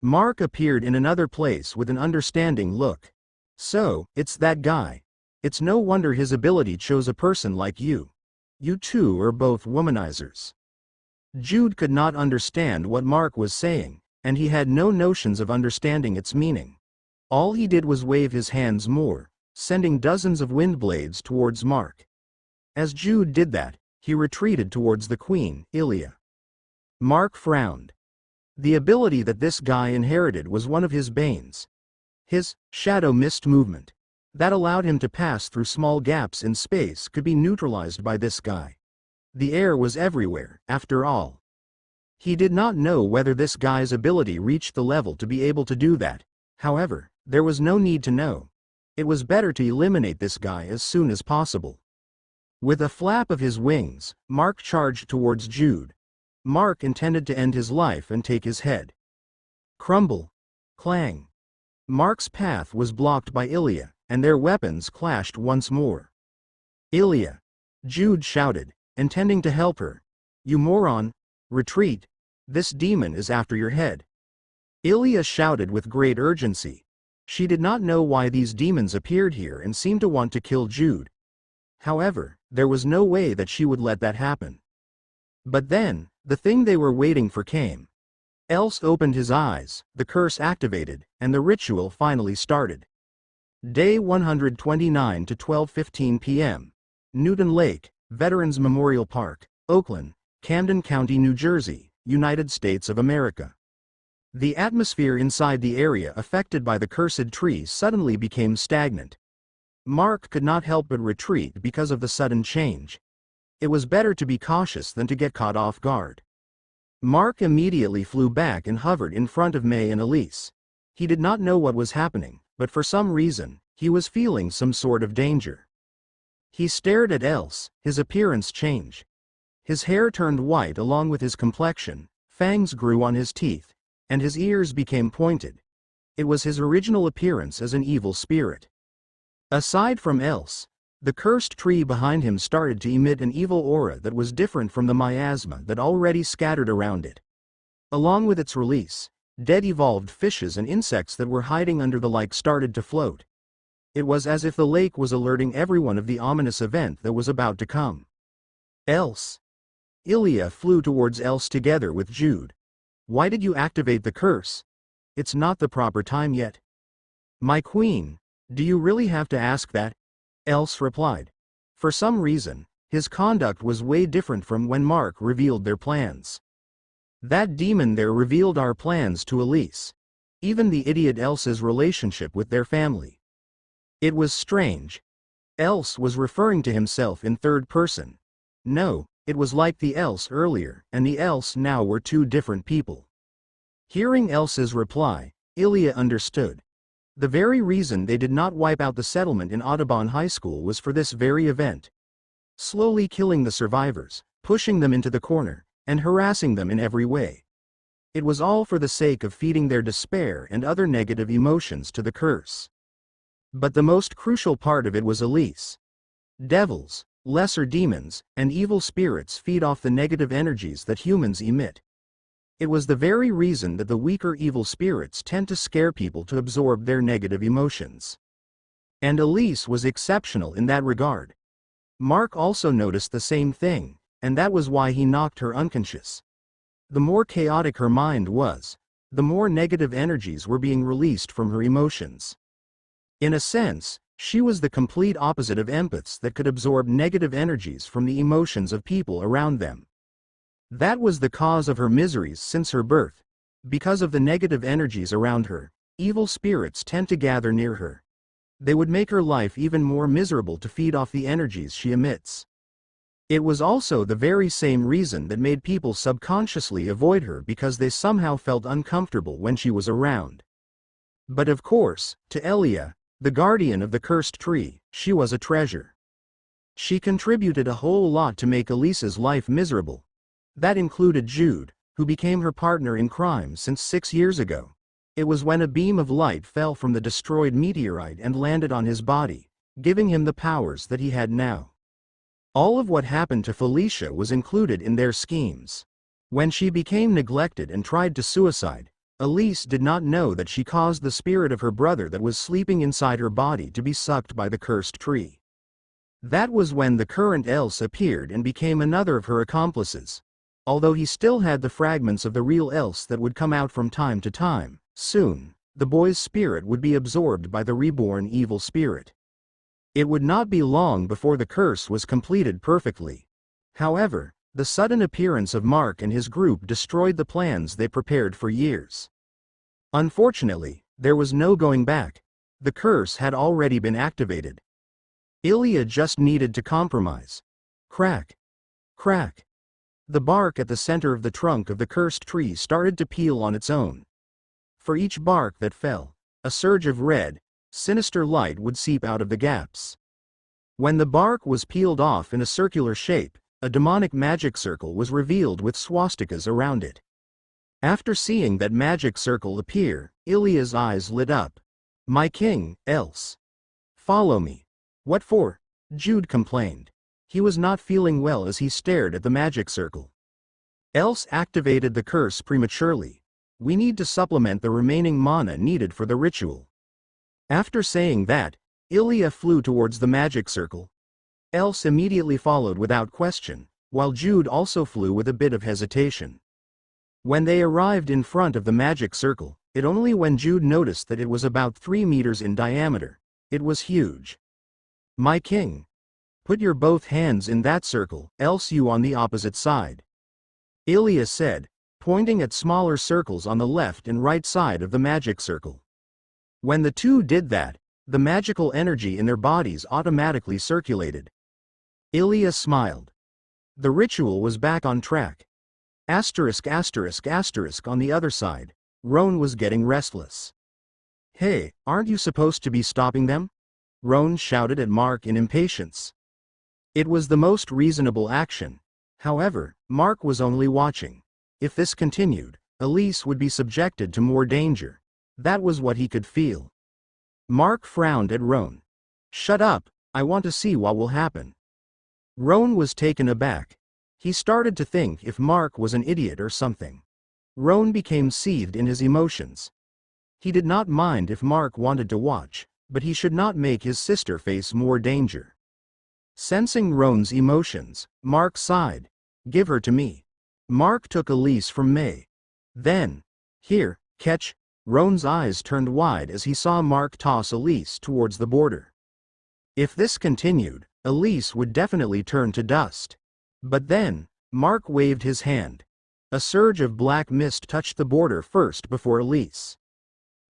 Mark appeared in another place with an understanding look. So, it's that guy. It's no wonder his ability chose a person like you. You two are both womanizers. Jude could not understand what Mark was saying, and he had no notions of understanding its meaning. All he did was wave his hands more, sending dozens of wind blades towards Mark. As Jude did that, he retreated towards the queen, Ilya. Mark frowned. The ability that this guy inherited was one of his banes. His shadow mist movement that allowed him to pass through small gaps in space could be neutralized by this guy. The air was everywhere, after all. He did not know whether this guy's ability reached the level to be able to do that. However, there was no need to know. It was better to eliminate this guy as soon as possible. With a flap of his wings, Mark charged towards Jude. Mark intended to end his life and take his head. Crumble. Clang. Mark's path was blocked by Ilya, and their weapons clashed once more. Ilya! Jude shouted, intending to help her. You moron! Retreat! This demon is after your head. Ilya shouted with great urgency. She did not know why these demons appeared here and seemed to want to kill Jude. However, there was no way that she would let that happen. But then, the thing they were waiting for came. Els opened his eyes, the curse activated, and the ritual finally started. Day 129 to 12:15 p.m. Newton Lake, Veterans Memorial Park, Oakland, Camden County, New Jersey, United States of America. The atmosphere inside the area affected by the cursed tree suddenly became stagnant. Mark could not help but retreat because of the sudden change. It was better to be cautious than to get caught off guard. Mark immediately flew back and hovered in front of May and Elise. He did not know what was happening, but for some reason, he was feeling some sort of danger. He stared at Els, his appearance changed. His hair turned white along with his complexion, fangs grew on his teeth, and his ears became pointed. It was his original appearance as an evil spirit. Aside from Els, the cursed tree behind him started to emit an evil aura that was different from the miasma that already scattered around it. Along with its release, dead evolved fishes and insects that were hiding under the lake started to float. It was as if the lake was alerting everyone of the ominous event that was about to come. Els. Ilya flew towards Els together with Jude. Why did you activate the curse? It's not the proper time yet. My queen, do you really have to ask that? Els replied. For some reason, his conduct was way different from when Mark revealed their plans. That demon there revealed our plans to Elise. Even the idiot Elsa's relationship with their family. It was strange. Els was referring to himself in third person. No, it was like the Els earlier and the Els now were two different people. Hearing Elsa's reply, Ilya understood. The very reason they did not wipe out the settlement in Audubon High School was for this very event. Slowly killing the survivors, pushing them into the corner, and harassing them in every way. It was all for the sake of feeding their despair and other negative emotions to the curse. But the most crucial part of it was Elise. Devils, lesser demons, and evil spirits feed off the negative energies that humans emit. It was the very reason that the weaker evil spirits tend to scare people to absorb their negative emotions. And Elise was exceptional in that regard. Mark also noticed the same thing, and that was why he knocked her unconscious. The more chaotic her mind was, the more negative energies were being released from her emotions. In a sense, she was the complete opposite of empaths that could absorb negative energies from the emotions of people around them. That was the cause of her miseries since her birth. Because of the negative energies around her, evil spirits tend to gather near her. They would make her life even more miserable to feed off the energies she emits. It was also the very same reason that made people subconsciously avoid her because they somehow felt uncomfortable when she was around. But of course, to Ilya, the guardian of the cursed tree, she was a treasure. She contributed a whole lot to make Elise's life miserable. That included Jude, who became her partner in crime since 6 years ago. It was when a beam of light fell from the destroyed meteorite and landed on his body, giving him the powers that he had now. All of what happened to Felicia was included in their schemes. When she became neglected and tried to suicide, Elise did not know that she caused the spirit of her brother that was sleeping inside her body to be sucked by the cursed tree. That was when the current Els appeared and became another of her accomplices. Although he still had the fragments of the real Els that would come out from time to time, soon, the boy's spirit would be absorbed by the reborn evil spirit. It would not be long before the curse was completed perfectly. However, the sudden appearance of Mark and his group destroyed the plans they prepared for years. Unfortunately, there was no going back. The curse had already been activated. Ilya just needed to compromise. Crack. Crack. The bark at the center of the trunk of the cursed tree started to peel on its own. For each bark that fell, a surge of red, sinister light would seep out of the gaps. When the bark was peeled off in a circular shape, a demonic magic circle was revealed with swastikas around it. After seeing that magic circle appear, Ilya's eyes lit up. My king, Els. Follow me. What for? Jude complained. He was not feeling well as he stared at the magic circle. else activated the curse prematurely. We need to supplement the remaining mana needed for the ritual. After saying that, Ilya flew towards the magic circle. Else immediately followed without question, while Jude also flew with a bit of hesitation. When they arrived in front of the magic circle, it only when Jude noticed that it was about 3 meters in diameter. It was huge. My king. Put your both hands in that circle, else you on the opposite side. Ilya said, pointing at smaller circles on the left and right side of the magic circle. When the two did that, the magical energy in their bodies automatically circulated. Ilya smiled. The ritual was back on track. Asterisk asterisk asterisk on the other side, Roan was getting restless. Hey, aren't you supposed to be stopping them? Roan shouted at Mark in impatience. It was the most reasonable action. However, Mark was only watching. If this continued, Elise would be subjected to more danger. That was what he could feel. Mark frowned at Roan. Shut up, I want to see what will happen. Roan was taken aback. He started to think if Mark was an idiot or something. Roan became seethed in his emotions. He did not mind if Mark wanted to watch, but he should not make his sister face more danger. Sensing Roan's emotions, Mark sighed. Give her to me. Mark took Elise from May. Then, here, catch. Roan's eyes turned wide as he saw Mark toss Elise towards the border. If this continued, Elise would definitely turn to dust. But then, Mark waved his hand. A surge of black mist touched the border first before Elise.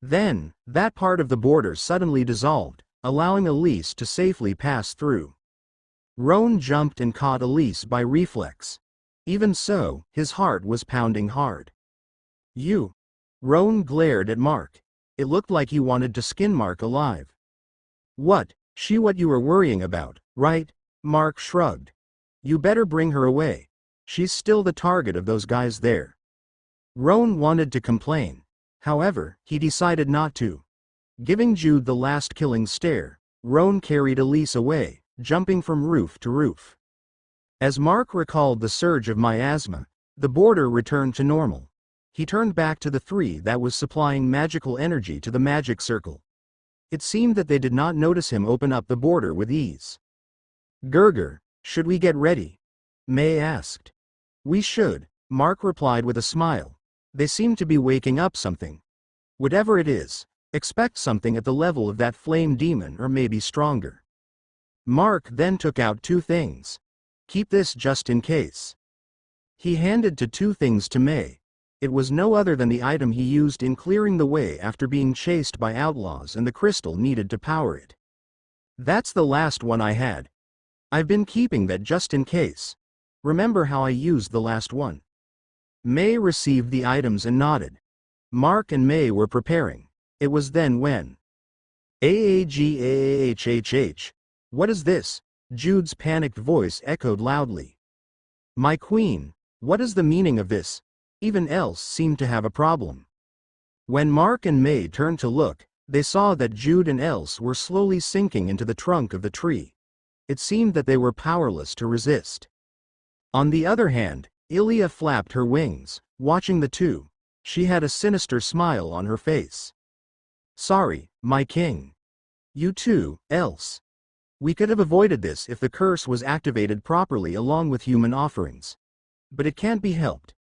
Then, that part of the border suddenly dissolved, allowing Elise to safely pass through. Roan jumped and caught Elise by reflex. Even so, his heart was pounding hard. You. Roan glared at Mark. It looked like he wanted to skin Mark alive. What you were worrying about, right? Mark shrugged. You better bring her away. She's still the target of those guys there. Roan wanted to complain. However, he decided not to. Giving Jude the last killing stare, Roan carried Elise away, jumping from roof to roof. As Mark recalled the surge of miasma, the border returned to normal. He turned back to the three that was supplying magical energy to the magic circle. It seemed that they did not notice him open up the border with ease. Gurgur, should we get ready? May asked. We should, Mark replied with a smile. They seem to be waking up something. Whatever it is, expect something at the level of that flame demon or maybe stronger. Mark then took out 2 things. Keep this just in case. He handed 2 things to May. It was no other than the item he used in clearing the way after being chased by outlaws and the crystal needed to power it. That's the last one I had. I've been keeping that just in case. Remember how I used the last one? May received the items and nodded. Mark and May were preparing. It was then when. Aagahhhh. What is this? Jude's panicked voice echoed loudly. My queen, what is the meaning of this? Even Else seemed to have a problem. When Mark and May turned to look, they saw that Jude and Else were slowly sinking into the trunk of the tree. It seemed that they were powerless to resist. On the other hand, Ilya flapped her wings, watching the two. She had a sinister smile on her face. Sorry, my king. You too, Else. We could have avoided this if the curse was activated properly along with human offerings. But it can't be helped.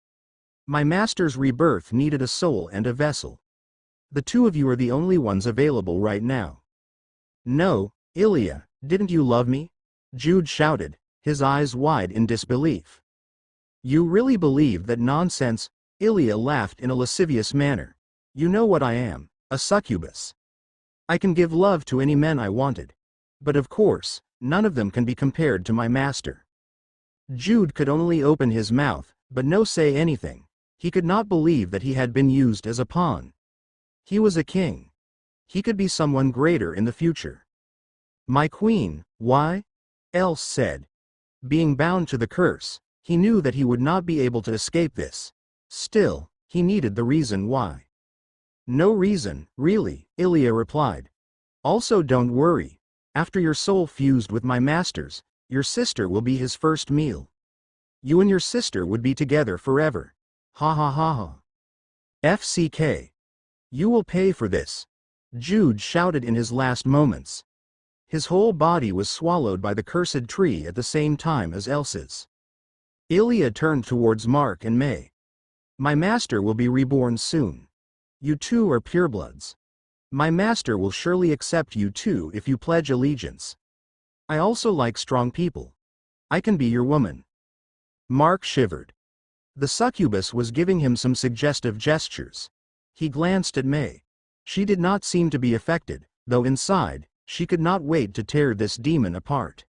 My master's rebirth needed a soul and a vessel. The 2 of you are the only ones available right now. No, Ilya, didn't you love me? Jude shouted, his eyes wide in disbelief. You really believe that nonsense? Ilya laughed in a lascivious manner. You know what I am, a succubus. I can give love to any men I wanted. But of course, none of them can be compared to my master. Jude could only open his mouth, but no say anything. He could not believe that he had been used as a pawn. He was a king. He could be someone greater in the future. My queen, why? Else said. Being bound to the curse, he knew that he would not be able to escape this. Still, he needed the reason why. No reason, really, Ilya replied. Also don't worry. After your soul fused with my master's, your sister will be his first meal. You and your sister would be together forever. Ha ha ha ha. FCK. You will pay for this. Jude shouted in his last moments. His whole body was swallowed by the cursed tree at the same time as Elsa's. Ilya turned towards Mark and May. My master will be reborn soon. You two are purebloods. My master will surely accept you too if you pledge allegiance. I also like strong people. I can be your woman. Mark shivered. The succubus was giving him some suggestive gestures. He glanced at May. She did not seem to be affected, though inside, she could not wait to tear this demon apart.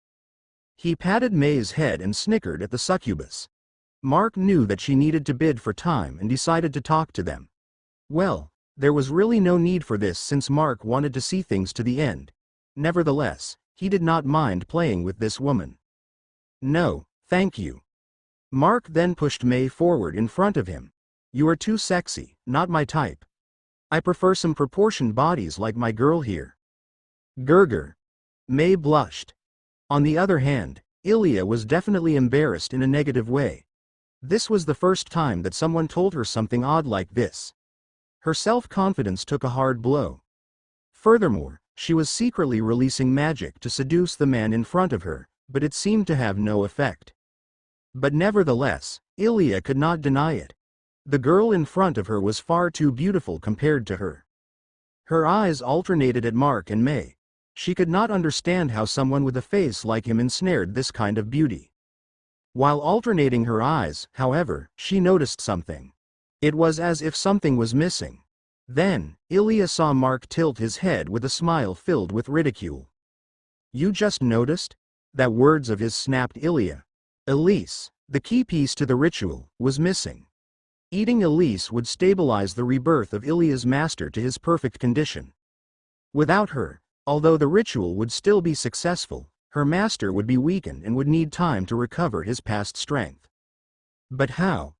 He patted May's head and snickered at the succubus. Mark knew that she needed to bid for time and decided to talk to them. Well, there was really no need for this since Mark wanted to see things to the end. Nevertheless, he did not mind playing with this woman. No, thank you. Mark then pushed May forward in front of him. You are too sexy, not my type. I prefer some proportioned bodies like my girl here. Gurgur. May blushed. On the other hand, Ilya was definitely embarrassed in a negative way. This was the first time that someone told her something odd like this. Her self-confidence took a hard blow. Furthermore, she was secretly releasing magic to seduce the man in front of her, but it seemed to have no effect. But nevertheless, Ilya could not deny it. The girl in front of her was far too beautiful compared to her. Her eyes alternated at Mark and May. She could not understand how someone with a face like him ensnared this kind of beauty. While alternating her eyes, however, she noticed something. It was as if something was missing. Then, Ilya saw Mark tilt his head with a smile filled with ridicule. You just noticed? That words of his snapped Ilya. Elise, the key piece to the ritual, was missing. Eating Elise would stabilize the rebirth of Ilya's master to his perfect condition. Without her, although the ritual would still be successful, her master would be weakened and would need time to recover his past strength. But how?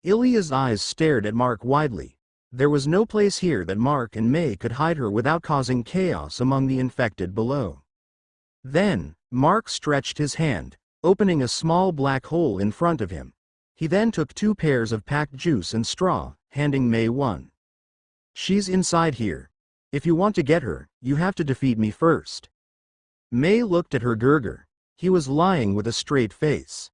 Ilya's eyes stared at Mark widely. There was no place here that Mark and May could hide her without causing chaos among the infected below. Then, Mark stretched his hand, opening a small black hole in front of him. He then took 2 pairs of packed juice and straw, handing May one. She's inside here. If you want to get her, you have to defeat me first. May looked at her Gurgur. He was lying with a straight face.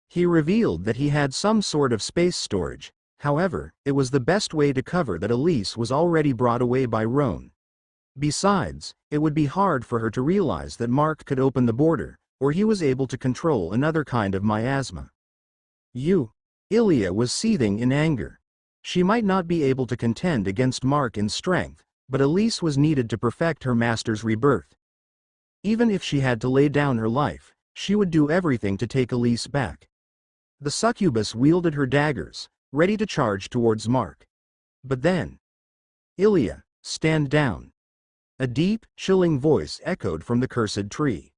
He revealed that he had some sort of space storage. However, it was the best way to cover that Elise was already brought away by Roan. Besides, it would be hard for her to realize that Mark could open the border, or he was able to control another kind of miasma. Ilya was seething in anger. She might not be able to contend against Mark in strength, but Elise was needed to perfect her master's rebirth. Even if she had to lay down her life, she would do everything to take Elise back. The succubus wielded her daggers, ready to charge towards Mark. But then, Ilya, stand down. A deep, chilling voice echoed from the cursed tree.